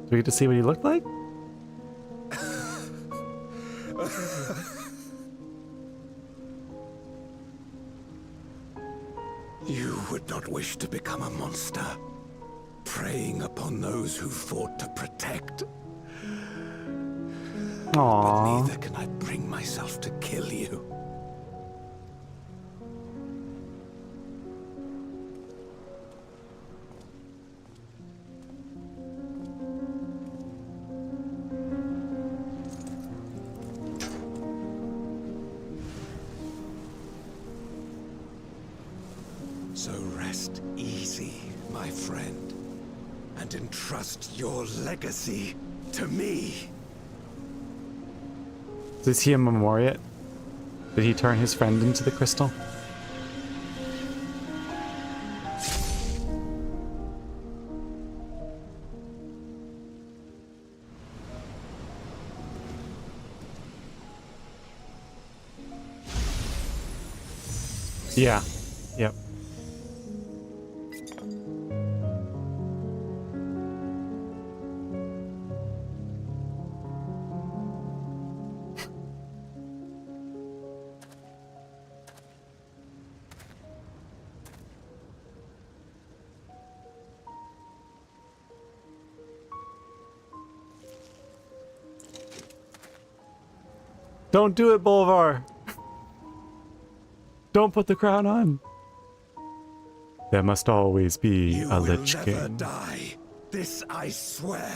S1: Do we get to see what he looked like?
S7: You would not wish to become a monster, preying upon those who fought to protect. But
S1: Aww.
S7: neither can I bring myself to kill you. So rest easy, my friend, and entrust your legacy to me.
S1: Is he a Memoriat? Did he turn his friend into the crystal? Yeah. Yep. Don't do it, Bolvar! Don't put the crown on! There must always be
S7: You
S1: a
S7: will
S1: Lich
S7: never
S1: King.
S7: die. This I swear.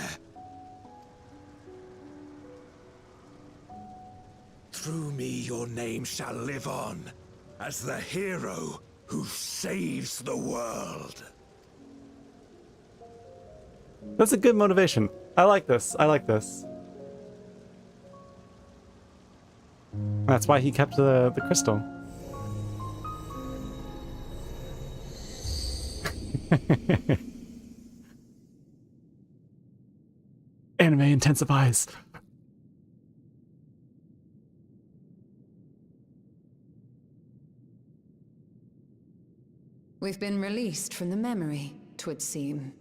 S7: Through me your name shall live on as the hero who saves the world.
S1: That's a good motivation. I like this. I like this. That's why he kept the crystal. Anime intensifies.
S6: We've been released from the memory, 'twould seem.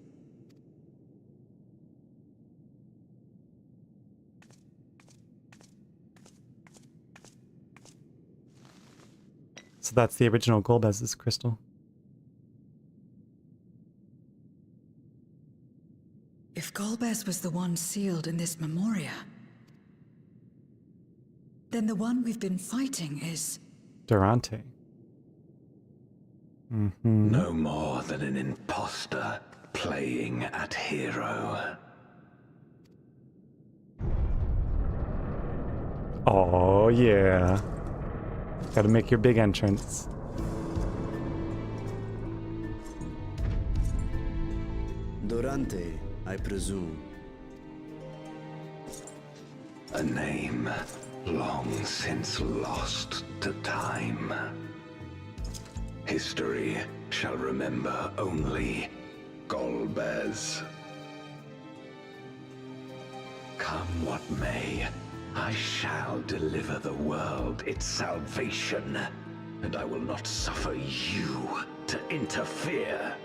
S1: So that's the original Golbez's crystal.
S4: If Golbez was the one sealed in this Memoria, then the one we've been fighting is...
S1: Durante.
S7: No more than an imposter playing at hero.
S1: Oh yeah. Gotta make your big entrance.
S8: Durante, I presume.
S7: A name long since lost to time. History shall remember only Golbez. Come what may, I shall deliver the world its salvation, and I will not suffer you to interfere.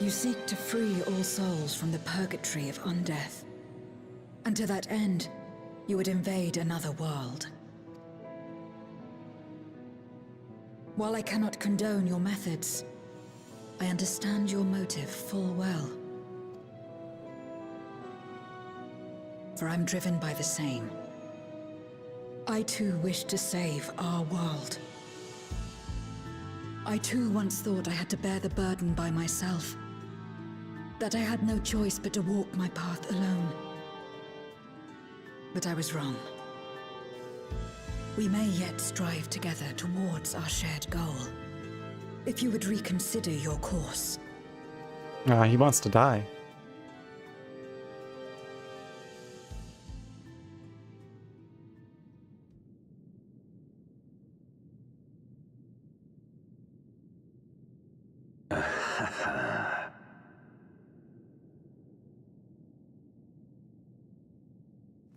S4: You seek to free all souls from the purgatory of undeath. And to that end, you would invade another world. While I cannot condone your methods, I understand your motive full well. For I'm driven by the same. I too wish to save our world. I too once thought I had to bear the burden by myself. That I had no choice but to walk my path alone. But I was wrong. We may yet strive together towards our shared goal. If you would reconsider your course.
S1: He wants to die.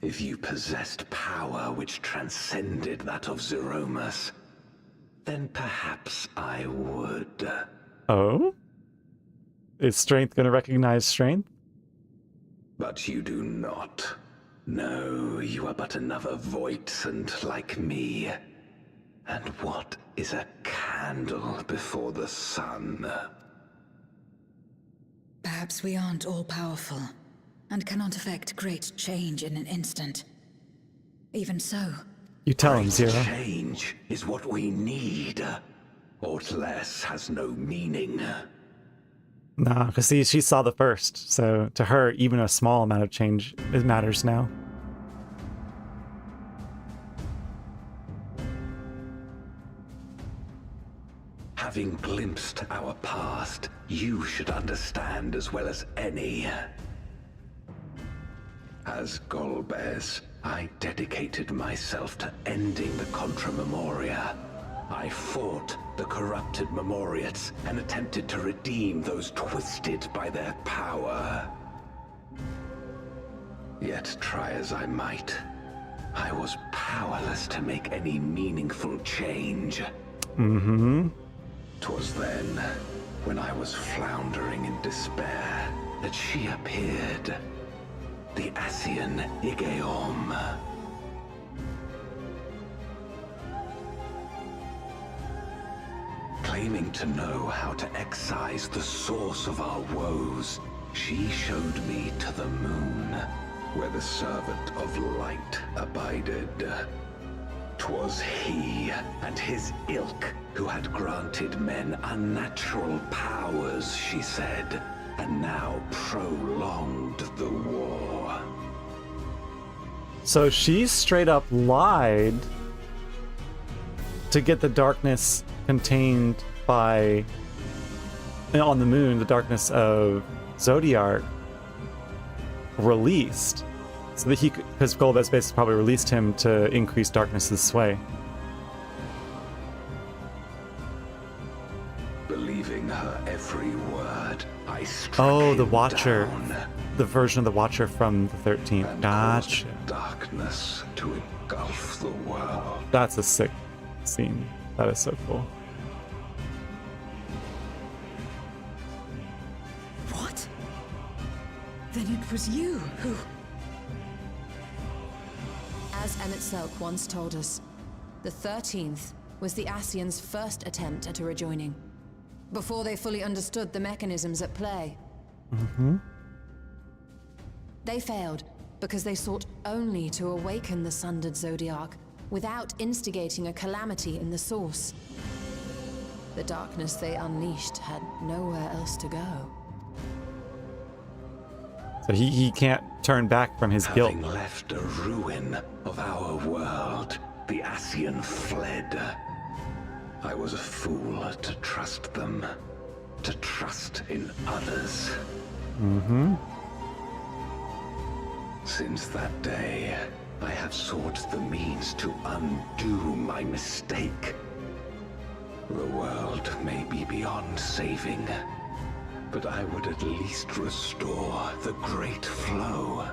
S7: If you possessed power which transcended that of Zeromus, then perhaps I would.
S1: Oh? Is strength gonna recognize strength?
S7: But you do not. No, you are but another Voidsent like me. And what is a candle before the sun?
S4: Perhaps we aren't all-powerful, and cannot effect great change in an instant. Even so,
S1: You tell him,
S7: Great
S1: Zero.
S7: change is what we need. Aught less has no meaning.
S1: Nah, because see, she saw the first, so to her, even a small amount of change it matters now.
S7: Having glimpsed our past, you should understand as well as any. As Golbez, I dedicated myself to ending the Contra Memoria. I fought the corrupted Memoriates and attempted to redeem those twisted by their power. Yet try as I might, I was powerless to make any meaningful change.
S1: Mm-hmm.
S7: 'Twas then, when I was floundering in despair, that she appeared. The Ascian Igeom. Claiming to know how to excise the source of our woes, she showed me to the moon, where the servant of light abided. 'Twas he and his ilk who had granted men unnatural powers, she said, and now prolonged the war.
S1: So she straight up lied to get the darkness contained by on the moon, the darkness of Zodiark released, so that he could, because Golbez basically probably released him to increase darkness's sway.
S7: Believing her every word, I struck
S1: Oh, the
S7: him
S1: Watcher.
S7: down
S1: The version of the Watcher from the 13th.
S7: and
S1: Gotcha.
S7: caused darkness to engulf the world.
S1: That's a sick scene. That is so cool.
S4: what? Then it was you who...
S6: As Emmett Selk once told us, the 13th was the Ascians' first attempt at a rejoining, before they fully understood the mechanisms at play.
S1: Mm-hmm.
S6: They failed because they sought only to awaken the sundered Zodiark without instigating a calamity in the source. The darkness they unleashed had nowhere else to go.
S1: So he can't turn back from his guilt.
S7: Having left a ruin of our world, the Ascian fled. I was a fool to trust them, to trust in others.
S1: Mm-hmm.
S7: Since that day, I have sought the means to undo my mistake. The world may be beyond saving, but I would at least restore the Great Flow.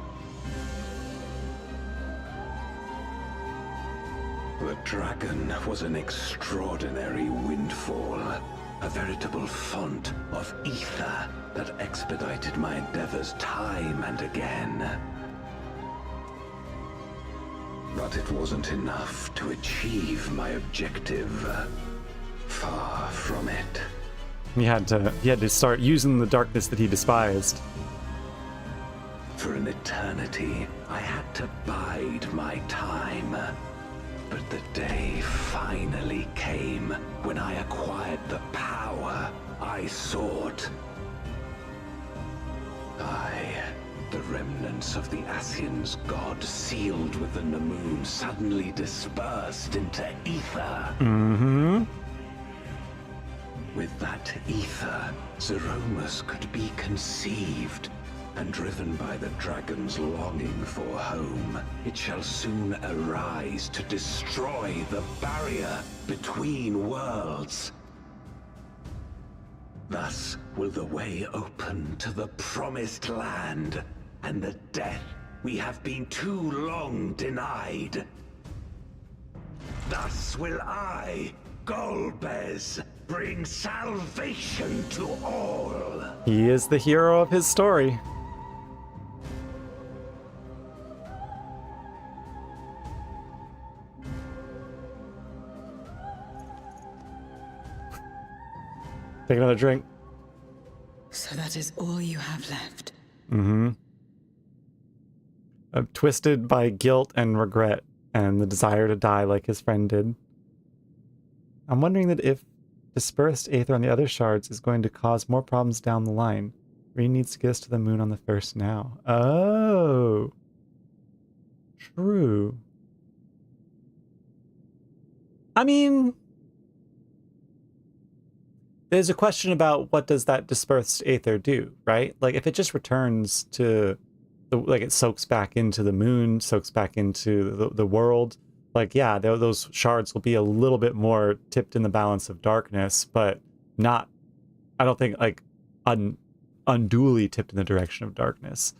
S7: The dragon was an extraordinary windfall, a veritable font of ether that expedited my endeavors time and again. But it wasn't enough to achieve my objective. Far from it.
S1: He had to start using the darkness that he despised.
S7: For an eternity, I had to bide my time. But the day finally came when I acquired the power I sought. The remnants of the Ascians' god sealed within the moon suddenly dispersed into ether.
S1: Mm-hmm.
S7: With that ether, Zeromus could be conceived, and driven by the dragon's longing for home, it shall soon arise to destroy the barrier between worlds. Thus will the way open to the promised land, and the death we have been too long denied. Thus will I, Golbez, bring salvation to all.
S1: He is the hero of his story. Take another drink.
S4: So that is all you have left.
S1: Mm-hmm. Twisted by guilt and regret and the desire to die like his friend did. I'm wondering that if dispersed aether on the other shards is going to cause more problems down the line. Rean needs to get us to the moon on the first now. Oh. True. I mean, there's a question about what does that dispersed aether do, right? Like if it just returns to the, like it soaks back into the moon, soaks back into the world, like yeah, those shards will be a little bit more tipped in the balance of darkness, but not, I don't think like unduly tipped in the direction of darkness.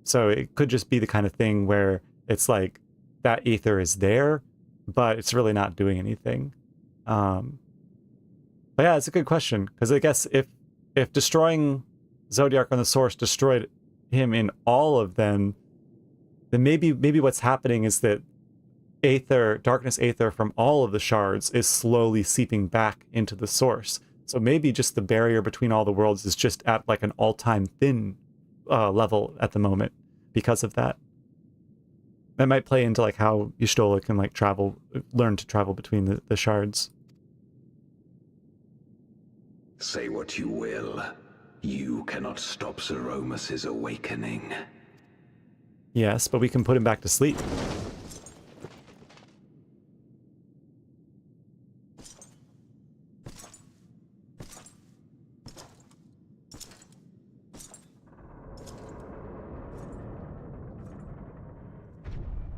S1: So it could just be the kind of thing where it's like that aether is there, but it's really not doing anything. But yeah, it's a good question, because I guess if destroying Zodiark on the source destroyed him in all of them, then maybe what's happening is that aether, darkness aether from all of the shards is slowly seeping back into the source. So maybe just the barrier between all the worlds is just at like an all-time thin level at the moment because of that. That might play into like how Y'shtola can like learn to travel between the shards.
S7: Say what you will, you cannot stop Zeromus' awakening.
S1: Yes, but we can put him back to sleep.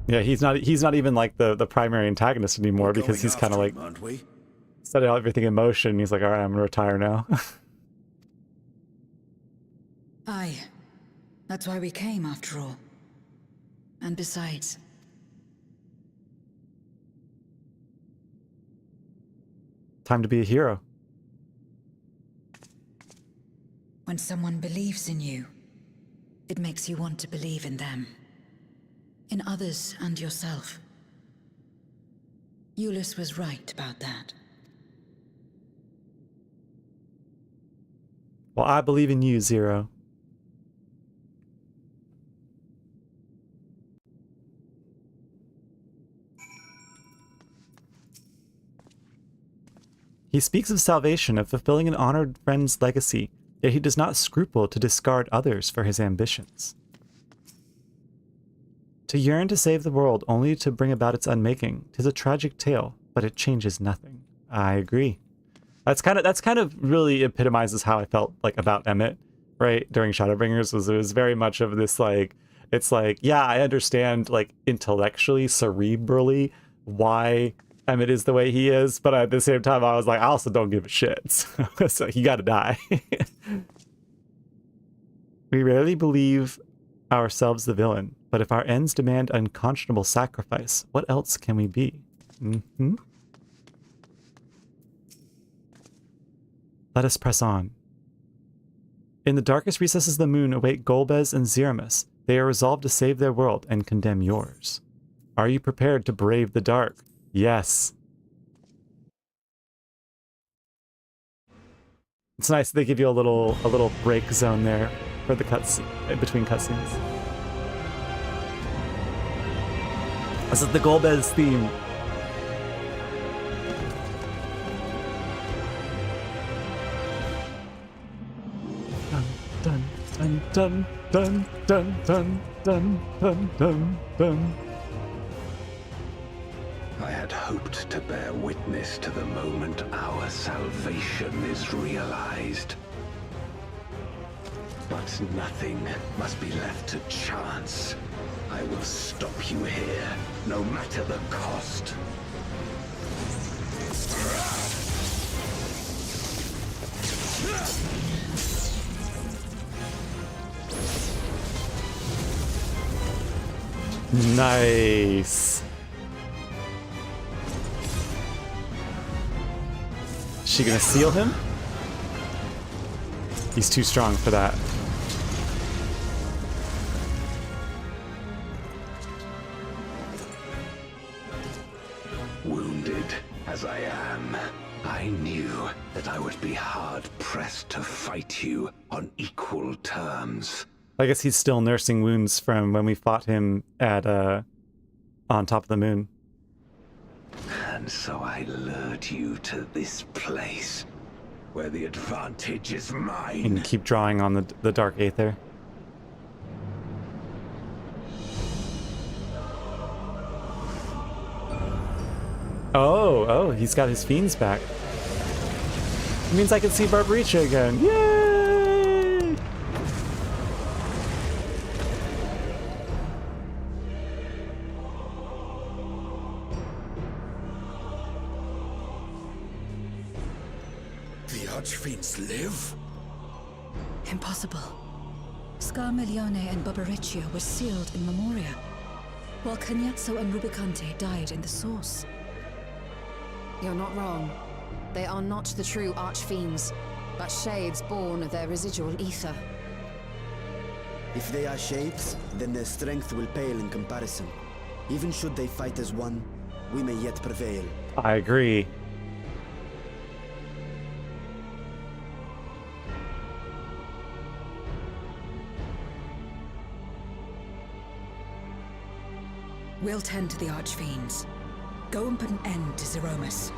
S1: Yeah, he's not even like the primary antagonist anymore because he's kind of like set everything in motion. He's like, all right, I'm gonna retire now.
S4: Aye. That's why we came, after all. And besides...
S1: Time to be a hero.
S4: When someone believes in you, it makes you want to believe in them. In others and yourself. Eulus was right about that.
S1: Well, I believe in you, Zero. He speaks of salvation, of fulfilling an honored friend's legacy, yet he does not scruple to discard others for his ambitions. To yearn to save the world only to bring about its unmaking, 'tis a tragic tale, but it changes nothing. I agree. That's kind of really epitomizes how I felt like about Emmett, right? During Shadowbringers, it was very much of this like, it's like, yeah, I understand like intellectually, cerebrally why Emmett is the way he is, but at the same time I was like, I also don't give a shit. So he gotta die. We rarely believe ourselves the villain, but if our ends demand unconscionable sacrifice, what else can we be? Mm-hmm. Let us press on. In the darkest recesses of the moon await Golbez and Zeromus. They are resolved to save their world and condemn yours. Are you prepared to brave the dark? Yes. It's nice that they give you a little break zone there for the cuts between cutscenes. This is the Golbez theme. Dun dun dun dun dun dun dun dun dun dun.
S7: I had hoped to bear witness to the moment our salvation is realized. But nothing must be left to chance. I will stop you here, no matter the cost.
S1: Nice. Is she gonna seal him? He's too strong for that.
S7: Wounded as I am, I knew that I would be hard-pressed to fight you on equal terms.
S1: I guess he's still nursing wounds from when we fought him at on top of the moon.
S7: And so I lured you to this place, where the advantage is mine.
S1: And keep drawing on the dark aether. Oh, he's got his fiends back. It means I can see Barbaricha again. Yay!
S8: The Archfiends live?
S4: Impossible. Scarmiglione and Barbaricia were sealed in Memoria, while Cagnazzo and Rubicante died in the Source.
S6: You're not wrong. They are not the true Archfiends, but shades born of their residual ether.
S8: If they are shades, then their strength will pale in comparison. Even should they fight as one, we may yet prevail.
S1: I agree.
S4: We'll tend to the Archfiends. Go and put an end to Zeromus.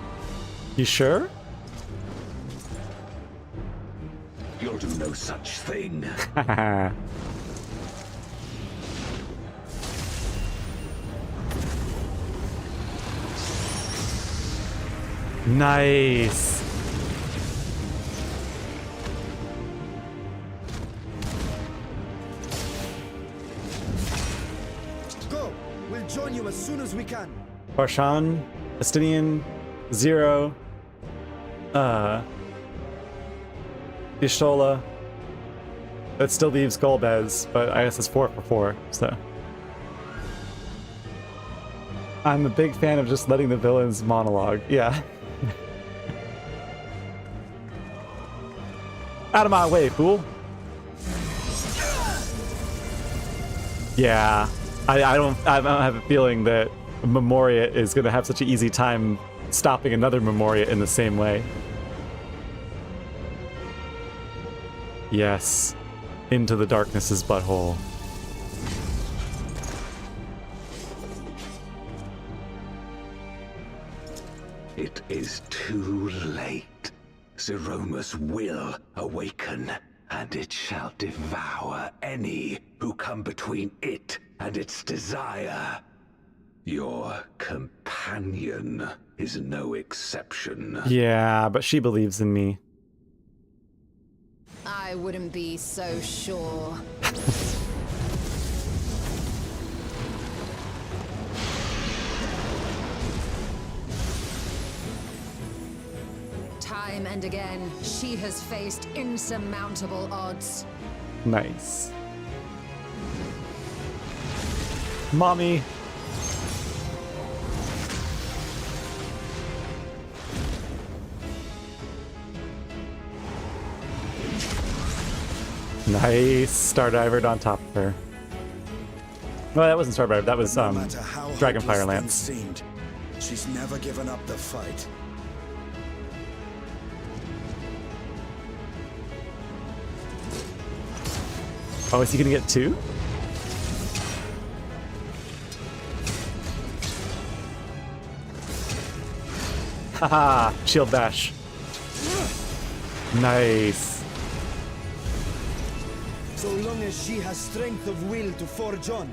S1: You sure?
S7: You'll do no such thing.
S1: Nice.
S8: Go! We'll join you as soon as we can.
S1: Barshan, Estinian, Zero, Y'shtola. That still leaves Golbez, but I guess it's 4 for 4, so. I'm a big fan of just letting the villains monologue, yeah. Out of my way, fool! Yeah, I don't have a feeling that Memoria is gonna have such an easy time stopping another Memoria in the same way. Yes. Into the darkness's butthole.
S7: It is too late. Zeromus will awaken, and it shall devour any who come between it and its desire. Your companion is no exception.
S1: Yeah, but she believes in me.
S6: I wouldn't be so sure. Time and again, she has faced insurmountable odds.
S1: Nice. Mommy! Nice. Stardivered on top of her. Well, that wasn't Stardiver, that was
S8: No matter how
S1: Dragonfire
S8: hopeless
S1: Lance.
S8: things seemed, she's never given up the fight.
S1: Oh, is he gonna get 2? Haha, shield bash. Nice.
S8: So long as she has strength of will to forge on,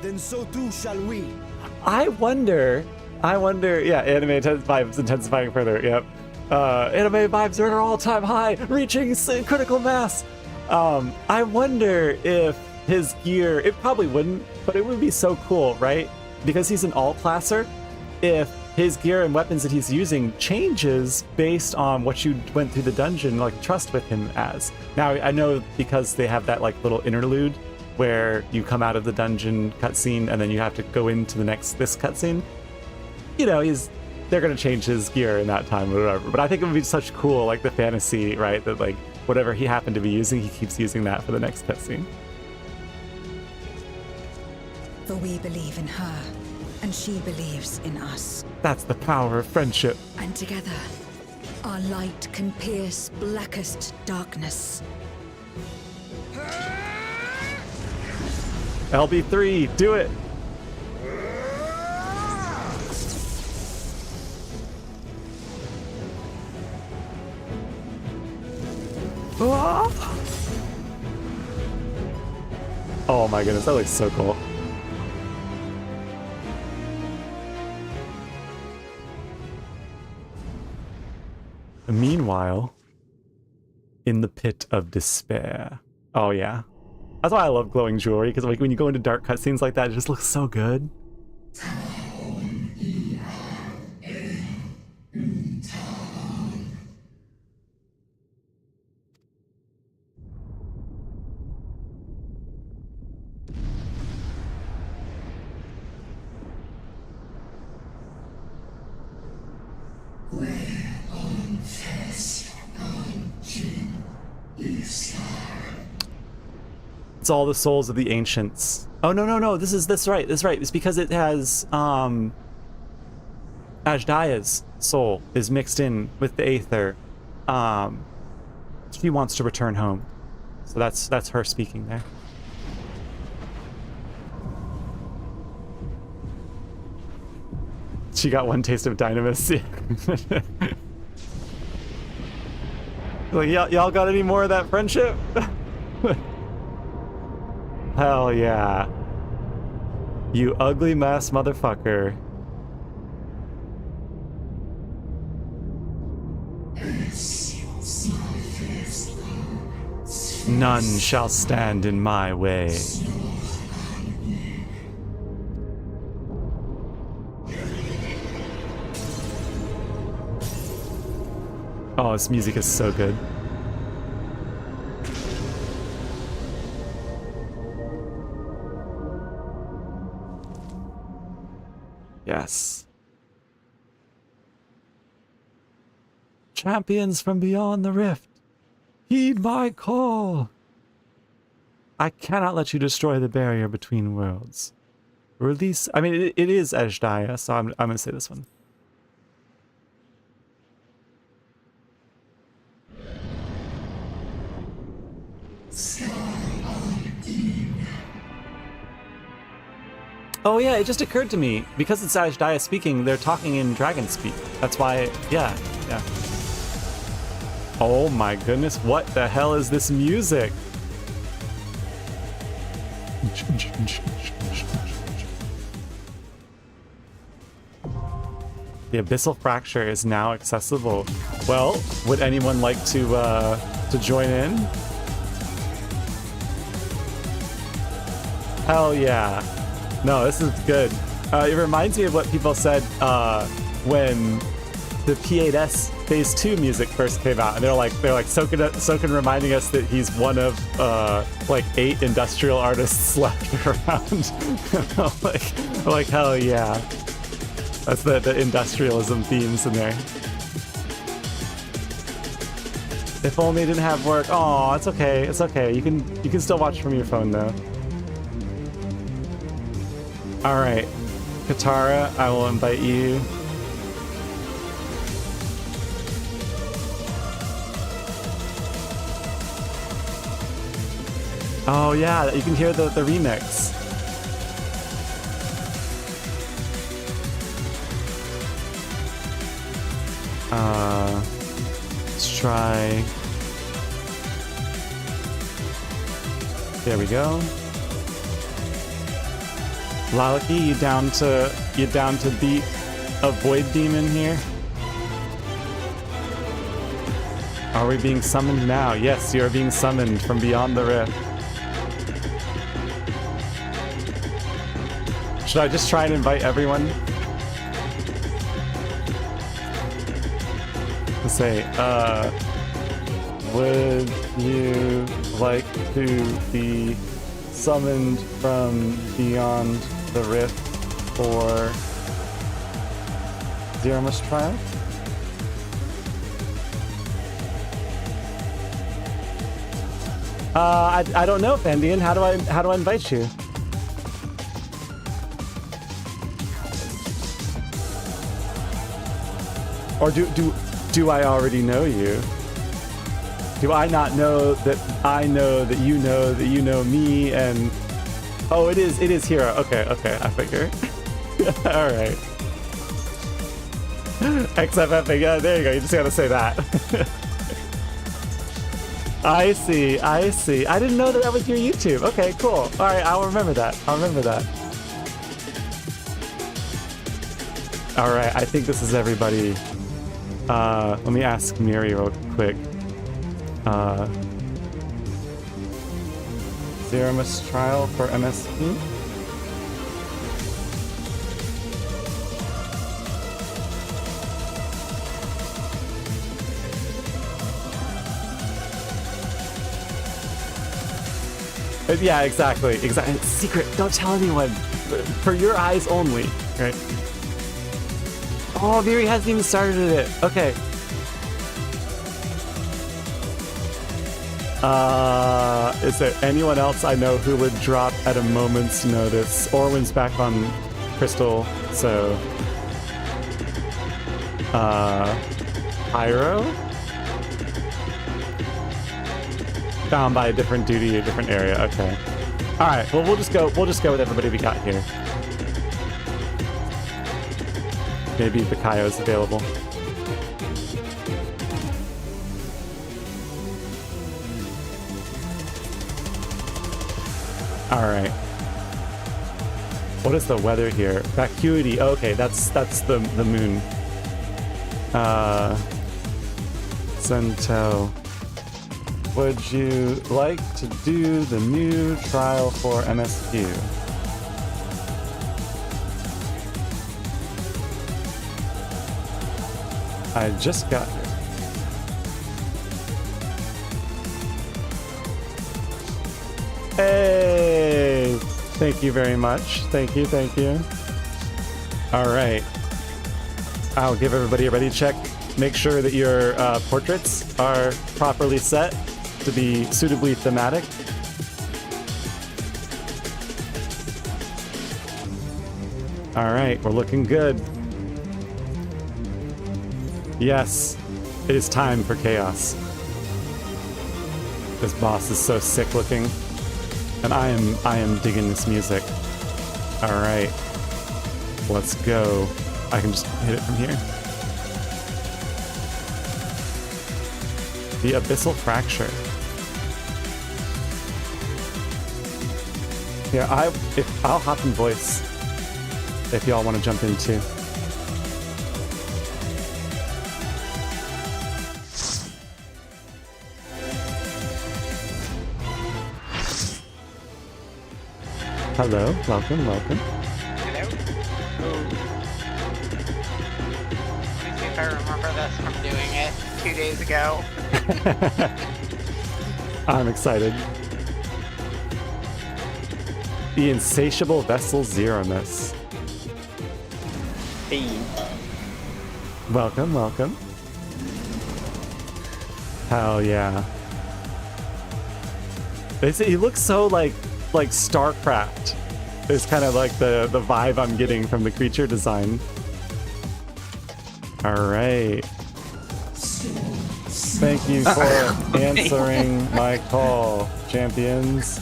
S8: then so too shall we.
S1: I wonder, yeah, anime vibes intensifying further, yep. Anime vibes are at an all-time high, reaching critical mass. I wonder if his gear, it probably wouldn't, but it would be so cool, right? Because he's an all-classer, if his gear and weapons that he's using changes based on what you went through the dungeon, like, trust with him as. Now, I know because they have that, like, little interlude where you come out of the dungeon cutscene and then you have to go into this cutscene. You know, they're gonna change his gear in that time or whatever. But I think it would be such cool, like the fantasy, right? That like whatever he happened to be using, he keeps using that for the next cutscene.
S4: For we believe in her, and she believes in us.
S1: That's the power of friendship.
S4: And together, our light can pierce blackest darkness.
S1: LB3, do it! Ah! Oh my goodness, that looks so cool. Meanwhile, in the pit of despair. Oh yeah. That's why I love glowing jewelry, because like when you go into dark cutscenes like that, it just looks so good. It's all the souls of the ancients. Oh no, that's right. It's because it has Ajdaya's soul is mixed in with the Aether. She wants to return home. So that's her speaking there. She got one taste of Dynamis. Like, y'all got any more of that friendship? Hell yeah. You ugly mass motherfucker. None shall stand in my way. Oh, this music is so good. Yes. Champions from beyond the rift, heed my call. I cannot let you destroy the barrier between worlds. Release. I mean, it is Ajdaya, so I'm gonna say this one. Oh yeah, it just occurred to me, because it's Ajdaya speaking, they're talking in dragon speak. That's why, yeah. Oh my goodness, what the hell is this music? The Abyssal Fracture is now accessible. Well, would anyone like to join in? Hell yeah. No, this is good. It reminds me of what people said when the P8S Phase 2 music first came out, and they're like Soken reminding us that he's one of like 8 industrial artists left around. like hell yeah. That's the industrialism themes in there. If only it didn't have work. Oh, it's okay. It's okay. You can still watch from your phone though. All right, Katara, I will invite you. Oh yeah, you can hear the remix. Let's try. There we go. Lalaki, you down to beat a void demon here? Are we being summoned now? Yes, you are being summoned from beyond the rift. Should I just try and invite everyone? To say, would you like to be summoned from beyond the rift for Zeramus trial? I don't know, Fendian. How do I invite you? Or do I already know you? Do I not know that I know that you know me? And oh, it is Hero. Okay, I figure. All right. XFFing. Yeah, there you go. You just gotta say that. I see. I didn't know that was your YouTube. Okay, cool. All right, I'll remember that. All right, I think this is everybody. Let me ask Miri real quick. Zeramus trial for MSP? Yeah, exactly. It's secret. Don't tell anyone. For your eyes only, right? Oh, Miri hasn't even started it. Okay. Is there anyone else I know who would drop at a moment's notice? Orwin's back on Crystal, so... Pyro? Bound by a different duty, a different area. Okay. All right. Well, we'll just go with everybody we got here. Maybe Bakayo's available. All right. What is the weather here? Vacuity. Okay, that's the moon. Sentel. Would you like to do the new trial for MSQ? I just got here. Hey! Thank you very much. Thank you. All right. I'll give everybody a ready check. Make sure that your portraits are properly set to be suitably thematic. All right, we're looking good. Yes, it is time for chaos. This boss is so sick looking, and I am digging this music. All right, let's go. I can just hit it from here. The Abyssal Fracture. Yeah, I'll hop in voice if y'all want to jump in too. Hello, welcome.
S9: Hello. Let me see if I remember this from doing it 2 days ago.
S1: I'm excited. The Insatiable Vessel Zeramus.
S9: Hey.
S1: Welcome. Hell yeah. He looks so like StarCraft. It's kind of like the vibe I'm getting from the creature design. All right. Thank you for answering my call, champions.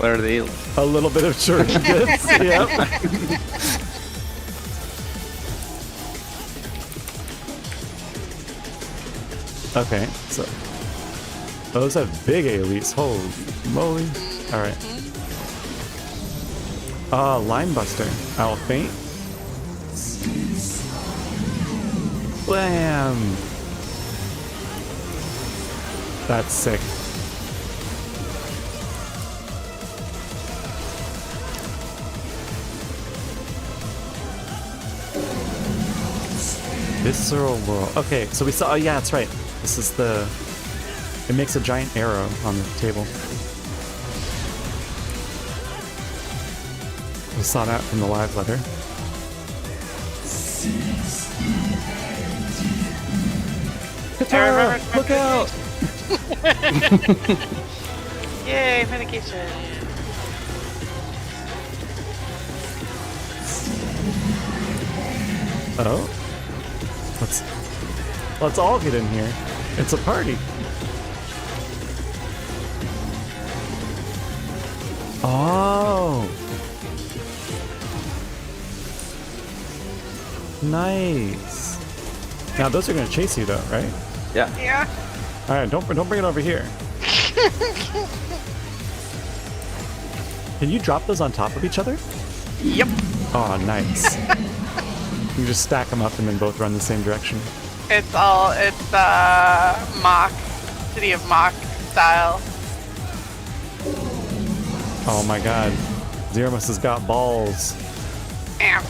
S10: What are they?
S1: A little bit of church bits. Yep. Okay, so those have big AoEs. Holy moly! All right. Line buster. I'll faint. Blam! That's sick. Visceral Whirl. Okay, so we saw. Oh, yeah, that's right. This is the. It makes a giant arrow on the table. We saw that from the live letter. Katara, look out!
S9: Yay, medication.
S1: Oh, let's all get in here. It's a party. Oh, nice. Now those are gonna chase you though, right?
S10: Yeah.
S9: Yeah.
S1: All right, don't bring it over here. Can you drop those on top of each other?
S9: Yep.
S1: Oh, nice. You just stack them up and then both run the same direction.
S9: It's Mach, City of Mach style.
S1: Oh my god. Zeramus has got balls.
S9: Ow.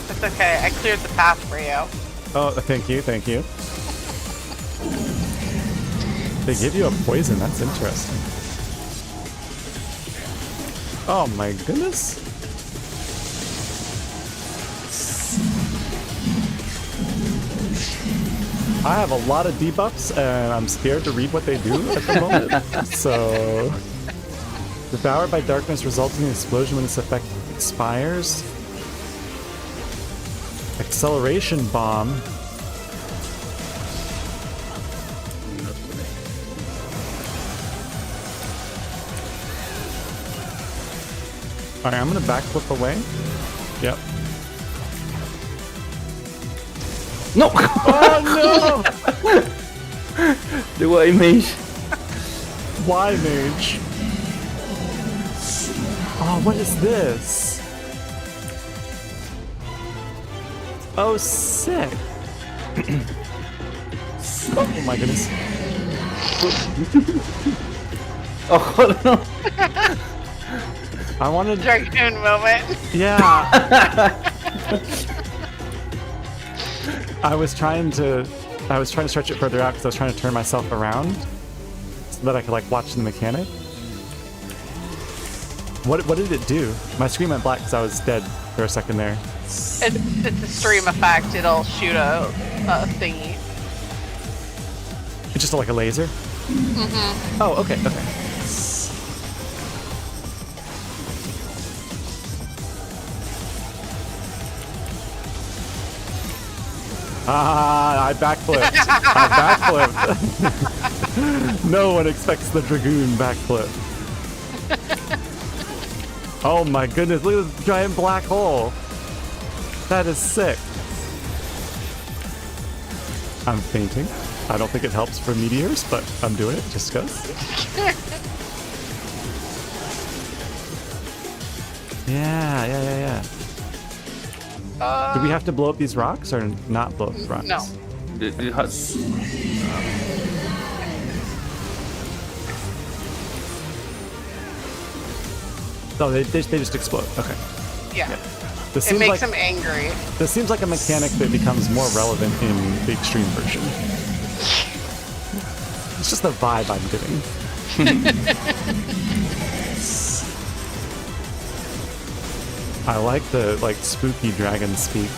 S9: It's okay, I cleared the path for you.
S1: Oh, thank you, thank you. They give you a poison, that's interesting. Oh my goodness. I have a lot of debuffs and I'm scared to read what they do at the moment. So, devoured by darkness resulting in an explosion when this effect expires. Acceleration bomb. Alright, I'm gonna backflip away. Yep.
S10: No!
S1: Oh no!
S10: The Y mage.
S1: Y mage. Oh, what is this? Oh, sick. Oh my goodness.
S10: Oh no!
S1: I wanted.
S9: Dragoon moment.
S1: Yeah. I was trying to stretch it further out because I was trying to turn myself around so that I could like watch the mechanic. What did it do? My screen went black because I was dead for a second there.
S9: It's a stream effect. It'll shoot a thingy.
S1: It's just like a laser? Mm-hmm. Oh, okay. Ah, I backflipped. No one expects the Dragoon backflip. Oh my goodness, look at this giant black hole. That is sick. I'm fainting. I don't think it helps for meteors, but I'm doing it just because. Yeah. Do we have to blow up these rocks or not blow up the rocks?
S9: No.
S10: It has.
S1: Oh, they just explode. Okay.
S9: Yeah.
S1: This
S9: It
S1: seems
S9: makes
S1: like
S9: him angry.
S1: this seems like a mechanic that becomes more relevant in the extreme version. It's just the vibe I'm getting. I like the spooky dragon speak.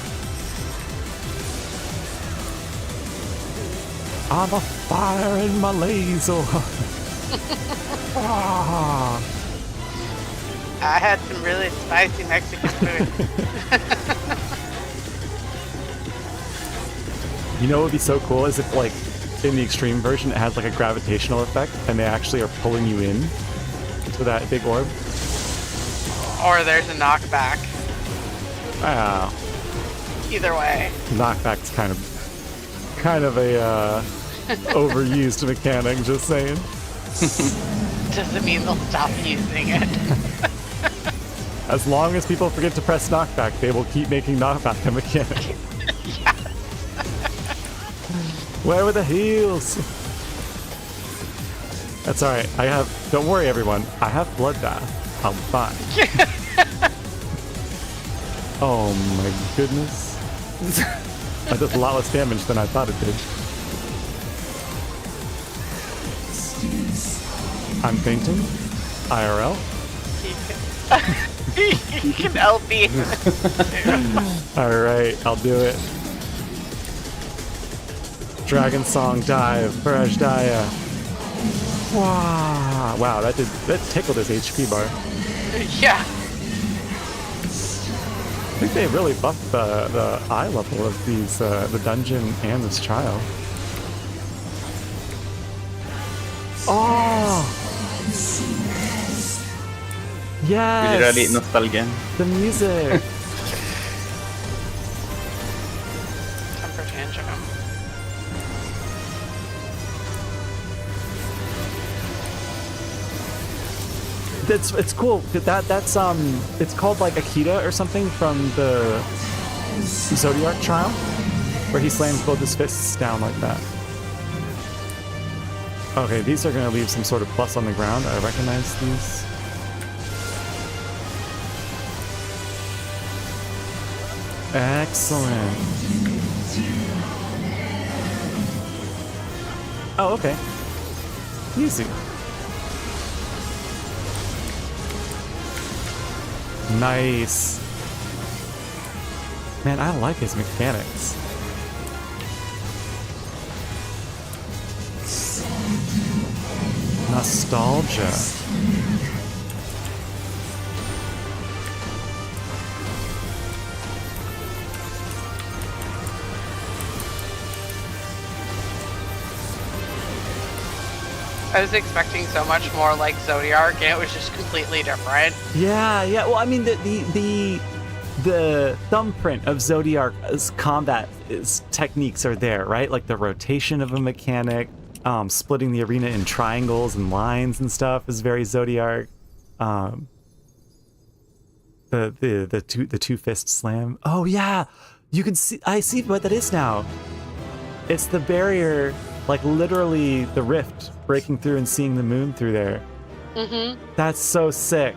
S1: I'm a fire in my laser. Ah.
S9: I had some really spicy Mexican food.
S1: You know what would be so cool is if in the extreme version, it has like a gravitational effect, and they actually are pulling you in to that big orb.
S9: Or there's a knockback.
S1: Wow.
S9: Either way.
S1: Knockback's kind of a overused mechanic, just saying.
S9: Doesn't mean they'll stop using it.
S1: As long as people forget to press knockback, they will keep making knockback a mechanic.
S9: Yeah.
S1: Where were the heals? That's alright. Don't worry everyone, I have Bloodbath. I'm fine. Oh my goodness. That does a lot less damage than I thought it did. I'm fainting. IRL.
S9: You can LP.
S1: Alright, I'll do it. Dragon Song dive for Ajdaya. Wow, that tickled his HP bar.
S9: Yeah.
S1: I think they really buffed the eye level of these the dungeon and this trial. Oh! Yes!
S10: Really nostalgia.
S1: The music!
S9: Temper tantrum.
S1: It's cool. That's it's called like Akita or something from the Zodiark trial, where he slams both his fists down like that. Okay, these are gonna leave some sort of plus on the ground. I recognize these. Excellent. Oh, okay. Easy. Nice. Man, I like his mechanics. Nostalgia.
S9: I was expecting so much more like Zodiark, and it was just completely different.
S1: Yeah. Well, I mean, the thumbprint of Zodiark's combat techniques are there, right? Like the rotation of a mechanic, splitting the arena in triangles and lines and stuff is very Zodiark. The two fist slam. Oh yeah, you can see. I see what that is now. It's the barrier, like literally the rift breaking through and seeing the moon through there.
S9: Mm-hmm.
S1: That's so sick.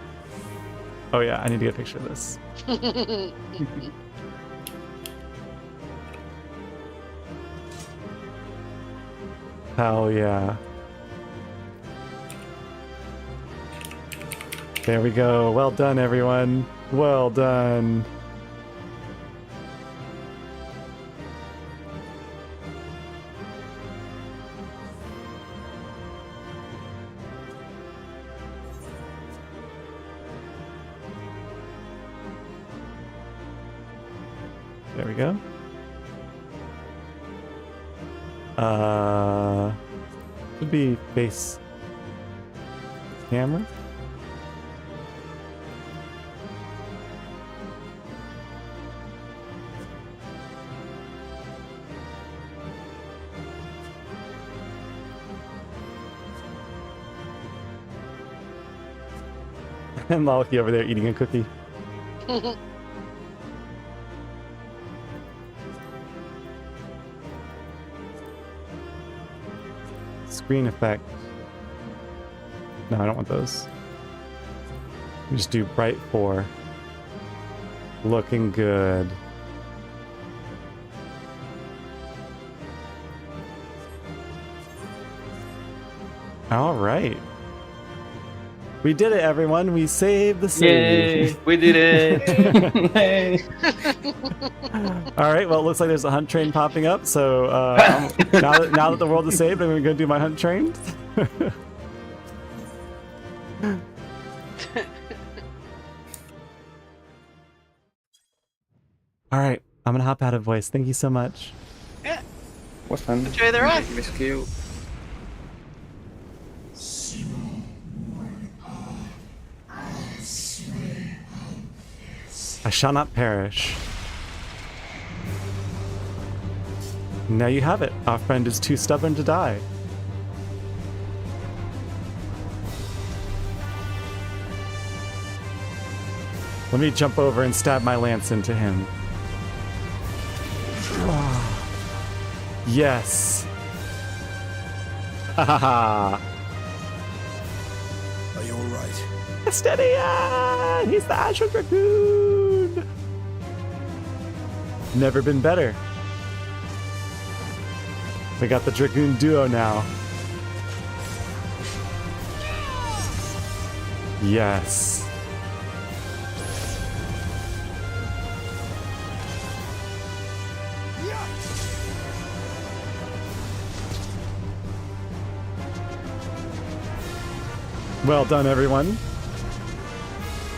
S1: Oh yeah, I need to get a picture of this. Hell yeah. There we go. Well done, everyone. Well done. There we go. Should be face camera. And Maliki over there eating a cookie. Screen effect. No, I don't want those. We just do bright 4. Looking good. All right. We did it, everyone. We saved the save.
S10: Yay! We did it! Yay!
S1: All right. Well, it looks like there's a hunt train popping up. So now that the world is saved, I'm going to do my hunt train. All right. I'm going to hop out of voice. Thank you so much.
S9: Yeah.
S10: Was fun.
S9: Enjoy the rest.
S10: Miss Q.
S1: I shall not perish. Now you have it. Our friend is too stubborn to die. Let me jump over and stab my lance into him. Yes. Ha ha ha.
S8: Are you alright?
S1: Estedian! He's the Azure Dragoon! Never been better. We got the Dragoon duo now. Yes. Well done, everyone.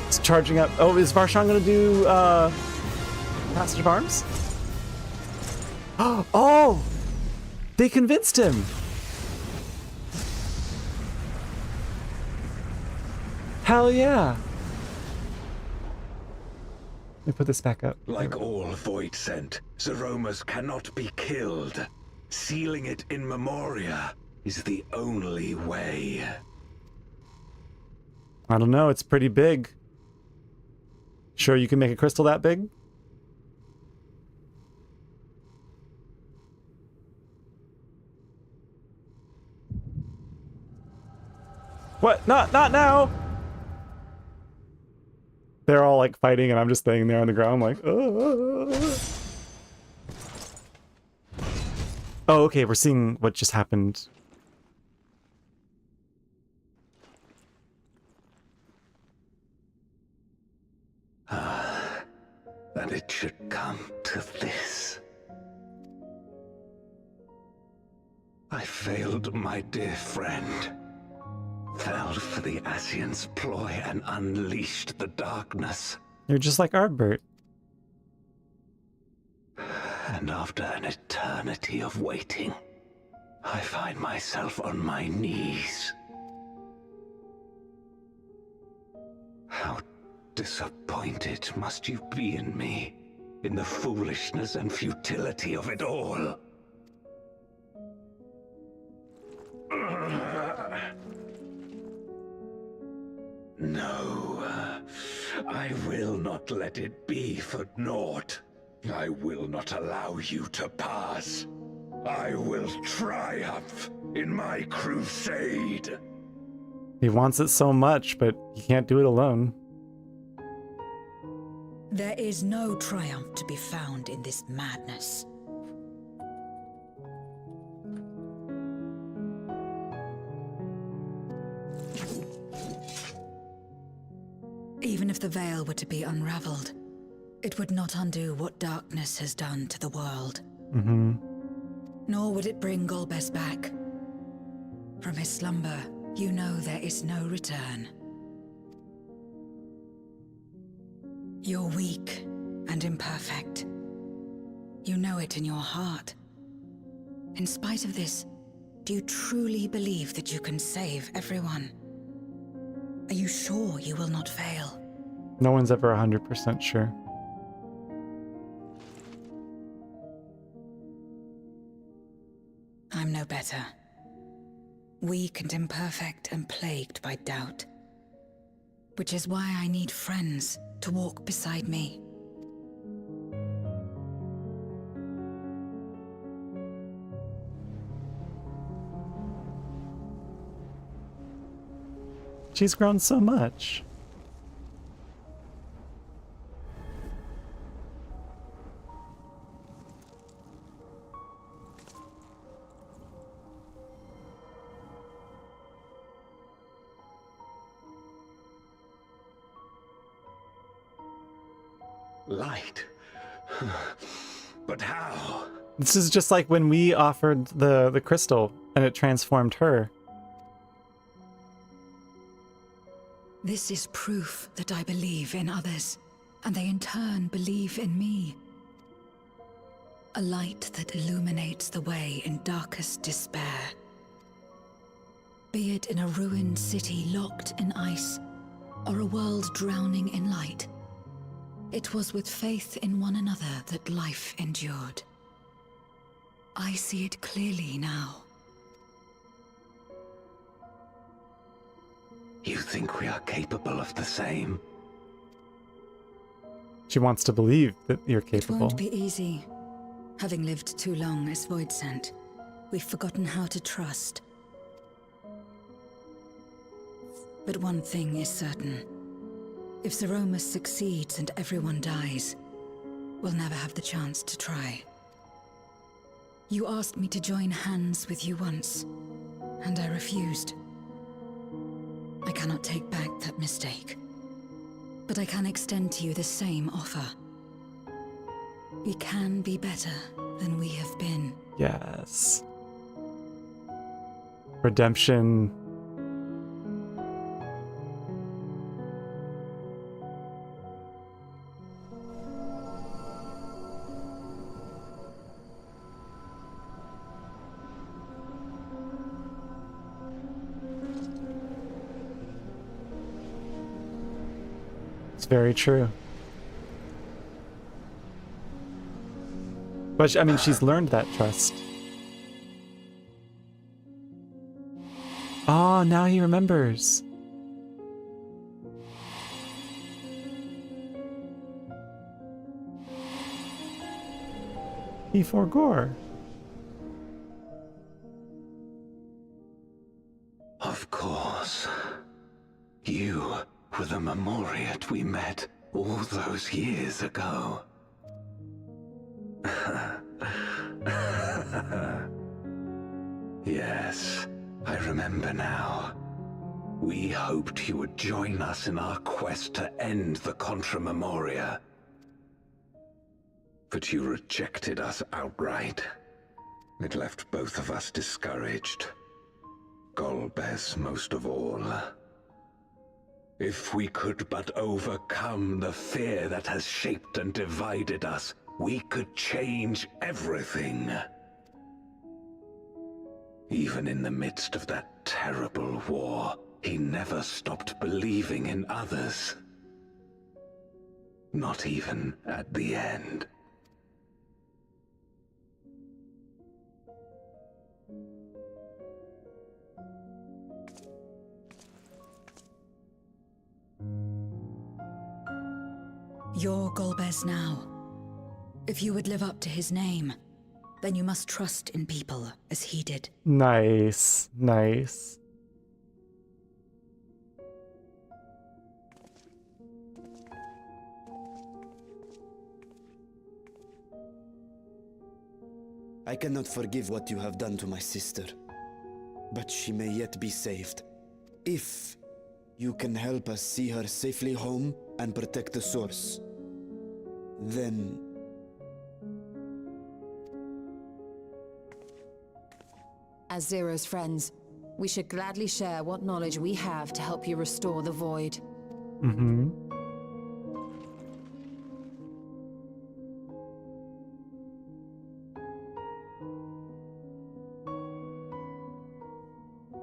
S1: It's charging up. Oh, is Varshan gonna do Passage of Arms? Oh! They convinced him! Hell yeah! Let me put this back up.
S7: Like all Void Sent, Zeromus cannot be killed. Sealing it in Memoria is the only way.
S1: I don't know, it's pretty big. Sure you can make a crystal that big? What? Not now! They're all like fighting and I'm just staying there on the ground like, oh, okay, we're seeing what just happened.
S7: That it should come to this. I failed my dear friend. Fell for the Ascian's ploy and unleashed the darkness.
S1: You're just like Ardbert.
S7: And after an eternity of waiting, I find myself on my knees. How disappointed must you be in me, in the foolishness and futility of it all? No, I will not let it be for naught. I will not allow you to pass. I will triumph in my crusade.
S1: He wants it so much, but he can't do it alone.
S4: There is no triumph to be found in this madness. Even if the veil were to be unraveled, it would not undo what darkness has done to the world.
S1: Mm-hmm.
S4: Nor would it bring Golbez back. From his slumber, you know there is no return. You're weak and imperfect. You know it in your heart. In spite of this, do you truly believe that you can save everyone? Are you sure you will not fail?
S1: No one's ever 100% sure.
S4: I'm no better. Weak and imperfect and plagued by doubt. Which is why I need friends to walk beside me.
S1: She's grown so much.
S7: Light? But how?
S1: This is just like when we offered the crystal and it transformed her.
S4: This is proof that I believe in others, and they in turn believe in me. A light that illuminates the way in darkest despair. Be it in a ruined city locked in ice, or a world drowning in light, it was with faith in one another that life endured. I see it clearly now.
S7: You think we are capable of the same?
S1: She wants to believe that you're
S4: It
S1: capable.
S4: won't be easy. Having lived too long as Voidsent, we've forgotten how to trust. But one thing is certain. If Zeromus succeeds and everyone dies, we'll never have the chance to try. You asked me to join hands with you once, and I refused. I cannot take back that mistake, but I can extend to you the same offer. We can be better than we have been.
S1: Yes. Redemption. It's very true. But I mean, she's learned that trust. Oh, now he remembers. He forgore.
S7: Of course. You were the Memoriat we met all those years ago. Yes, I remember now. We hoped you would join us in our quest to end the Contra Memoria. But you rejected us outright. It left both of us discouraged. Golbez most of all. If we could but overcome the fear that has shaped and divided us, we could change everything. Even in the midst of that terrible war, he never stopped believing in others. Not even at the end.
S4: You're Golbez now. If you would live up to his name, then you must trust in people as he did.
S1: Nice, nice.
S8: I cannot forgive what you have done to my sister, but she may yet be saved. If you can help us see her safely home and protect the source, then...
S6: As Zero's friends, we should gladly share what knowledge we have to help you restore the Void.
S1: Mm-hmm.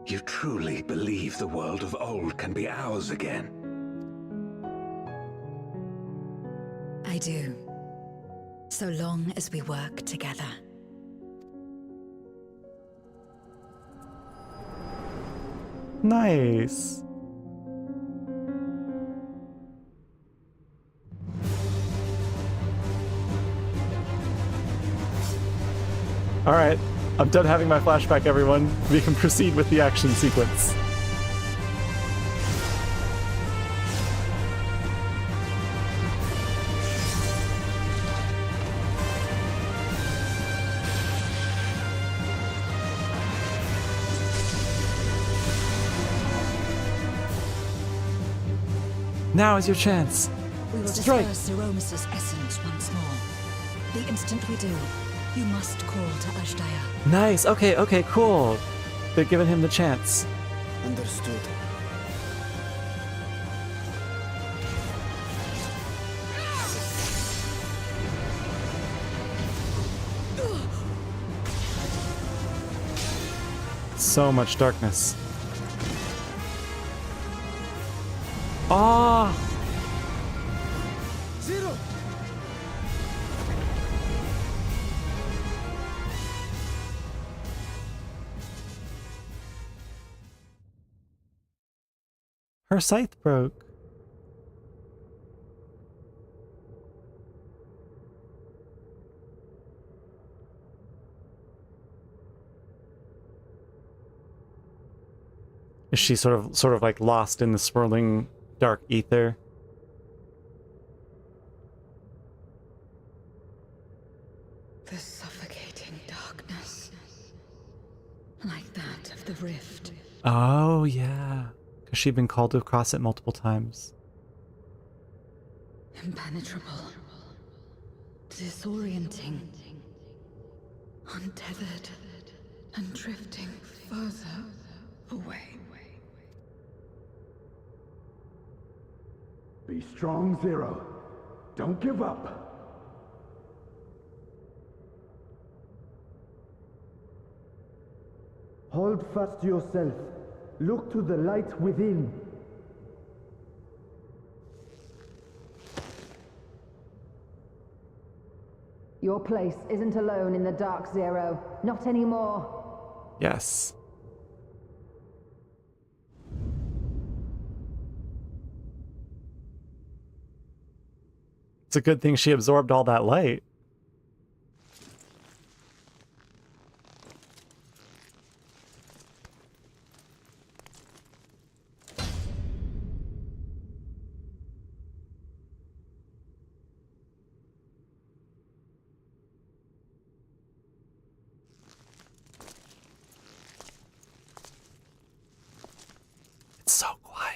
S7: You truly believe the world of old can be ours again?
S4: I do. So long as we work together.
S1: Nice. All right, I'm done having my flashback, everyone. We can proceed with the action sequence. Now is your chance.
S4: We will
S1: Strike.
S4: disperse Zeromus's essence once more. The instant we do, you must call to Ashdaya.
S1: Nice. Okay, okay, cool. They've given him the chance.
S8: Understood.
S1: So much darkness. Ah!
S8: Zero!
S1: Her scythe broke. Is she sort of like lost in the swirling dark ether?
S4: The suffocating darkness. Like that of the rift.
S1: Oh, yeah. Because she'd been called to cross it multiple times.
S4: Impenetrable. Disorienting. Untethered. And drifting further away.
S7: Be strong, Zero. Don't give up.
S8: Hold fast to yourself. Look to the light within.
S6: Your place isn't alone in the dark, Zero. Not anymore.
S1: Yes. It's a good thing she absorbed all that light. It's so quiet.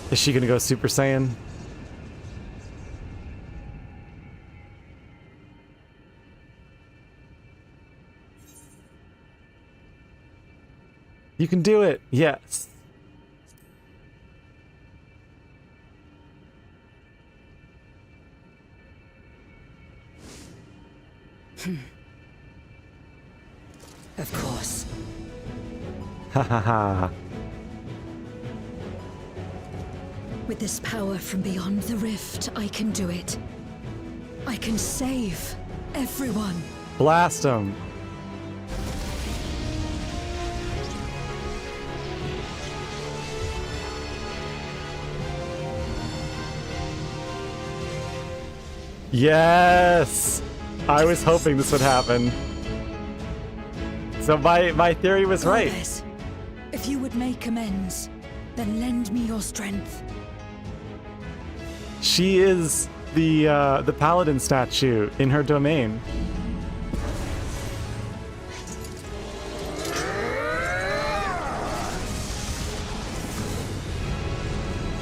S1: Is she gonna go Super Saiyan? You can do it! Yes!
S4: Of course.
S1: Ha ha ha.
S4: With this power from beyond the rift, I can do it. I can save everyone.
S1: Blast him! Yes! I was hoping this would happen. So my theory was right.
S4: Goddess, if you would make amends, then lend me your strength.
S1: She is the paladin statue in her domain.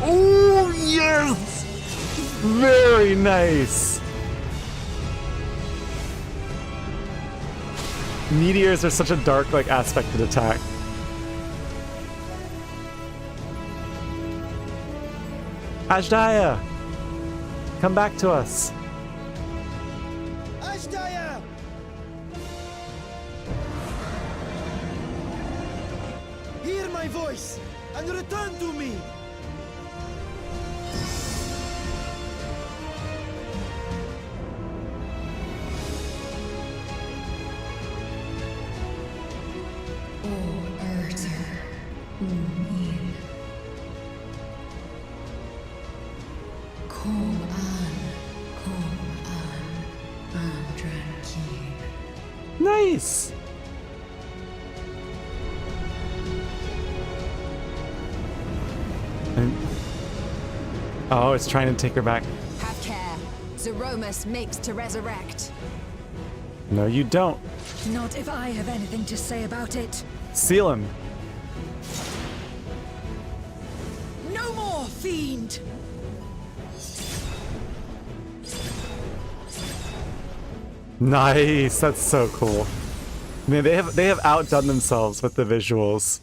S1: Oh yes! Very nice. Meteors are such a dark, like, aspected attack. Ajdaya! Come back to us.
S8: Ashdaya! Hear my voice and return to me!
S1: Nice! And, oh, it's trying to take her back.
S6: Have care. Zeromus makes to resurrect.
S1: No, you don't.
S4: Not if I have anything to say about it.
S1: Seal him.
S4: No more, fiend!
S1: Nice, that's so cool. Man, they have outdone themselves with the visuals.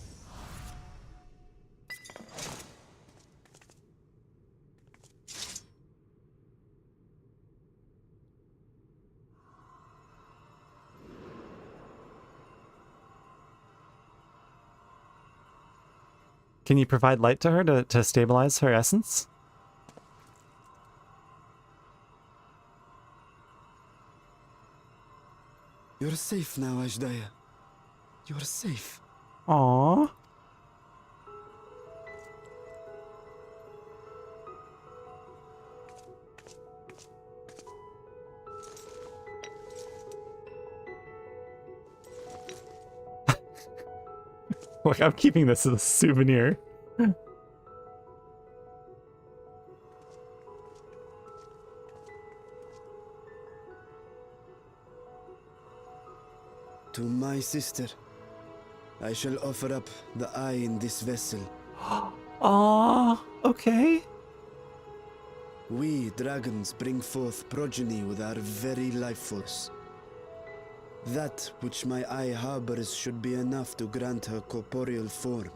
S1: Can you provide light to her to stabilize her essence?
S8: You're safe now, Ashdaya. You're safe.
S1: Aww. Look, I'm keeping this as a souvenir.
S8: To my sister, I shall offer up the eye in this vessel.
S1: Aww, okay.
S8: We dragons bring forth progeny with our very life force. That which my eye harbors should be enough to grant her corporeal form.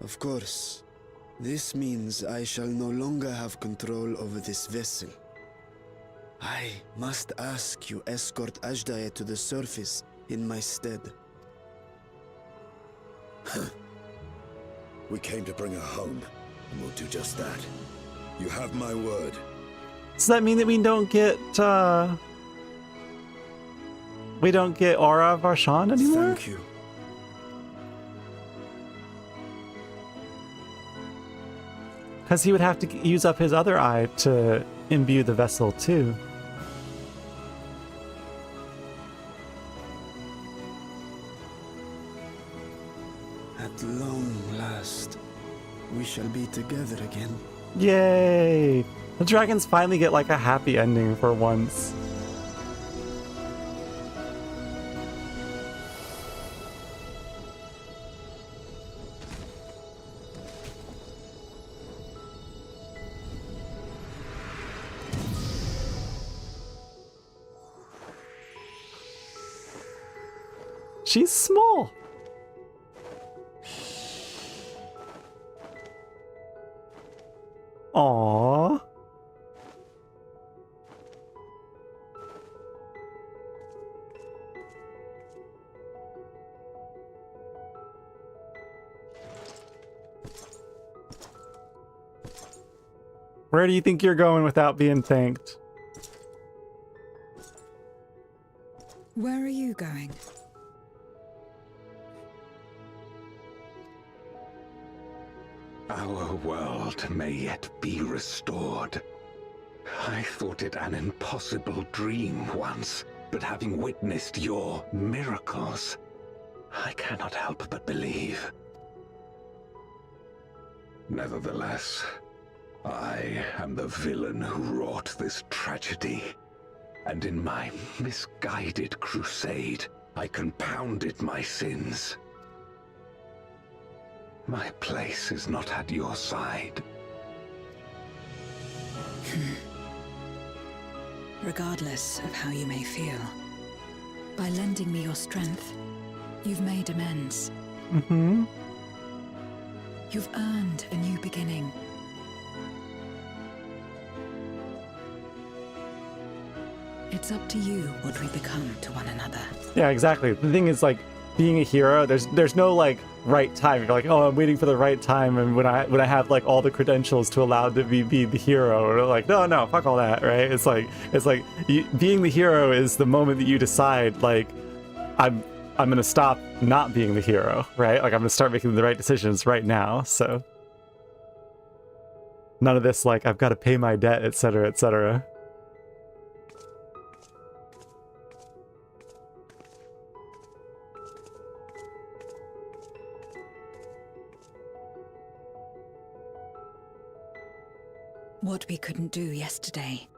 S8: Of course, this means I shall no longer have control over this vessel. I must ask you escort Ashdaya to the surface in my stead.
S11: We came to bring her home, and we'll do just that. You have my word.
S1: Does that mean that we don't get Aura of Arshan anymore?
S8: Thank you.
S1: Because he would have to use up his other eye to imbue the vessel too.
S8: At long last, we shall be together again.
S1: Yay! The dragons finally get like a happy ending for once. She's small. Aww. Where do you think you're going without being thanked?
S4: Where are you going?
S7: Our world may yet be restored. I thought it an impossible dream once, but having witnessed your miracles, I cannot help but believe. Nevertheless, I am the villain who wrought this tragedy, and in my misguided crusade, I compounded my sins. My place is not at your side.
S4: Regardless of how you may feel, by lending me your strength, you've made amends.
S1: Mm-hmm.
S4: You've earned a new beginning. It's up to you what we become to one another.
S1: Yeah, exactly. The thing is, like, being a hero, there's no like right time. You're like, oh, I'm waiting for the right time, and when I have like all the credentials to allow to be the hero, or like, no, fuck all that, right? It's like being the hero is the moment that you decide, like, I'm gonna stop not being the hero, right? Like, I'm gonna start making the right decisions right now. So none of this like I've got to pay my debt, etc., etc.
S4: What we couldn't do yesterday,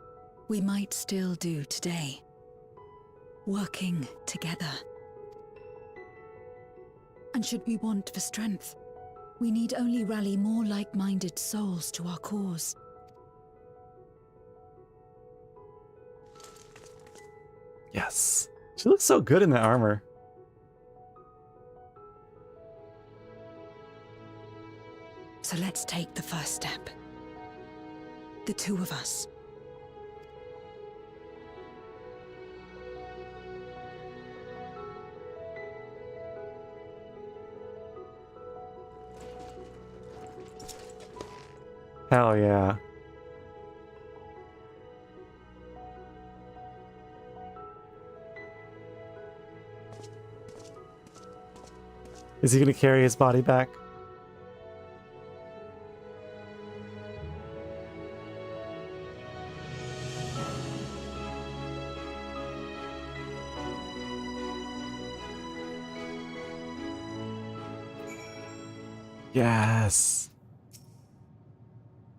S4: we might still do today. Working together. And should we want for strength, we need only rally more like-minded souls to our cause.
S1: Yes. She looks so good in that armor.
S4: So let's take the first step. The two of us.
S1: Hell yeah. Is he gonna carry his body back? Yes.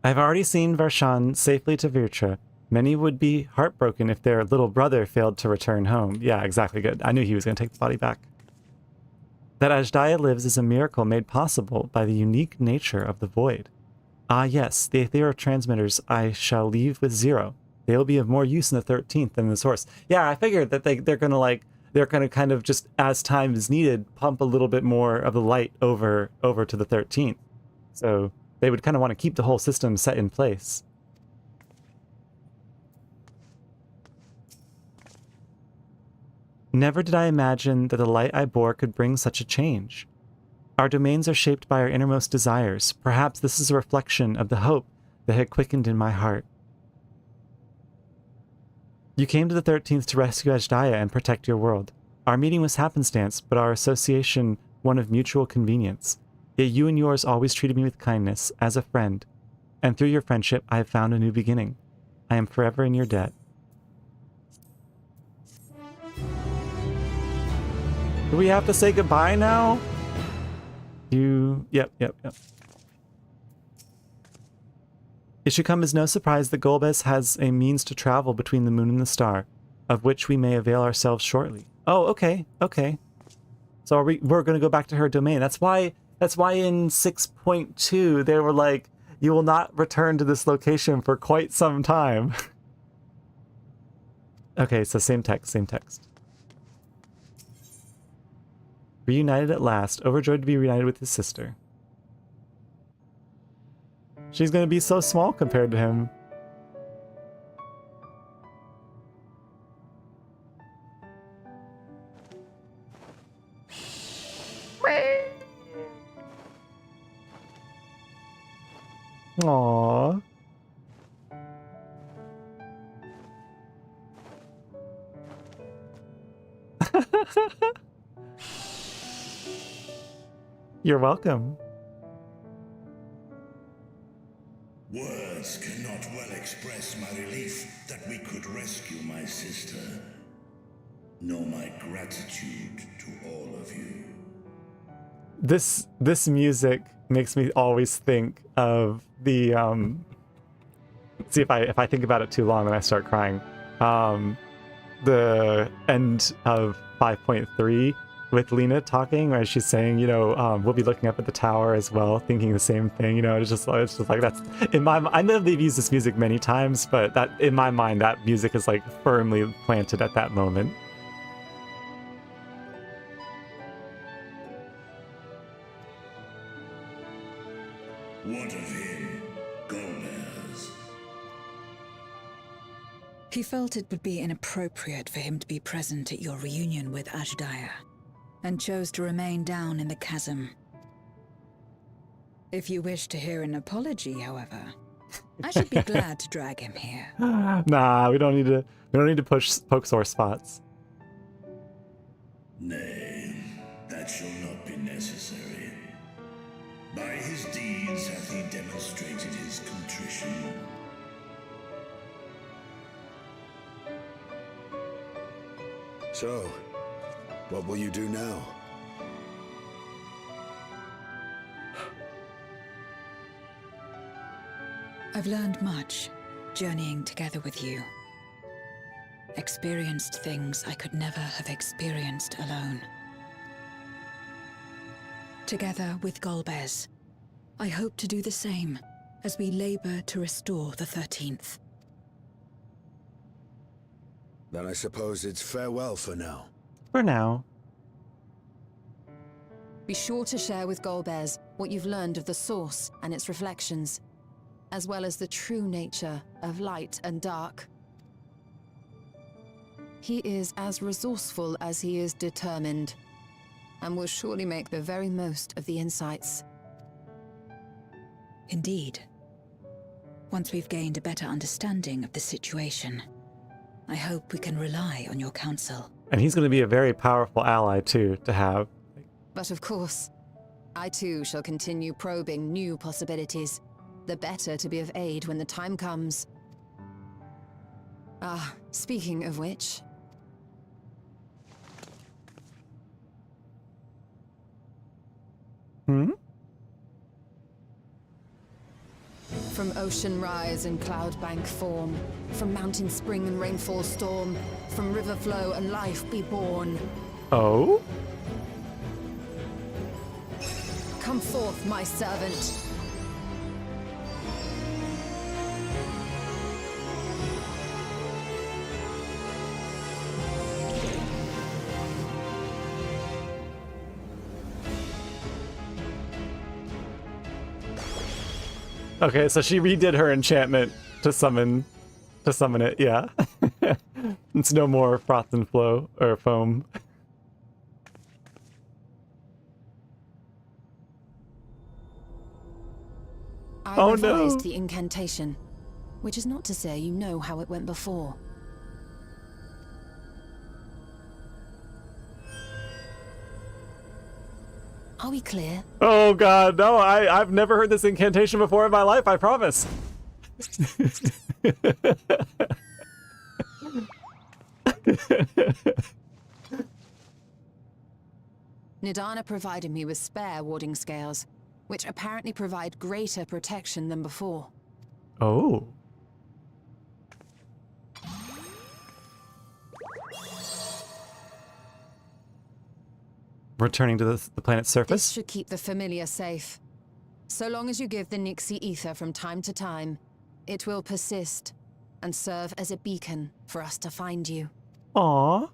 S1: I've already seen Varshan safely to Virtra. Many would be heartbroken if their little brother failed to return home. Yeah, exactly, good. I knew he was going to take the body back. That Ajdaya lives is a miracle made possible by the unique nature of the void. Ah yes, the Aetherial transmitters I shall leave with Zero. They will be of more use in the 13th than the source. Yeah, I figured that they're gonna kind of just, as time is needed, pump a little bit more of the light over to the 13th. So they would kind of want to keep the whole system set in place. Never did I imagine that the light I bore could bring such a change. Our domains are shaped by our innermost desires. Perhaps this is a reflection of the hope that had quickened in my heart. You came to the 13th to rescue Ajdaya and protect your world. Our meeting was happenstance, but our association one of mutual convenience. Yet you and yours always treated me with kindness, as a friend. And through your friendship, I have found a new beginning. I am forever in your debt. Do we have to say goodbye now? Yep. It should come as no surprise that Golbez has a means to travel between the moon and the star, of which we may avail ourselves shortly. Oh, okay. So we're going to go back to her domain. That's why in 6.2 they were like, you will not return to this location for quite some time. Okay, so same text. Reunited at last, overjoyed to be reunited with his sister. She's gonna be so small compared to him. Aww. You're welcome.
S11: Words cannot well express my relief that we could rescue my sister, nor my gratitude to all of you.
S1: This music makes me always think of the see, if I think about it too long then I start crying. The end of 5.3 with Lena talking, where she's saying, we'll be looking up at the tower as well, thinking the same thing. It's just like, that's in my mind. I know they've used this music many times, but that in my mind, that music is like firmly planted at that moment.
S11: What of him, Golbez?
S4: He felt it would be inappropriate for him to be present at your reunion with Ajdaya, and chose to remain down in the chasm. If you wish to hear an apology, however, I should be glad to drag him here.
S1: Nah, we don't need to poke sore spots.
S11: Nay, that shall not be necessary. By his deeds hath he demonstrated his contrition.
S8: So, what will you do now?
S4: I've learned much, journeying together with you. Experienced things I could never have experienced alone. Together with Golbez, I hope to do the same as we labor to restore the 13th.
S8: Then I suppose it's farewell for now.
S1: For now.
S6: Be sure to share with Golbez what you've learned of the Source and its reflections, as well as the true nature of light and dark. He is as resourceful as he is determined, and will surely make the very most of the insights.
S4: Indeed. Once we've gained a better understanding of the situation, I hope we can rely on your counsel.
S1: And he's going to be a very powerful ally, too, to have.
S6: But of course, I too shall continue probing new possibilities, the better to be of aid when the time comes. Ah, speaking of which... From ocean rise and cloud bank form, from mountain spring and rainfall storm, from river flow and life be born.
S1: Oh?
S6: Come forth, my servant.
S1: Okay, so she redid her enchantment to summon it, yeah. It's no more froth and flow or foam.
S6: I revised the incantation, which is not to say you know how it went before. Are we clear?
S1: Oh god, no, I've never heard this incantation before in my life, I promise.
S6: Nidana provided me with spare warding scales, which apparently provide greater protection than before.
S1: Oh. Returning to the planet's
S6: This
S1: surface?
S6: should keep the familiar safe. So long as you give the Nixie ether from time to time, it will persist and serve as a beacon for us to find you.
S1: Aww.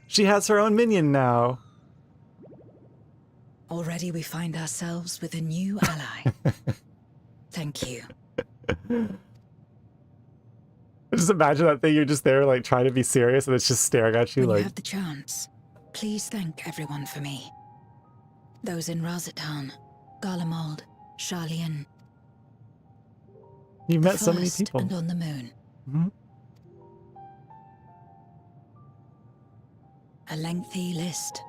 S1: She has her own minion now.
S4: Already we find ourselves with a new ally. Thank you.
S1: Just imagine that thing, you're just there like trying to be serious and it's just staring at you
S4: When
S1: like...
S4: you have the chance, please thank everyone for me. Those in Razatan, Garlemald, Sharlayan.
S1: You've met so many people.
S4: And on the moon.
S1: Mm-hmm.
S4: A lengthy list.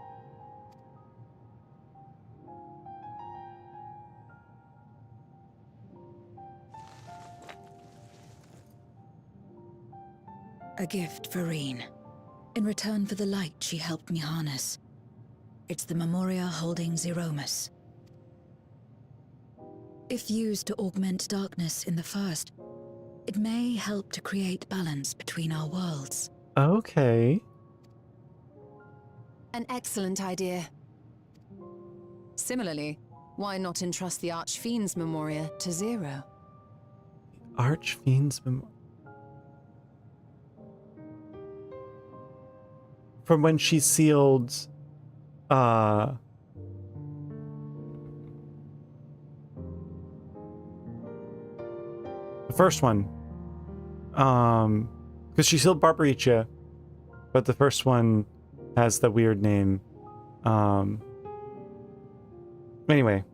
S4: A gift for Reen. In return for the light she helped me harness. It's the Memoria holding Zeromus. If used to augment darkness in the First, it may help to create balance between our worlds.
S1: Okay.
S6: An excellent idea. Similarly, why not entrust the Archfiend's Memoria to Zero?
S1: Archfiend's Memoria. From when she sealed, the first one. Because she sealed Barbaricia, but the first one has the weird name. Anyway.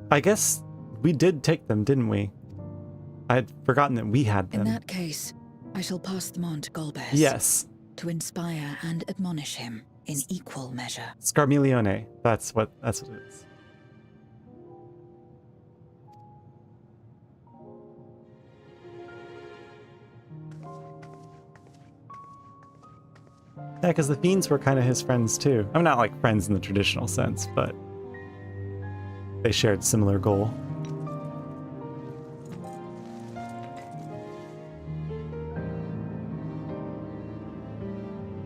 S1: I guess we did take them, didn't we? I'd forgotten that we had them.
S4: In that case, I shall pass them on to Golbez.
S1: Yes.
S4: To inspire and admonish him in equal measure.
S1: Scarmilione. That's what it is. Yeah, because the fiends were kind of his friends too. I'm not like friends in the traditional sense, but they shared similar goal.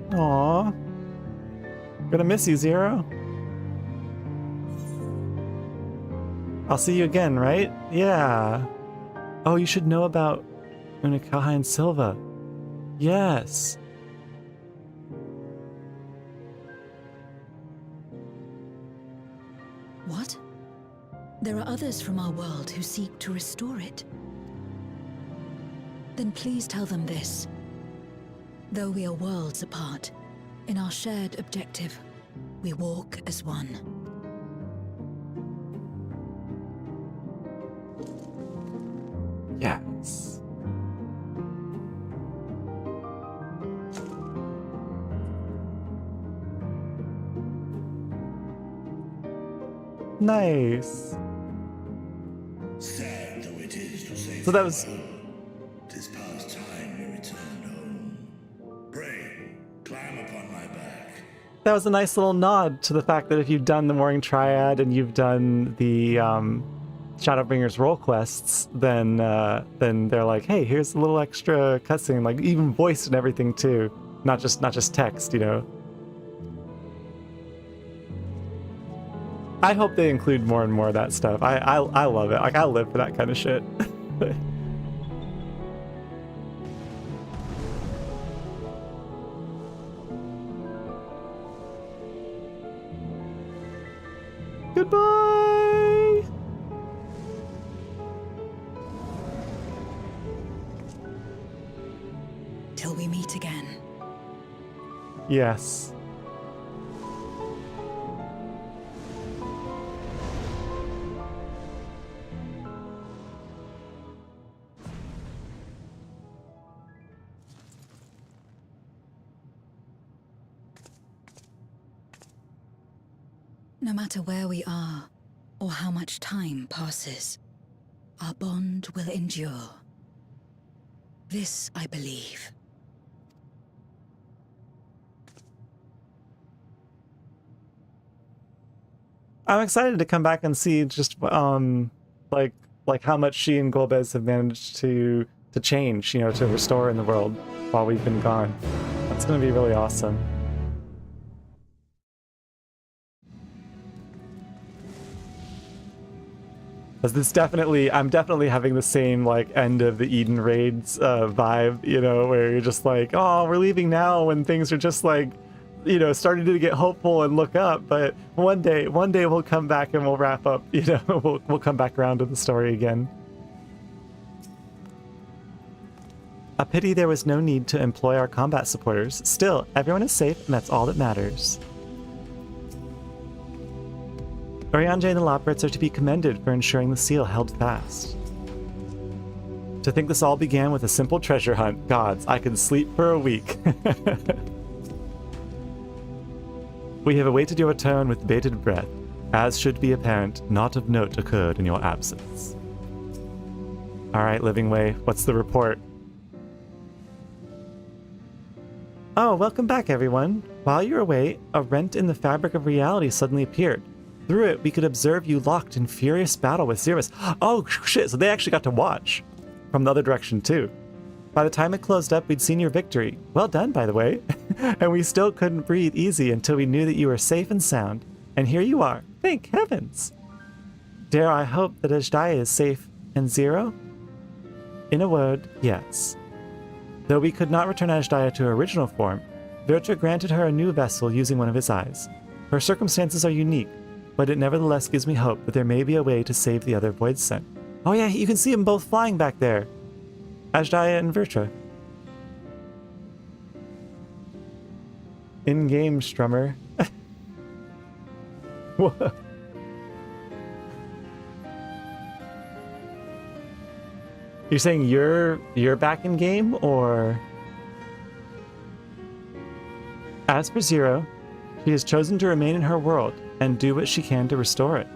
S1: Aww. Gonna miss you, Zero. I'll see you again, right? Yeah. Oh, you should know about Unikaha and Silva. Yes.
S4: What? There are others from our world who seek to restore it. Then please tell them this. Though we are worlds apart, in our shared objective, we walk as one.
S1: Nice. Nice.
S11: Sad though it is to say
S1: So that was
S11: farewell, 'tis past time we returned home. Pray, climb upon my back.
S1: that was a nice little nod to the fact that if you've done the Warring Triad and you've done the Shadowbringers role quests, then they're like, hey, here's a little extra cutscene, like even voice and everything too, not just text, you know. I hope they include more and more of that stuff. I love it. Like, I live for that kind of shit. Goodbye!
S4: Till we meet again.
S1: Yes.
S4: No matter where we are, or how much time passes, our bond will endure. This I believe.
S1: I'm excited to come back and see just like how much she and Golbez have managed to change, you know, to restore in the world while we've been gone. That's gonna be really awesome. Because this I'm definitely having the same like end of the Eden raids vibe, you know, where you're just like, oh, we're leaving now when things are just like, you know, starting to get hopeful and look up. But one day we'll come back and we'll wrap up, you know, we'll come back around to the story again. A pity there was no need to employ our combat supporters. Still, everyone is safe and that's all that matters. Urianger and the Loporrits are to be commended for ensuring the seal held fast. To think this all began with a simple treasure hunt. Gods, I could sleep for a week. We have awaited your return with bated breath. As should be apparent, naught of note occurred in your absence. Alright, Living Way, what's the report? Oh, welcome back, everyone. While you were away, a rent in the fabric of reality suddenly appeared. Through it, we could observe you locked in furious battle with Xeris. Oh, shit, so they actually got to watch from the other direction, too. By the time it closed up, we'd seen your victory. Well done, by the way. And we still couldn't breathe easy until we knew that you were safe and sound. And here you are. Thank heavens. Dare I hope that Azdaia is safe and Zero? In a word, yes. Though we could not return Azdaia to her original form, Vertra granted her a new vessel using one of his eyes. Her circumstances are unique, but it nevertheless gives me hope that there may be a way to save the other Voidsent. Oh yeah, you can see them both flying back there. Azdaia and Vertra. In-game, Strummer. What? You're saying you're back in game, or? As for Zero, she has chosen to remain in her world and do what she can to restore it.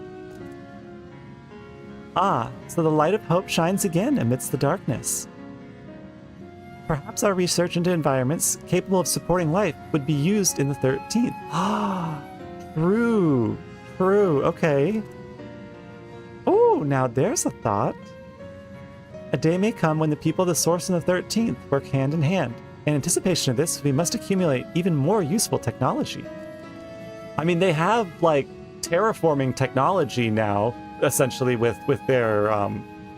S1: Ah, so the light of hope shines again amidst the darkness. Perhaps our research into environments capable of supporting life would be used in the 13th. Ah, true, okay. Oh, now there's a thought. A day may come when the people of the Source and the 13th work hand in hand. In anticipation of this, we must accumulate even more useful technology. I mean, they have, like, terraforming technology now, essentially, with their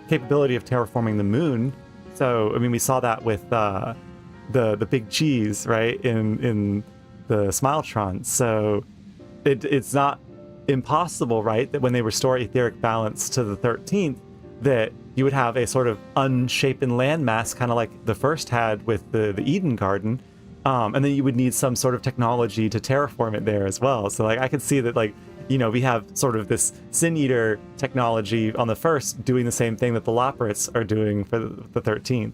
S1: capability of terraforming the moon. So, I mean, we saw that with the big cheese, right, in the Smiletron. So it's not impossible, right, that when they restore etheric balance to the 13th, that you would have a sort of unshapen landmass, kind of like the first had with the Eden Garden. And then you would need some sort of technology to terraform it there as well. So, like, I could see that, like, you know, we have sort of this Sin Eater technology on the first doing the same thing that the Loporrits are doing for the 13th.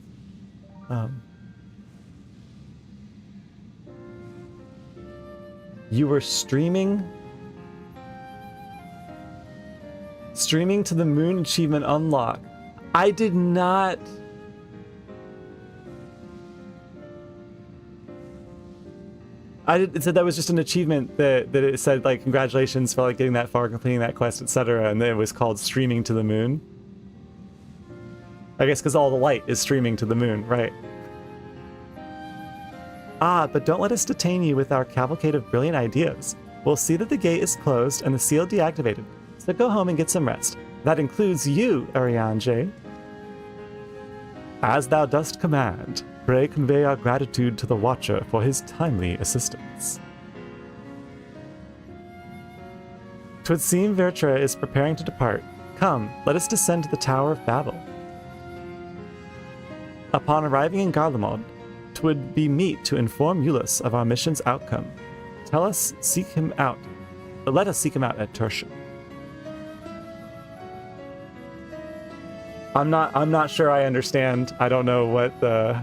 S1: You were streaming to the moon achievement unlock. I did not. It said that was just an achievement that it said like congratulations for like getting that far, completing that quest, etc. And then it was called streaming to the moon. I guess because all the light is streaming to the moon, right? Ah, but don't let us detain you with our cavalcade of brilliant ideas. We'll see that the gate is closed and the seal deactivated, so go home and get some rest. That includes you, Arianje. As thou dost command, pray convey our gratitude to the Watcher for his timely assistance. 'Twould seem Vertra is preparing to depart. Come, let us descend to the Tower of Babel. Upon arriving in Garlemald, 'twould be meet to inform Eulus of our mission's outcome. Let us seek him out at Tertia. I'm not sure I understand. I don't know what the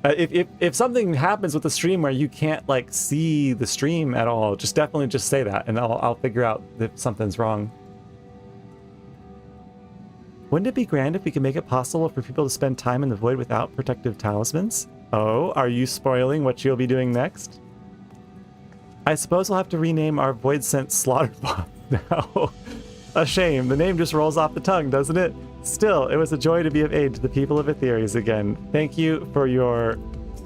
S1: if something happens with the stream where you can't like see the stream at all, definitely just say that and I'll figure out if something's wrong. Wouldn't it be grand if we could make it possible for people to spend time in the void without protective talismans? Oh, are you spoiling what you'll be doing next? I suppose we'll have to rename our void scent Slaughterboss now. A shame, the name just rolls off the tongue, doesn't it? Still, it was a joy to be of aid to the people of Aetheres again. Thank you for your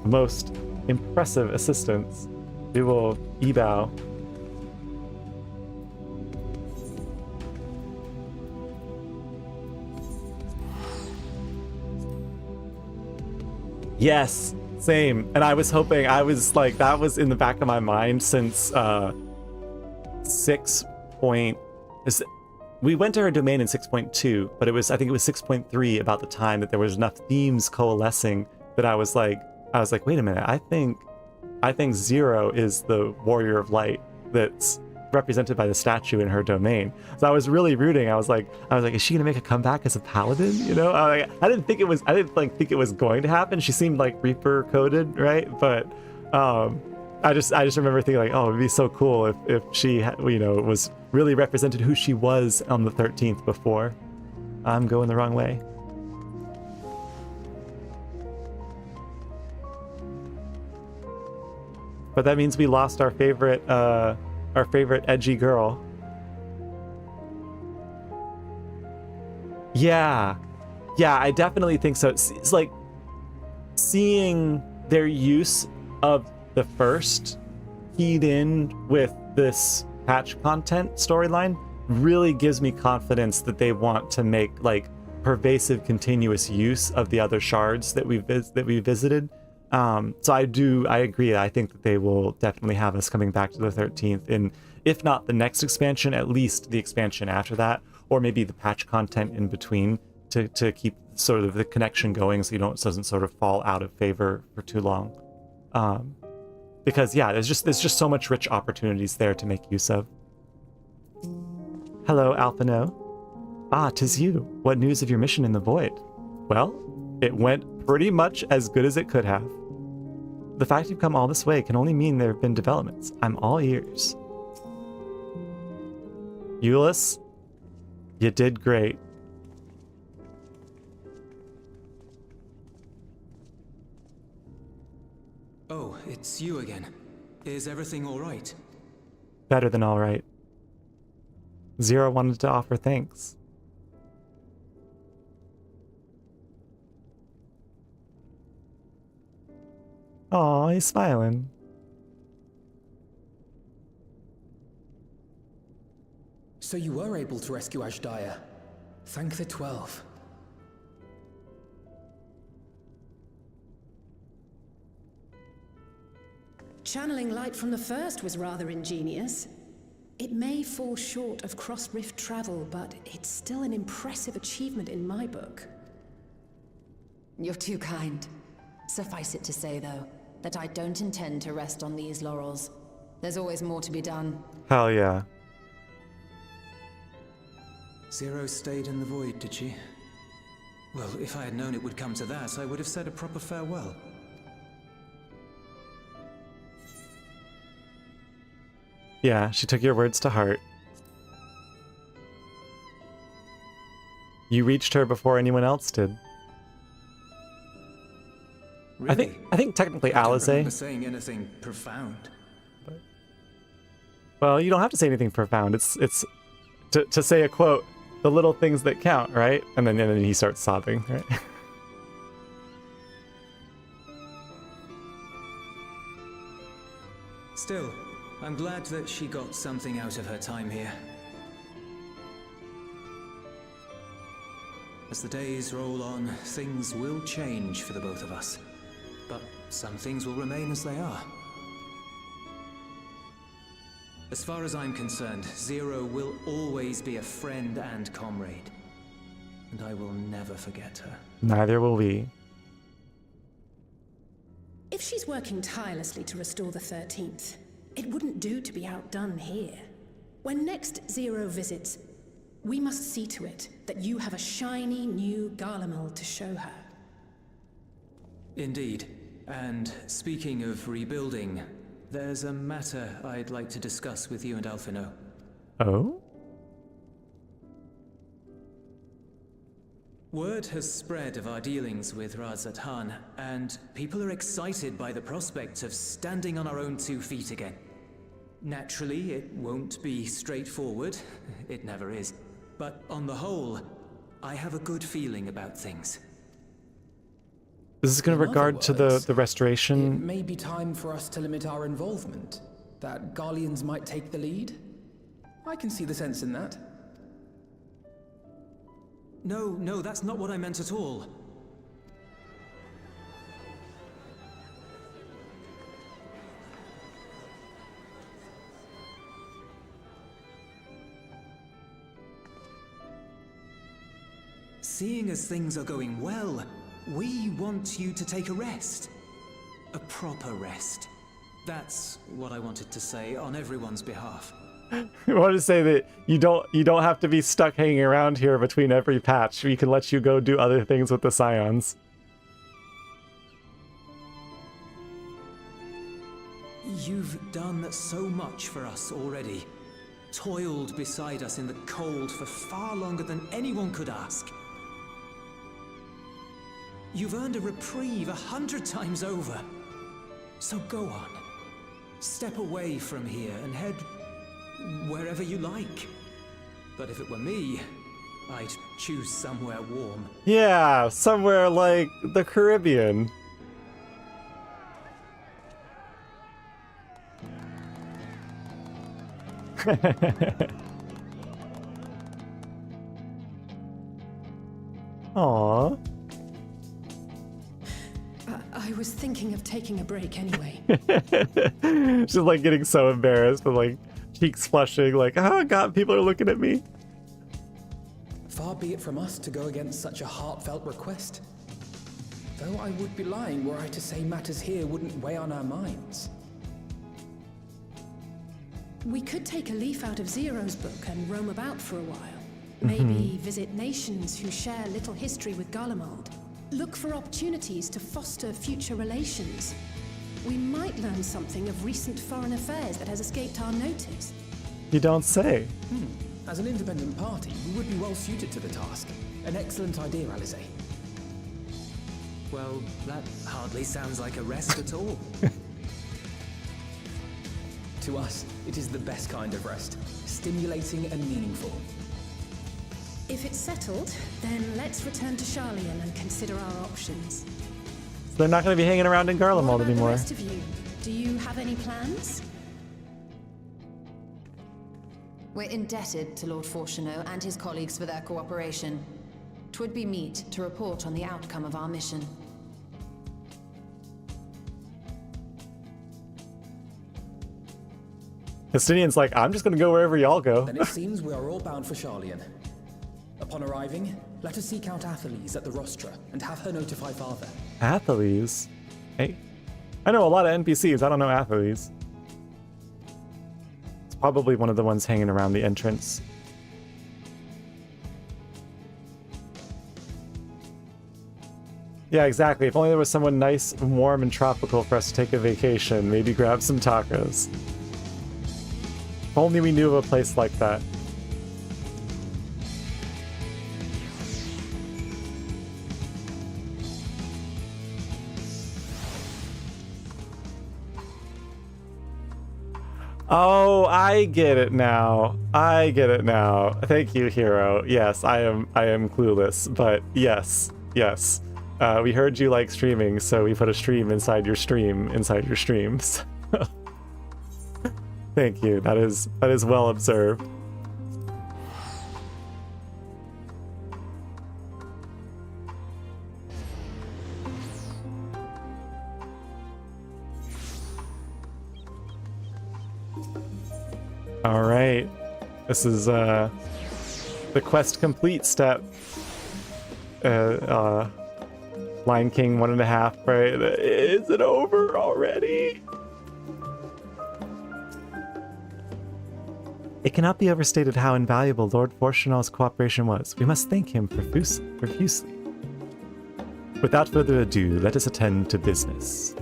S1: most impressive assistance. We will e-bow. Yes, same. And I was hoping, that was in the back of my mind since we went to her domain in 6.2, but I think it was 6.3 about the time that there was enough themes coalescing that I was like, wait a minute, I think Zero is the warrior of light that's represented by the statue in her domain. So I was really rooting. I was like, is she gonna make a comeback as a paladin? You know, I didn't think it was going to happen. She seemed like Reaper coded, right? But I just remember thinking like, oh, it'd be so cool if she, was really represented who she was on the 13th before. I'm going the wrong way. But that means we lost our favorite edgy girl. Yeah, I definitely think so. It's like seeing their use of the first keyed in with this patch content storyline really gives me confidence that they want to make like pervasive, continuous use of the other shards that we visited. So I agree. I think that they will definitely have us coming back to the 13th in, if not the next expansion, at least the expansion after that, or maybe the patch content in between to keep sort of the connection going so it doesn't sort of fall out of favor for too long. Because yeah, there's just so much rich opportunities there to make use of. Hello, Alphino. Ah, 'tis you. What news of your mission in the void? Well, it went pretty much as good as it could have. The fact you've come all this way can only mean there have been developments. I'm all ears. Eulus, you did great.
S5: Oh, it's you again. Is everything all right?
S1: Better than all right. Zero wanted to offer thanks. Aw, he's smiling.
S5: So you were able to rescue Azhdaya. Thank the 12.
S12: Channeling light from the first was rather ingenious. It may fall short of cross-rift travel, but it's still an impressive achievement in my book.
S6: You're too kind. Suffice it to say, though, that I don't intend to rest on these laurels. There's always more to be done.
S1: Hell yeah.
S5: Zero stayed in the void, did she? Well, if I had known it would come to that, I would have said a proper farewell.
S1: Yeah, she took your words to heart. You reached her before anyone else did.
S5: Really?
S1: I think technically
S5: I don't
S1: Alisaie.
S5: remember saying anything profound.
S1: Well, you don't have to say anything profound. It's to say a quote, the little things that count, right? And then he starts sobbing, right?
S5: Still, I'm glad that she got something out of her time here. As the days roll on, things will change for the both of us. But some things will remain as they are. As far as I'm concerned, Zero will always be a friend and comrade. And I will never forget her.
S1: Neither will we.
S12: If she's working tirelessly to restore the 13th, it wouldn't do to be outdone here. When next Zero visits, we must see to it that you have a shiny new Garlemald to show her.
S5: Indeed. And speaking of rebuilding, there's a matter I'd like to discuss with you and Alphinaud.
S1: Oh?
S5: Word has spread of our dealings with Radz-at-Han, and people are excited by the prospect of standing on our own 2 feet again. Naturally, it won't be straightforward. It never is. But on the whole, I have a good feeling about things.
S1: This is going to regard to the restoration.
S13: It may be time for us to limit our involvement. That Garleans might take the lead. I can see the sense in that.
S5: No, that's not what I meant at all. Seeing as things are going well, we want you to take a rest. A proper rest. That's what I wanted to say on everyone's behalf.
S1: I want to say that you don't have to be stuck hanging around here between every patch. We can let you go do other things with the Scions.
S5: You've done so much for us already. Toiled beside us in the cold for far longer than anyone could ask. You've earned a reprieve 100 times over. So go on. Step away from here and head wherever you like. But if it were me, I'd choose somewhere warm.
S1: Yeah, somewhere like the Caribbean. Aww.
S12: I was thinking of taking a break anyway.
S1: She's like getting so embarrassed, but like cheeks flushing, like, oh god, people are looking at me.
S13: Far be it from us to go against such a heartfelt request. Though I would be lying were I to say matters here wouldn't weigh on our minds.
S12: We could take a leaf out of Zero's book and roam about for a while. Maybe visit nations who share little history with Garlemald. Look for opportunities to foster future relations. We might learn something of recent foreign affairs that has escaped our notice.
S1: You don't say.
S13: As an independent party, we would be well suited to the task. An excellent idea, Alisaie.
S5: Well, that hardly sounds like a rest at all.
S13: To us, it is the best kind of rest. Stimulating and meaningful.
S12: If it's settled, then let's return to Sharlayan and consider our options.
S1: So they're not going to be hanging around in
S12: What
S1: Garlemald
S12: about
S1: anymore.
S12: the rest of you? Do you have any plans?
S6: We're indebted to Lord Fourcheneau and his colleagues for their cooperation. 'Twould be meet to report on the outcome of our mission.
S1: Justinian's like, I'm just going to go wherever y'all go.
S13: Then it seems we are all bound for Sharlayan. Upon arriving, let us seek out Atheles at the Rostra and have her notify Father.
S1: Atheles? Hey. I know a lot of NPCs, I don't know Atheles. It's probably one of the ones hanging around the entrance. Yeah, exactly. If only there was someone nice, warm, and tropical for us to take a vacation, maybe grab some tacos. If only we knew of a place like that. Oh, I get it now. I get it now. Thank you, Hero. Yes, I am clueless, but yes. We heard you like streaming, so we put a stream inside your streams. Thank you. That is well observed. All right. This is the quest complete step. Lion King 1.5, right? Is it over already? It cannot be overstated how invaluable Lord Fortunal's cooperation was. We must thank him profusely. Without further ado, let us attend to business.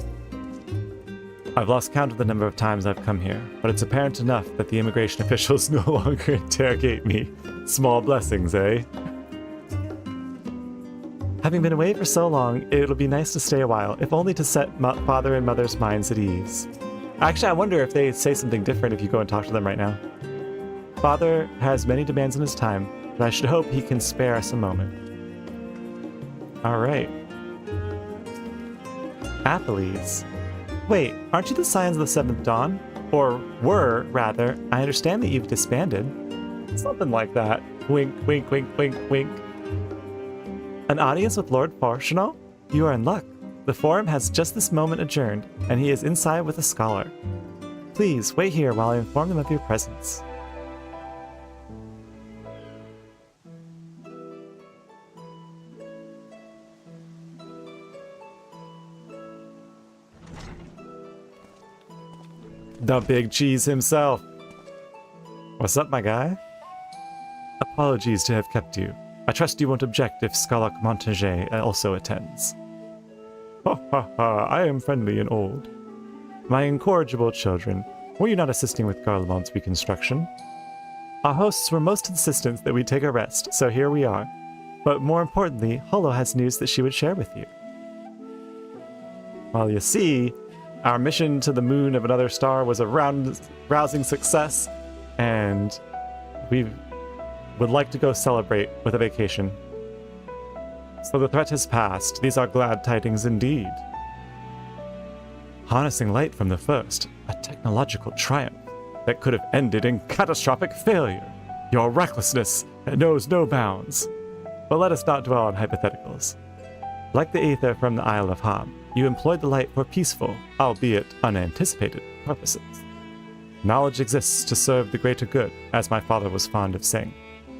S1: I've lost count of the number of times I've come here, but it's apparent enough that the immigration officials no longer interrogate me. Small blessings, eh? Having been away for so long, it'll be nice to stay a while, if only to set father and mother's minds at ease. Actually, I wonder if they say something different if you go and talk to them right now. Father has many demands on his time, but I should hope he can spare us a moment. Alright. Atheles. Wait, aren't you the Scions of the Seventh Dawn? Or were, rather. I understand that you've disbanded. Something like that. Wink, wink, wink, wink, wink. An audience with Lord Fortunal? You are in luck. The forum has just this moment adjourned, and he is inside with a scholar. Please, wait here while I inform them of your presence. The big cheese himself. What's up, my guy? Apologies to have kept you. I trust you won't object if Scalach Montague also attends. Ha ha ha, I am friendly and old. My incorrigible children, were you not assisting with Garlemald's reconstruction? Our hosts were most insistent that we take a rest, so here we are. But more importantly, Holo has news that she would share with you. Well, you see, our mission to the moon of another star was a rousing success, and we would like to go celebrate with a vacation. So the threat has passed. These are glad tidings indeed. Harnessing light from the first, a technological triumph that could have ended in catastrophic failure. Your recklessness knows no bounds. But let us not dwell on hypotheticals. Like the Aether from the Isle of Ham, you employed the light for peaceful, albeit unanticipated, purposes. Knowledge exists to serve the greater good, as my father was fond of saying.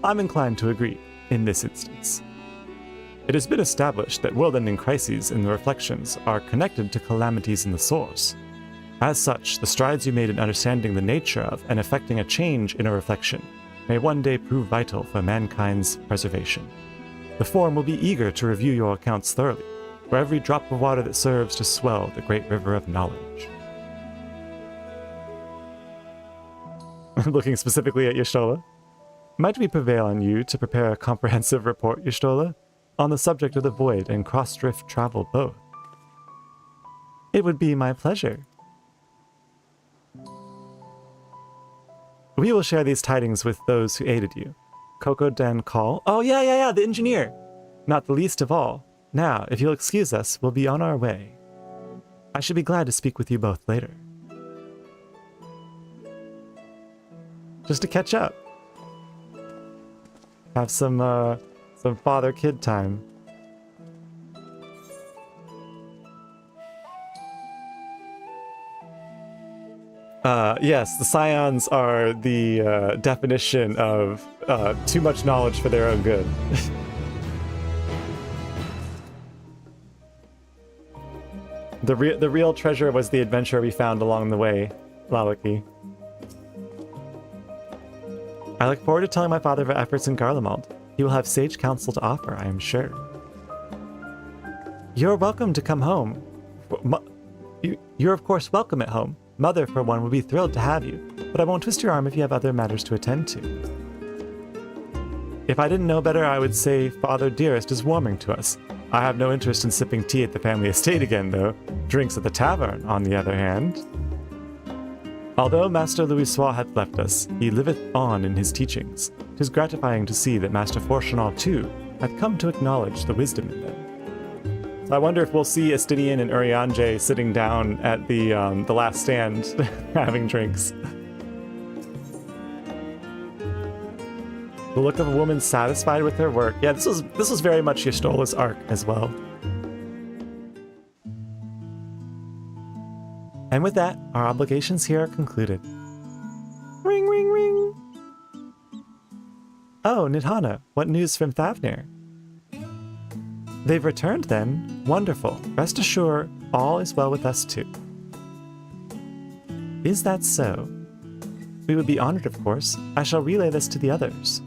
S1: I'm inclined to agree, in this instance. It has been established that world-ending crises in the reflections are connected to calamities in the source. As such, the strides you made in understanding the nature of and effecting a change in a reflection may one day prove vital for mankind's preservation. The Forum will be eager to review your accounts thoroughly, for every drop of water that serves to swell the great river of knowledge. Looking specifically at Y'shtola. Might we prevail on you to prepare a comprehensive report, Y'shtola, on the subject of the void and cross-drift travel both? It would be my pleasure. We will share these tidings with those who aided you. Coco Dan Call. Oh, yeah, the engineer. Not the least of all. Now, if you'll excuse us, we'll be on our way. I should be glad to speak with you both later. Just to catch up. Have some father-kid time. Yes, the Scions are the definition of too much knowledge for their own good. The real treasure was the adventure we found along the way, Lalaki. I look forward to telling my father of our efforts in Garlemald. He will have sage counsel to offer, I am sure. You're welcome to come home. You're of course welcome at home. Mother, for one, would be thrilled to have you, but I won't twist your arm if you have other matters to attend to. If I didn't know better, I would say Father Dearest is warming to us. I have no interest in sipping tea at the family estate again, though. Drinks at the tavern, on the other hand. Although Master Louisoix hath left us, he liveth on in his teachings. 'Tis gratifying to see that Master Fortunato, too, hath come to acknowledge the wisdom in them. So I wonder if we'll see Estinian and Urianger sitting down at the last stand, having drinks. The look of a woman satisfied with her work. Yeah, this was very much Y'shtola's arc as well. And with that, our obligations here are concluded. Ring, ring, ring! Oh, Nidhana, what news from Thavnir? They've returned then? Wonderful. Rest assured, all is well with us too. Is that so? We would be honored, of course. I shall relay this to the others.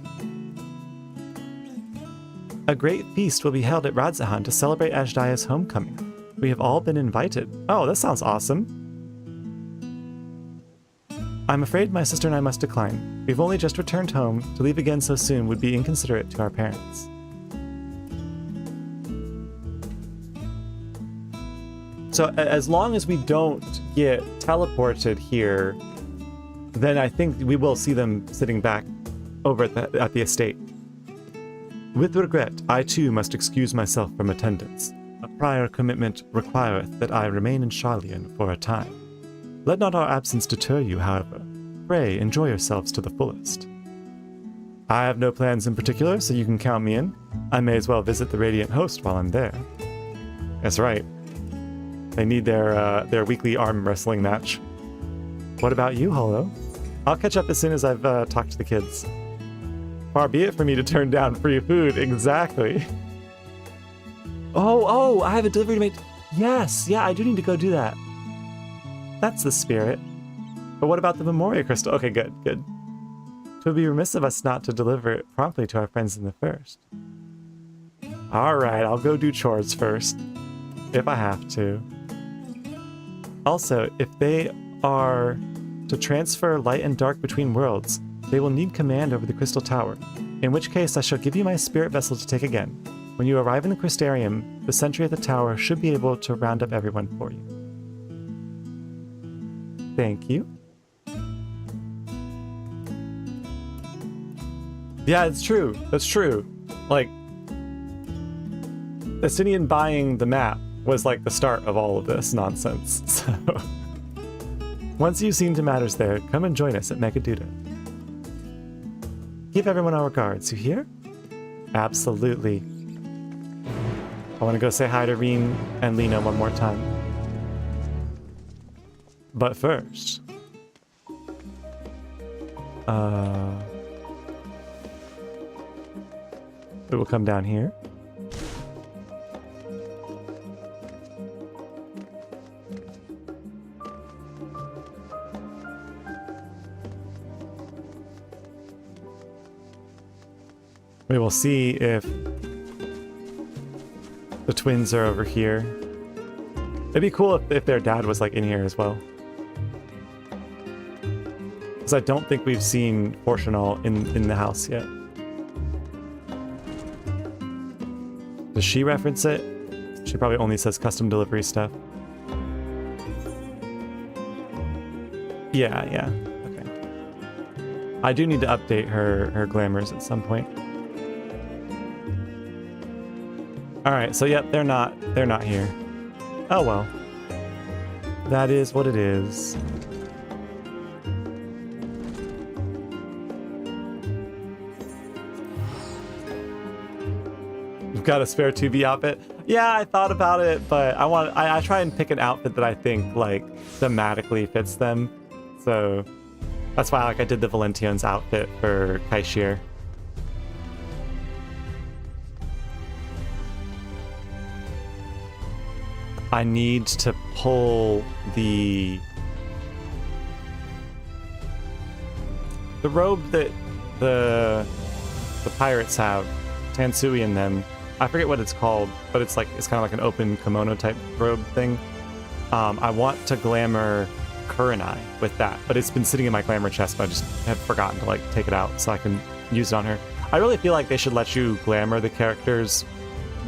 S1: A great feast will be held at Radzahan to celebrate Ajdaya's homecoming. We have all been invited. Oh, that sounds awesome. I'm afraid my sister and I must decline. We've only just returned home. To leave again so soon would be inconsiderate to our parents. So as long as we don't get teleported here, then I think we will see them sitting back over at the estate. With regret, I too must excuse myself from attendance. A prior commitment requireth that I remain in Sharlayan for a time. Let not our absence deter you, however. Pray enjoy yourselves to the fullest. I have no plans in particular, so you can count me in. I may as well visit the Radiant Host while I'm there. That's right. They need their weekly arm wrestling match. What about you, Holo? I'll catch up as soon as I've talked to the kids. Far be it for me to turn down free food, exactly. Oh, I have a delivery to make. Yes, yeah, I do need to go do that. That's the spirit. But what about the Memoria Crystal? Okay, good. It would be remiss of us not to deliver it promptly to our friends in the first. Alright, I'll go do chores first. If I have to. Also, if they are to transfer light and dark between worlds, they will need command over the Crystal Tower, in which case I shall give you my spirit vessel to take again. When you arrive in the Crystarium, the sentry at the tower should be able to round up everyone for you. Thank you. Yeah, it's true. That's true. Like, Estinian buying the map was like the start of all of this nonsense. So, once you've seen to matters there, come and join us at Megaduda. Give everyone our regards, you hear? Absolutely. I want to go say hi to Reen and Lena one more time. But first... it will come down here. We will see if the twins are over here. It'd be cool if their dad was like in here as well. Because I don't think we've seen Fortunal in the house yet. Does she reference it? She probably only says custom delivery stuff. Yeah. Okay. I do need to update her glamours at some point. Alright, so yep, they're not here. Oh well. That is what it is. You've got a spare 2B outfit? Yeah, I thought about it, but I try and pick an outfit that I think like thematically fits them. So that's why I did the Valention's outfit for Kaishir. I need to pull the robe that the pirates have, Tansui and them. I forget what it's called, but it's kind of like an open kimono type robe thing. I want to glamour Kurenai with that, but it's been sitting in my glamour chest, but I just have forgotten to like take it out so I can use it on her. I really feel like they should let you glamour the characters,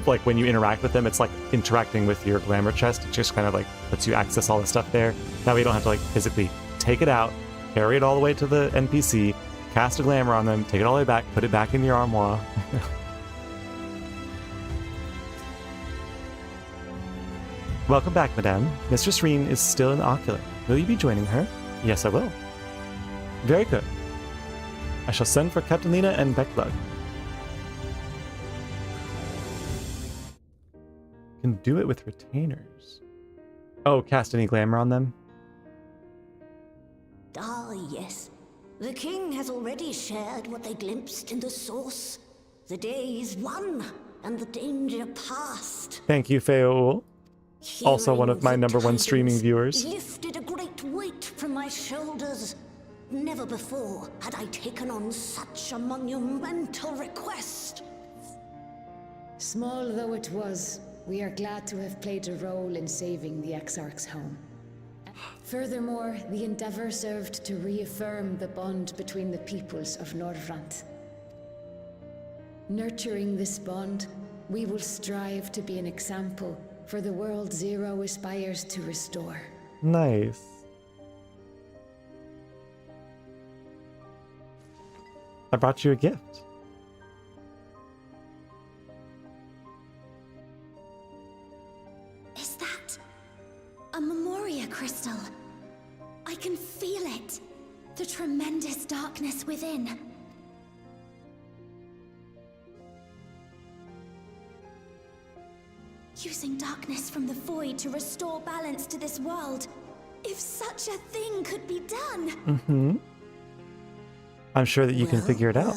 S1: like when you interact with them. It's like interacting with your glamour chest. It just kind of like lets you access all the stuff there. That way you don't have to like physically take it out, carry it all the way to the NPC, cast a glamour on them, take it all the way back, put it back in your armoire. Welcome back, Madame. Mistress Reen is still in the Ocular. Will you be joining her? Yes, I will. Very good. I shall send for Captain Lena and Becklug. Can do it with retainers. Oh, cast any glamour on them?
S3: Ah, yes. The king has already shared what they glimpsed in the source. The day is won, and the danger past.
S1: Thank you, Feoul. Also one of my #1 streaming viewers.
S3: Lifted a great weight from my shoulders. Never before had I taken on such a monumental request.
S14: Small though it was, we are glad to have played a role in saving the Exarch's home. Furthermore, the endeavor served to reaffirm the bond between the peoples of Norvrant. Nurturing this bond, we will strive to be an example for the world Zero aspires to restore.
S1: Nice. I brought you a gift.
S2: Is that a Memoria crystal? I can feel it. The tremendous darkness within. Using darkness from the void to restore balance to this world. If such a thing could be done.
S1: Mm-hmm. I'm sure that you can figure it out.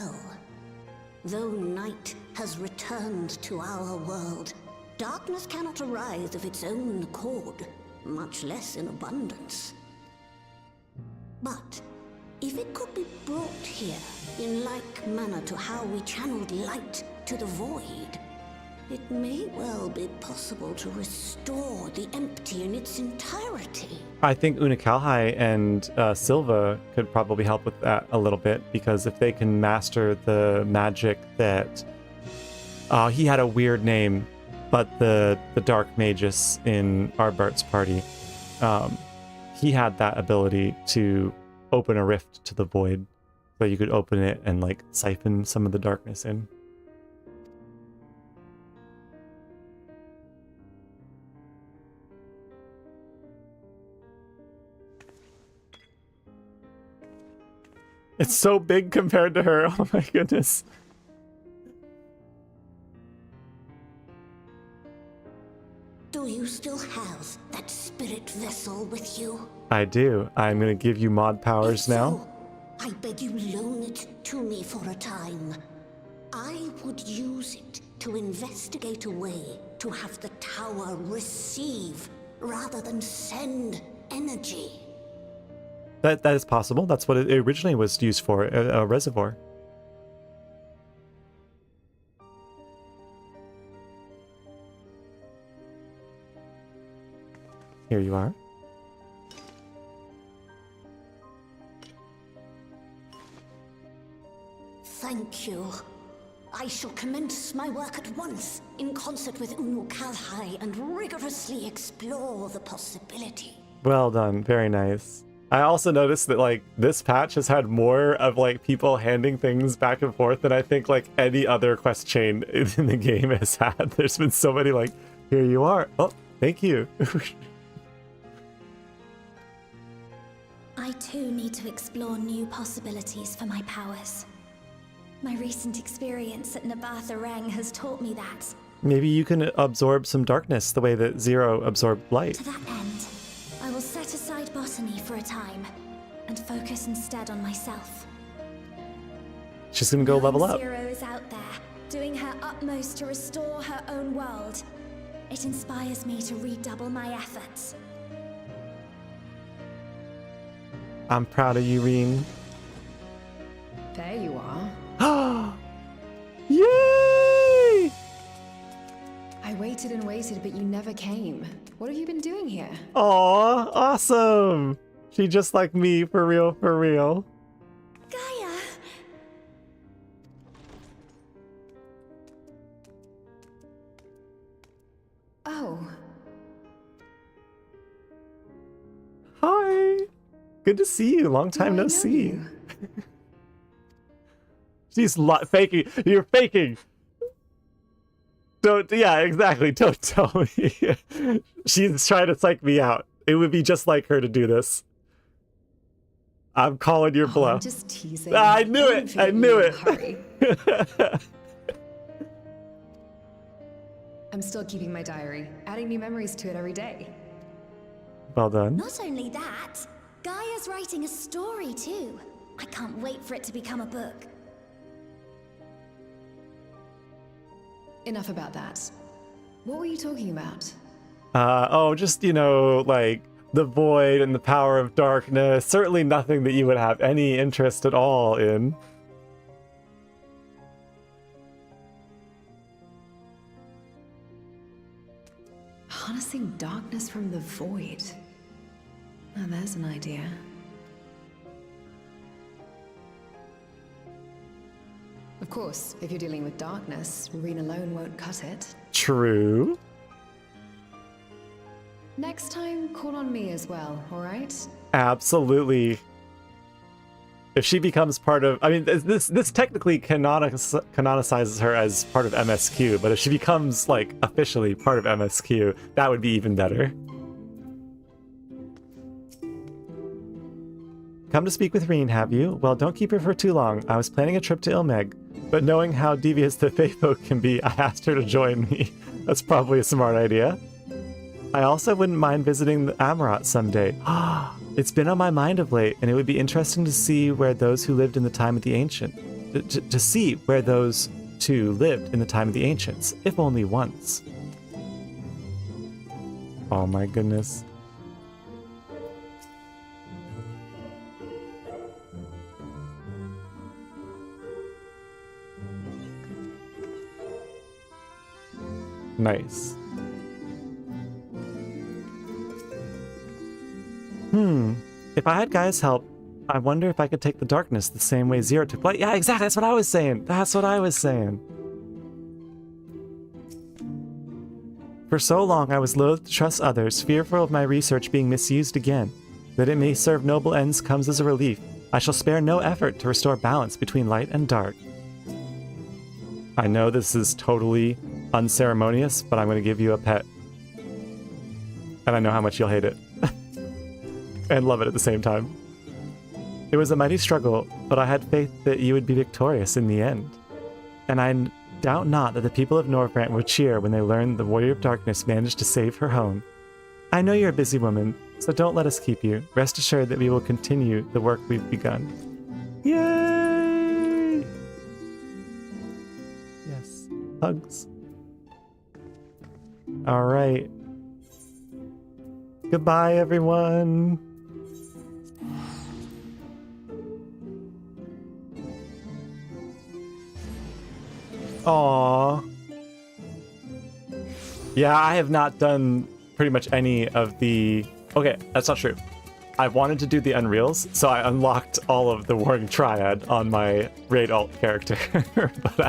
S3: Though night has returned to our world, darkness cannot arise of its own accord, much less in abundance. But if it could be brought here in like manner to how we channeled light to the void, it may well be possible to restore the empty in its entirety.
S1: I think Unakalhai and Silva could probably help with that a little bit, because if they can master the magic that... he had a weird name, but the Dark Magus in Arbart's party, he had that ability to open a rift to the void, so you could open it and like siphon some of the darkness in. It's so big compared to her. Oh my goodness.
S3: Do you still have that spirit vessel with you?
S1: I do. I'm going to give you mod powers now.
S3: I beg you loan it to me for a time. I would use it to investigate a way to have the tower receive rather than send energy.
S1: That is possible. That's what it originally was used for, a reservoir. Here you are.
S3: Thank you. I shall commence my work at once, in concert with Unakalhai, and rigorously explore the possibility.
S1: Well done. Very nice. I also noticed that like this patch has had more of like people handing things back and forth than I think like any other quest chain in the game has had. There's been so many like, here you are. Oh, thank you.
S2: I too need to explore new possibilities for my powers. My recent experience at Nabatha Reng has taught me that.
S1: Maybe you can absorb some darkness the way that Zero absorbed light.
S2: To that end, I will set aside botany for a time and focus instead on myself.
S1: She's gonna go level up.
S2: Zero is out there, doing her utmost to restore her own world. It inspires me to redouble my efforts.
S1: I'm proud of you, Reen.
S6: There you are.
S1: Yay!
S6: I waited and waited, but you never came. What have you been doing here?
S1: Aw, awesome! She just like me, for real, for real.
S2: Gaia!
S6: Oh.
S1: Hi! Good to see you. Long time
S6: I
S1: no
S6: know
S1: see.
S6: you?
S1: She's faking. You're faking. Don't. Yeah, exactly. Don't tell me. She's trying to psych me out. It would be just like her to do this. I'm calling your bluff.
S6: I'm just teasing.
S1: I knew it. I knew it.
S6: Hurry. I'm still keeping my diary, adding new memories to it every day.
S1: Well done.
S2: Not only that, Gaia's writing a story too. I can't wait for it to become a book.
S6: Enough about that. What were you talking about?
S1: Just, you know, like the void and the power of darkness. Certainly nothing that you would have any interest at all in.
S6: Harnessing darkness from the void. Now there's an idea. Of course, if you're dealing with darkness, Reen alone won't cut it.
S1: True.
S6: Next time, call on me as well, alright?
S1: Absolutely. If she becomes part of, I mean, this technically canonicizes her as part of MSQ, but if she becomes, like, officially part of MSQ, that would be even better. Come to speak with Reen, have you? Well, don't keep her for too long. I was planning a trip to Ilmeg, but knowing how devious the Fae folk can be, I asked her to join me. That's probably a smart idea. I also wouldn't mind visiting the Amarat someday. It's been on my mind of late, and it would be interesting to see where those who lived in the time of the Ancient... To see where those two lived in the time of the Ancients, if only once. Oh my goodness. Nice. If I had Gaia's help, I wonder if I could take the darkness the same way Zero took light. Yeah, exactly. That's what I was saying. That's what I was saying. For so long, I was loath to trust others, fearful of my research being misused again. That it may serve noble ends comes as a relief. I shall spare no effort to restore balance between light and dark. I know this is totally unceremonious, but I'm going to give you a pet. And I know how much you'll hate it. And love it at the same time. It was a mighty struggle, but I had faith that you would be victorious in the end. And I doubt not that the people of Northrend would cheer when they learned the Warrior of Darkness managed to save her home. I know you're a busy woman, so don't let us keep you. Rest assured that we will continue the work we've begun. Yay! Yes. Hugs. Alright. Goodbye, everyone. Aww. Yeah, I have not done pretty much any of the... Okay, that's not true. I wanted to do the Unreals, so I unlocked all of the Warring Triad on my Raid Alt character. But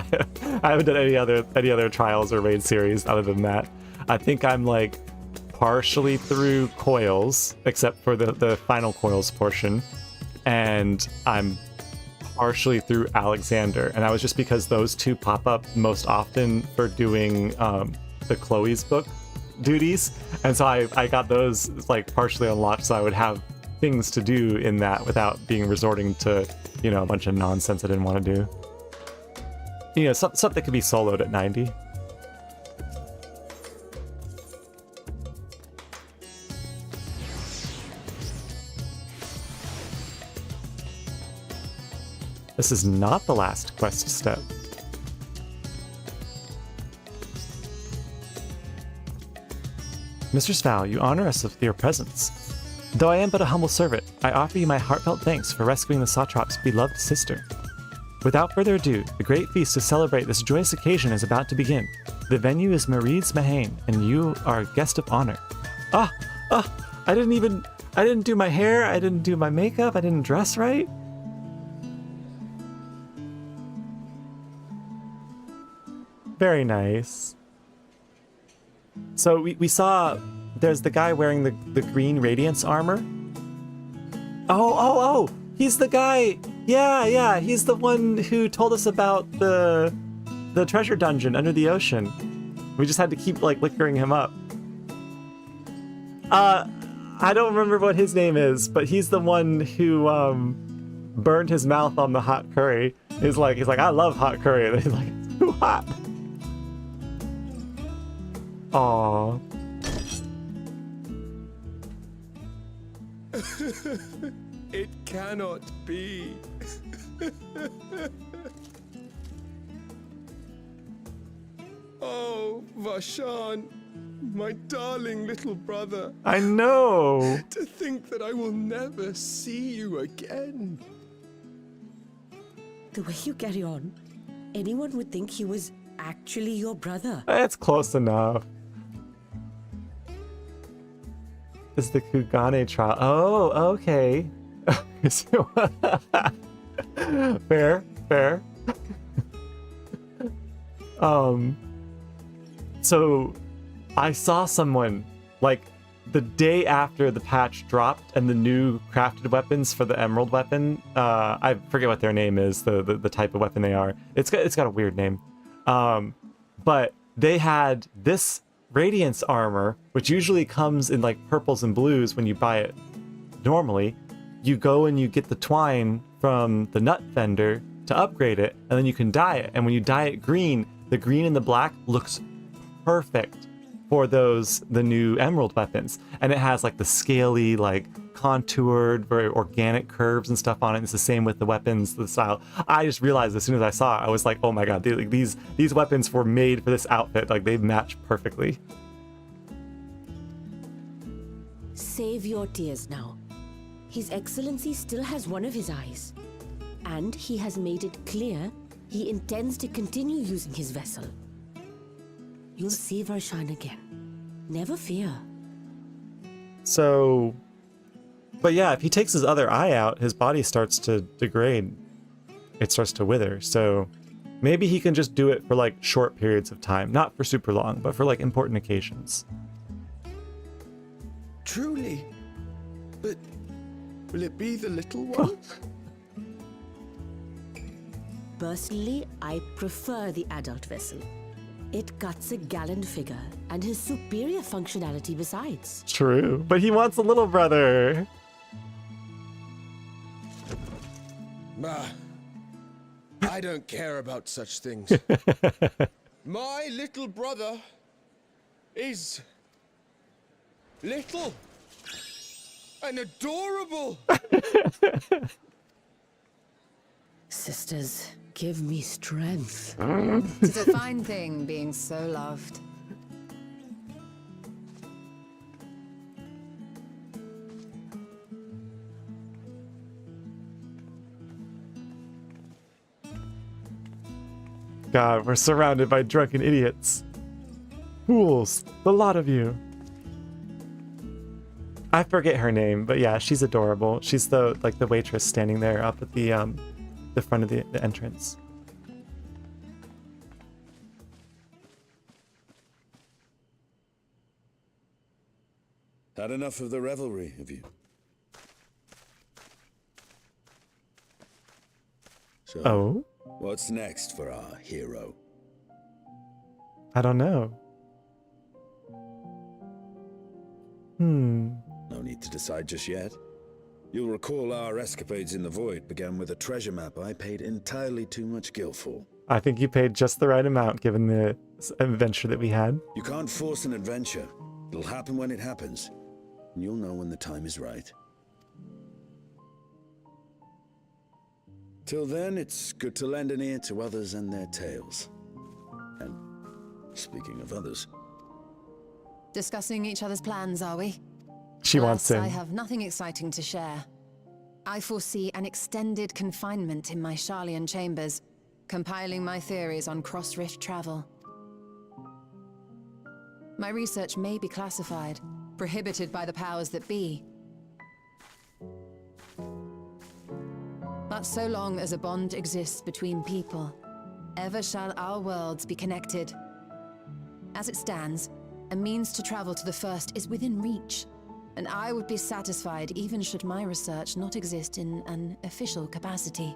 S1: I haven't done any other trials or Raid series other than that. I think I'm like partially through Coils, except for the final Coils portion. And I'm partially through Alexander, and that was just because those two pop up most often for doing the Chloe's book duties, and so I got those like partially unlocked, so I would have things to do in that without being resorting to, you know, a bunch of nonsense I didn't want to do. You know, something that could be soloed at 90. This is not the last quest step. Mistress Val, you honor us with your presence. Though I am but a humble servant, I offer you my heartfelt thanks for rescuing the Satrap's beloved sister. Without further ado, the great feast to celebrate this joyous occasion is about to begin. The venue is Marie's Mahane, and you are a guest of honor. I didn't do my hair, I didn't do my makeup, I didn't dress right. Very nice. So we saw there's the guy wearing the green Radiance armor. Oh, he's the guy. Yeah, he's the one who told us about the treasure dungeon under the ocean. We just had to keep like liquoring him up. I don't remember what his name is, but he's the one who burned his mouth on the hot curry. He's like, I love hot curry. And he's like, it's too hot. Aww.
S15: It cannot be. Oh, Vashan, my darling little brother.
S1: I know.
S15: To think that I will never see you again.
S16: The way you carry on, anyone would think he was actually your brother.
S1: That's close enough. Is the Kugane trial? Oh, okay. Fair. So I saw someone like the day after the patch dropped and the new crafted weapons for the emerald weapon. I forget what their name is, the type of weapon they are. It's got a weird name. But they had this Radiance armor, which usually comes in like purples and blues when you buy it normally. You go and you get the twine from the nut vendor to upgrade it, and then you can dye it. And when you dye it green, the green and the black looks perfect for the new emerald weapons. And it has like the scaly, like contoured, very organic curves and stuff on it. It's the same with the weapons, the style. I just realized as soon as I saw it, I was like, oh my god, these weapons were made for this outfit. Like they match perfectly.
S16: Save your tears now. His Excellency still has one of his eyes. And he has made it clear he intends to continue using his vessel. You'll see Varshan again. Never fear.
S1: So, but yeah, if he takes his other eye out, his body starts to degrade. It starts to wither. So maybe he can just do it for like short periods of time. Not for super long, but for like important occasions.
S15: Truly? But will it be the little one?
S16: Personally, I prefer the adult vessel. It cuts a gallant figure and has superior functionality besides.
S1: True, but he wants a little brother.
S15: I don't care about such things. My little brother is little and adorable.
S16: Sisters, give me strength.
S6: It's a fine thing being so loved.
S1: God, we're surrounded by drunken idiots. Fools, the lot of you. I forget her name, but yeah, she's adorable. She's the waitress standing there up at the front of the entrance.
S11: Had enough of the revelry, have you? So,
S1: Oh?
S11: what's next for our hero?
S1: I don't know.
S11: No need to decide just yet. You'll recall our escapades in the Void began with a treasure map I paid entirely too much gil for.
S1: I think you paid just the right amount given the adventure that we had.
S11: You can't force an adventure. It'll happen when it happens. And you'll know when the time is right. Till then, it's good to lend an ear to others and their tales. And speaking of others,
S6: Discussing each other's plans, are we?
S1: She wants
S6: Alas,
S1: him.
S6: I have nothing exciting to share. I foresee an extended confinement in my Sharlayan chambers, compiling my theories on cross-rift travel. My research may be classified, prohibited by the powers that be. But so long as a bond exists between people, ever shall our worlds be connected. As it stands, a means to travel to the First is within reach, and I would be satisfied even should my research not exist in an official capacity.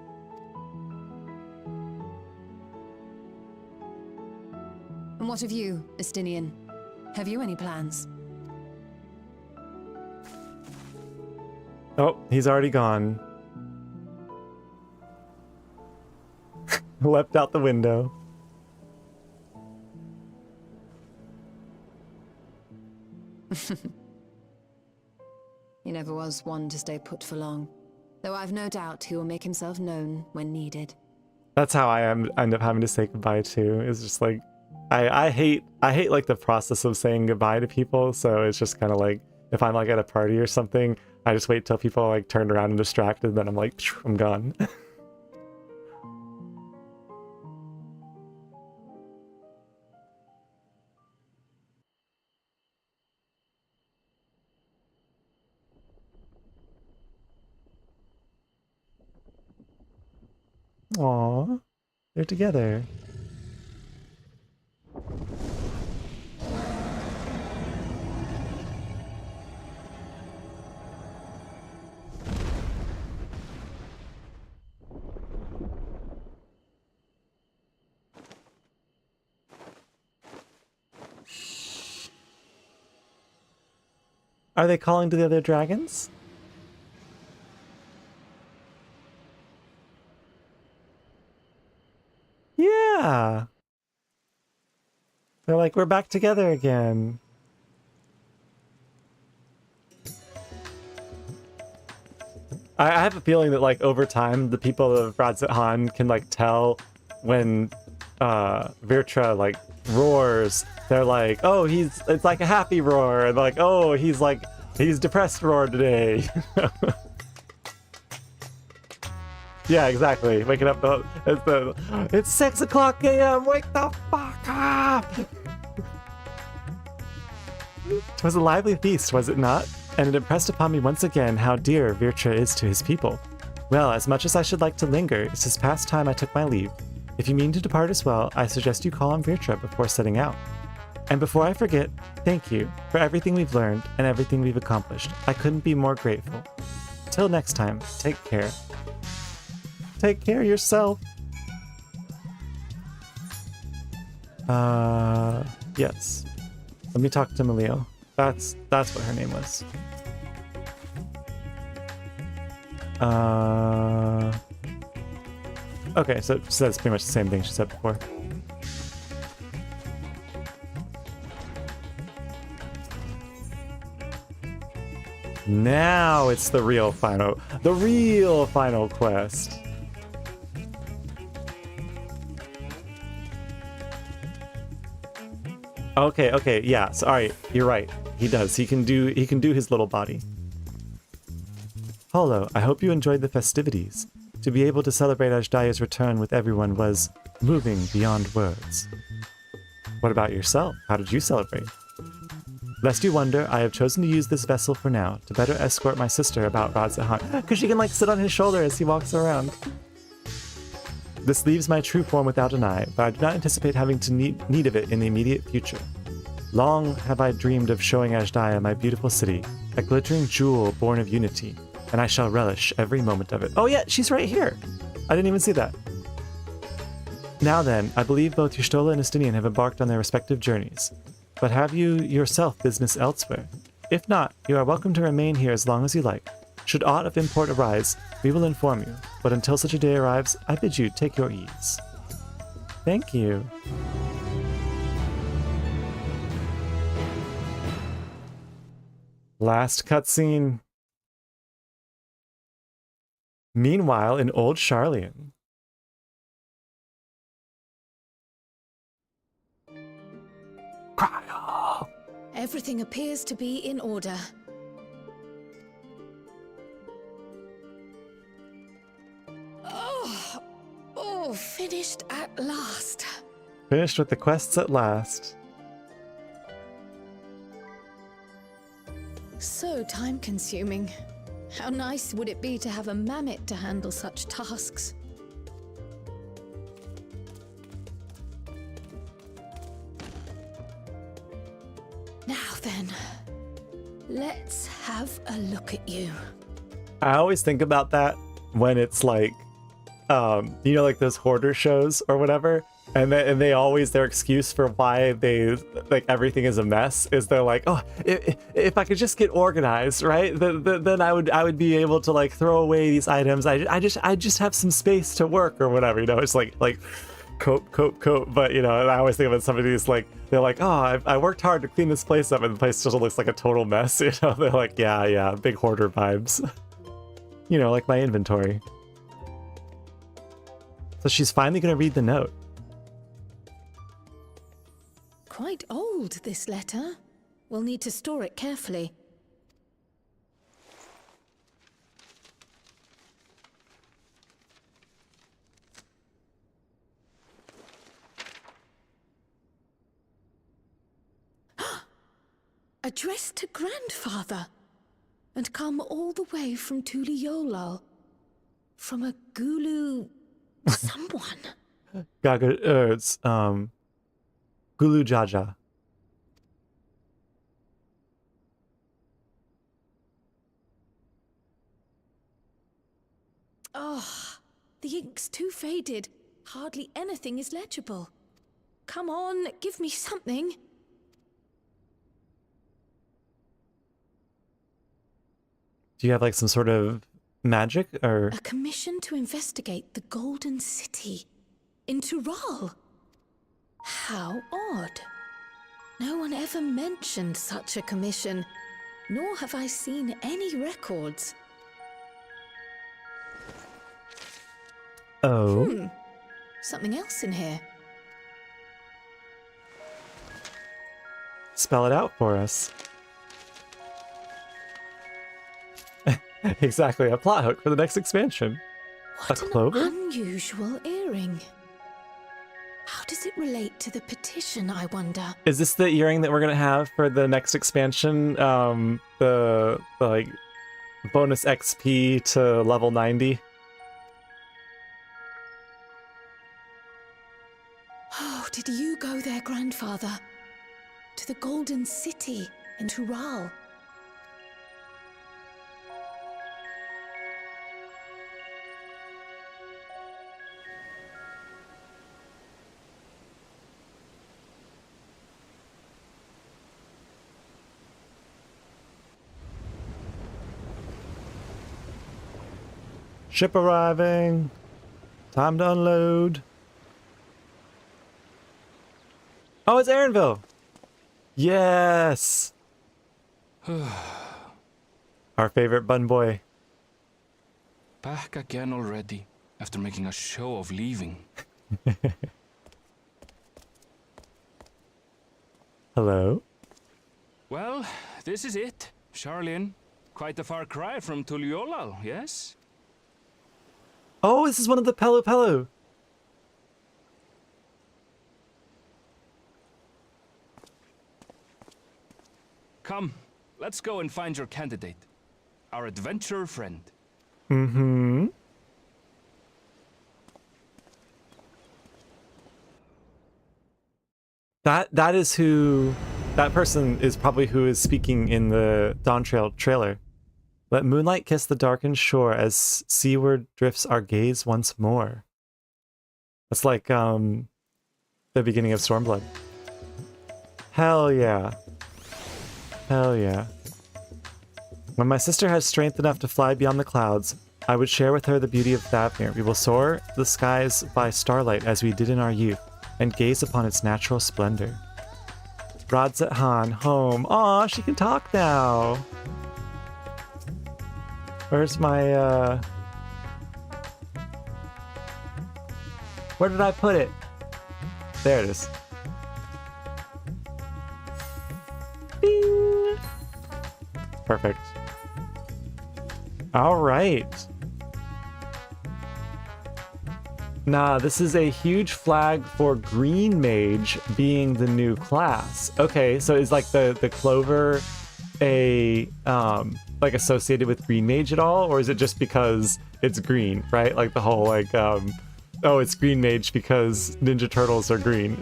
S6: And what of you, Estinian? Have you any plans?
S1: Oh, he's already gone. Leapt out the window.
S6: He never was one to stay put for long, though I've no doubt he will make himself known when needed.
S1: That's how I end up having to say goodbye too. It's just like I hate like the process of saying goodbye to people, so it's just kind of like if I'm like at a party or something, I just wait till people are like turned around and distracted, then I'm like, phew, I'm gone. Aw, they're together. Are they calling to the other dragons? Yeah. They're like, we're back together again. I have a feeling that like over time, the people of Radzat Han can like tell when Virtra like roars. They're like, oh, it's like a happy roar. And they're like, oh, he's depressed roar today. Yeah, exactly. Waking up it's 6 o'clock a.m. Wake the fuck up! 'Twas a lively feast, was it not? And it impressed upon me once again how dear Virtra is to his people. Well, as much as I should like to linger, it's just past time I took my leave. If you mean to depart as well, I suggest you call on Virtra before setting out. And before I forget, thank you for everything we've learned and everything we've accomplished. I couldn't be more grateful. Till next time, take care. Take care of yourself. Yes. Let me talk to Melio. That's what her name was. Okay, so that's pretty much the same thing she said before. Now it's the real final quest. Okay, yeah. So, all right, you're right. He does. He can do his little body. Holo, I hope you enjoyed the festivities. To be able to celebrate Ajdaya's return with everyone was moving beyond words. What about yourself? How did you celebrate? Lest you wonder, I have chosen to use this vessel for now to better escort my sister about Radzat Han, because she can like sit on his shoulder as he walks around. This leaves my true form without an eye, but I do not anticipate having to need of it in the immediate future. Long have I dreamed of showing Ajdaya my beautiful city, a glittering jewel born of unity, and I shall relish every moment of it. Oh yeah, she's right here! I didn't even see that. Now then, I believe both Y'shtola and Estinian have embarked on their respective journeys. But have you yourself business elsewhere? If not, you are welcome to remain here as long as you like. Should aught of import arise, we will inform you, but until such a day arrives, I bid you take your ease. Thank you. Last cutscene. Meanwhile, in Old Sharlayan.
S12: Everything appears to be in order. Oh, finished at last.
S1: Finished with the quests at last.
S12: So time-consuming. How nice would it be to have a mammoth to handle such tasks? Now then, let's have a look at you.
S1: I always think about that when it's like, you know, like those hoarder shows or whatever, and they always, their excuse for why they, like, everything is a mess is they're like, oh, if I could just get organized, right, then I would be able to, like, throw away these items. I just have some space to work or whatever, you know. It's like cope. But, you know, I always think about somebody who's like, they're like, oh, I worked hard to clean this place up, and the place just looks like a total mess, you know. They're like, yeah, big hoarder vibes. You know, like my inventory. So she's finally gonna read the note.
S12: Quite old, this letter. We'll need to store it carefully. Addressed to Grandfather, and come all the way from Tuliyollal. From a Gulu... someone.
S1: It's Gulu Jaja.
S12: Oh, the ink's too faded. Hardly anything is legible. Come on, give me something.
S1: Do you have like some sort of magic or?
S12: A commission to investigate the Golden City in Tural. How odd. No one ever mentioned such a commission, nor have I seen any records.
S1: Oh.
S12: Something else in here.
S1: Spell it out for us. Exactly, a plot hook for the next expansion.
S12: What
S1: a clover?
S12: An unusual earring. How does it relate to the petition, I wonder?
S1: Is this the earring that we're gonna have for the next expansion? The like bonus XP to level 90?
S12: Oh, did you go there, Grandfather? To the Golden City in Tural?
S1: Ship arriving. Time to unload. Oh, it's Aaronville. Yes. Our favorite bun boy.
S17: Back again already, after making a show of leaving.
S1: Hello.
S17: Well, this is it. Charlene. Quite a far cry from Tuliyollal, yes?
S1: Oh, this is one of the Pelu Pelu.
S17: Come, let's go and find your candidate. Our adventurer friend.
S1: Mm-hmm. That is who... That person is probably who is speaking in the Dawn Trail trailer. Let moonlight kiss the darkened shore as seaward drifts our gaze once more. That's like, the beginning of Stormblood. Hell yeah. Hell yeah. When my sister has strength enough to fly beyond the clouds, I would share with her the beauty of Thavnir. We will soar the skies by starlight as we did in our youth, and gaze upon its natural splendor. Radzat Han, home. Aw, she can talk now. Where's my, Where did I put it? There it is. Beep. Perfect. All right. Nah, this is a huge flag for Green Mage being the new class. Okay, so is like the Clover a like associated with Green Mage at all, or is it just because it's green, right? Like the whole like oh, it's Green Mage because Ninja Turtles are green.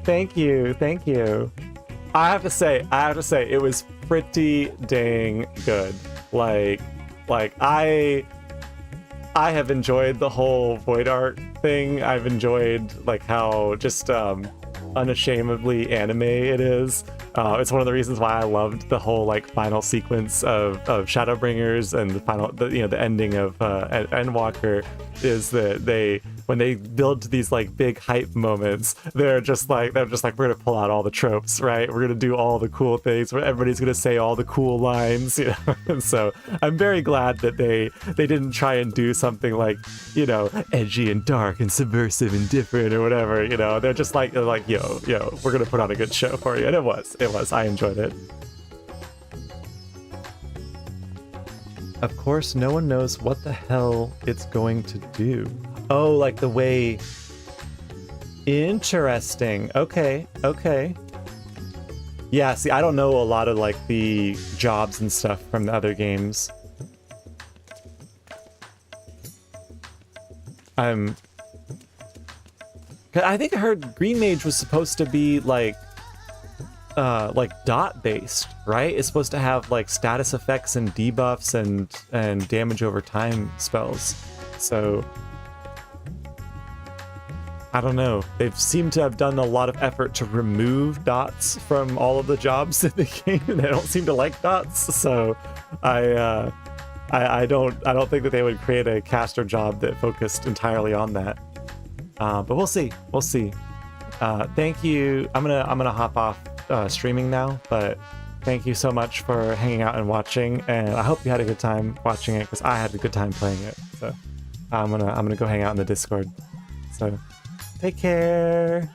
S1: Thank you. I have to say, it was pretty dang good. Like I have enjoyed the whole Void Art thing. I've enjoyed like how just unashamedly anime it is. It's one of the reasons why I loved the whole like final sequence of Shadowbringers and the final, the ending of Endwalker is that when they build to these like big hype moments, they're just like we're gonna pull out all the tropes, right? We're gonna do all the cool things. Where everybody's gonna say all the cool lines, you know. And so I'm very glad that they didn't try and do something like, you know, edgy and dark and subversive and different or whatever. You know, they're just like yo, we're gonna put on a good show for you, and it was. I enjoyed it. Of course, no one knows what the hell it's going to do. Oh, like the way... Interesting. Okay. Yeah, see, I don't know a lot of, like, the jobs and stuff from the other games. I think I heard Green Mage was supposed to be, like dot based, right? It's supposed to have like status effects and debuffs and damage over time spells. So I don't know. They've seemed to have done a lot of effort to remove dots from all of the jobs in the game. They don't seem to like dots, so I don't think that they would create a caster job that focused entirely on that. But we'll see. Thank you. I'm gonna hop off streaming now, but thank you so much for hanging out and watching, and I hope you had a good time watching it, because I had a good time playing it. So I'm gonna go hang out in the Discord. So take care.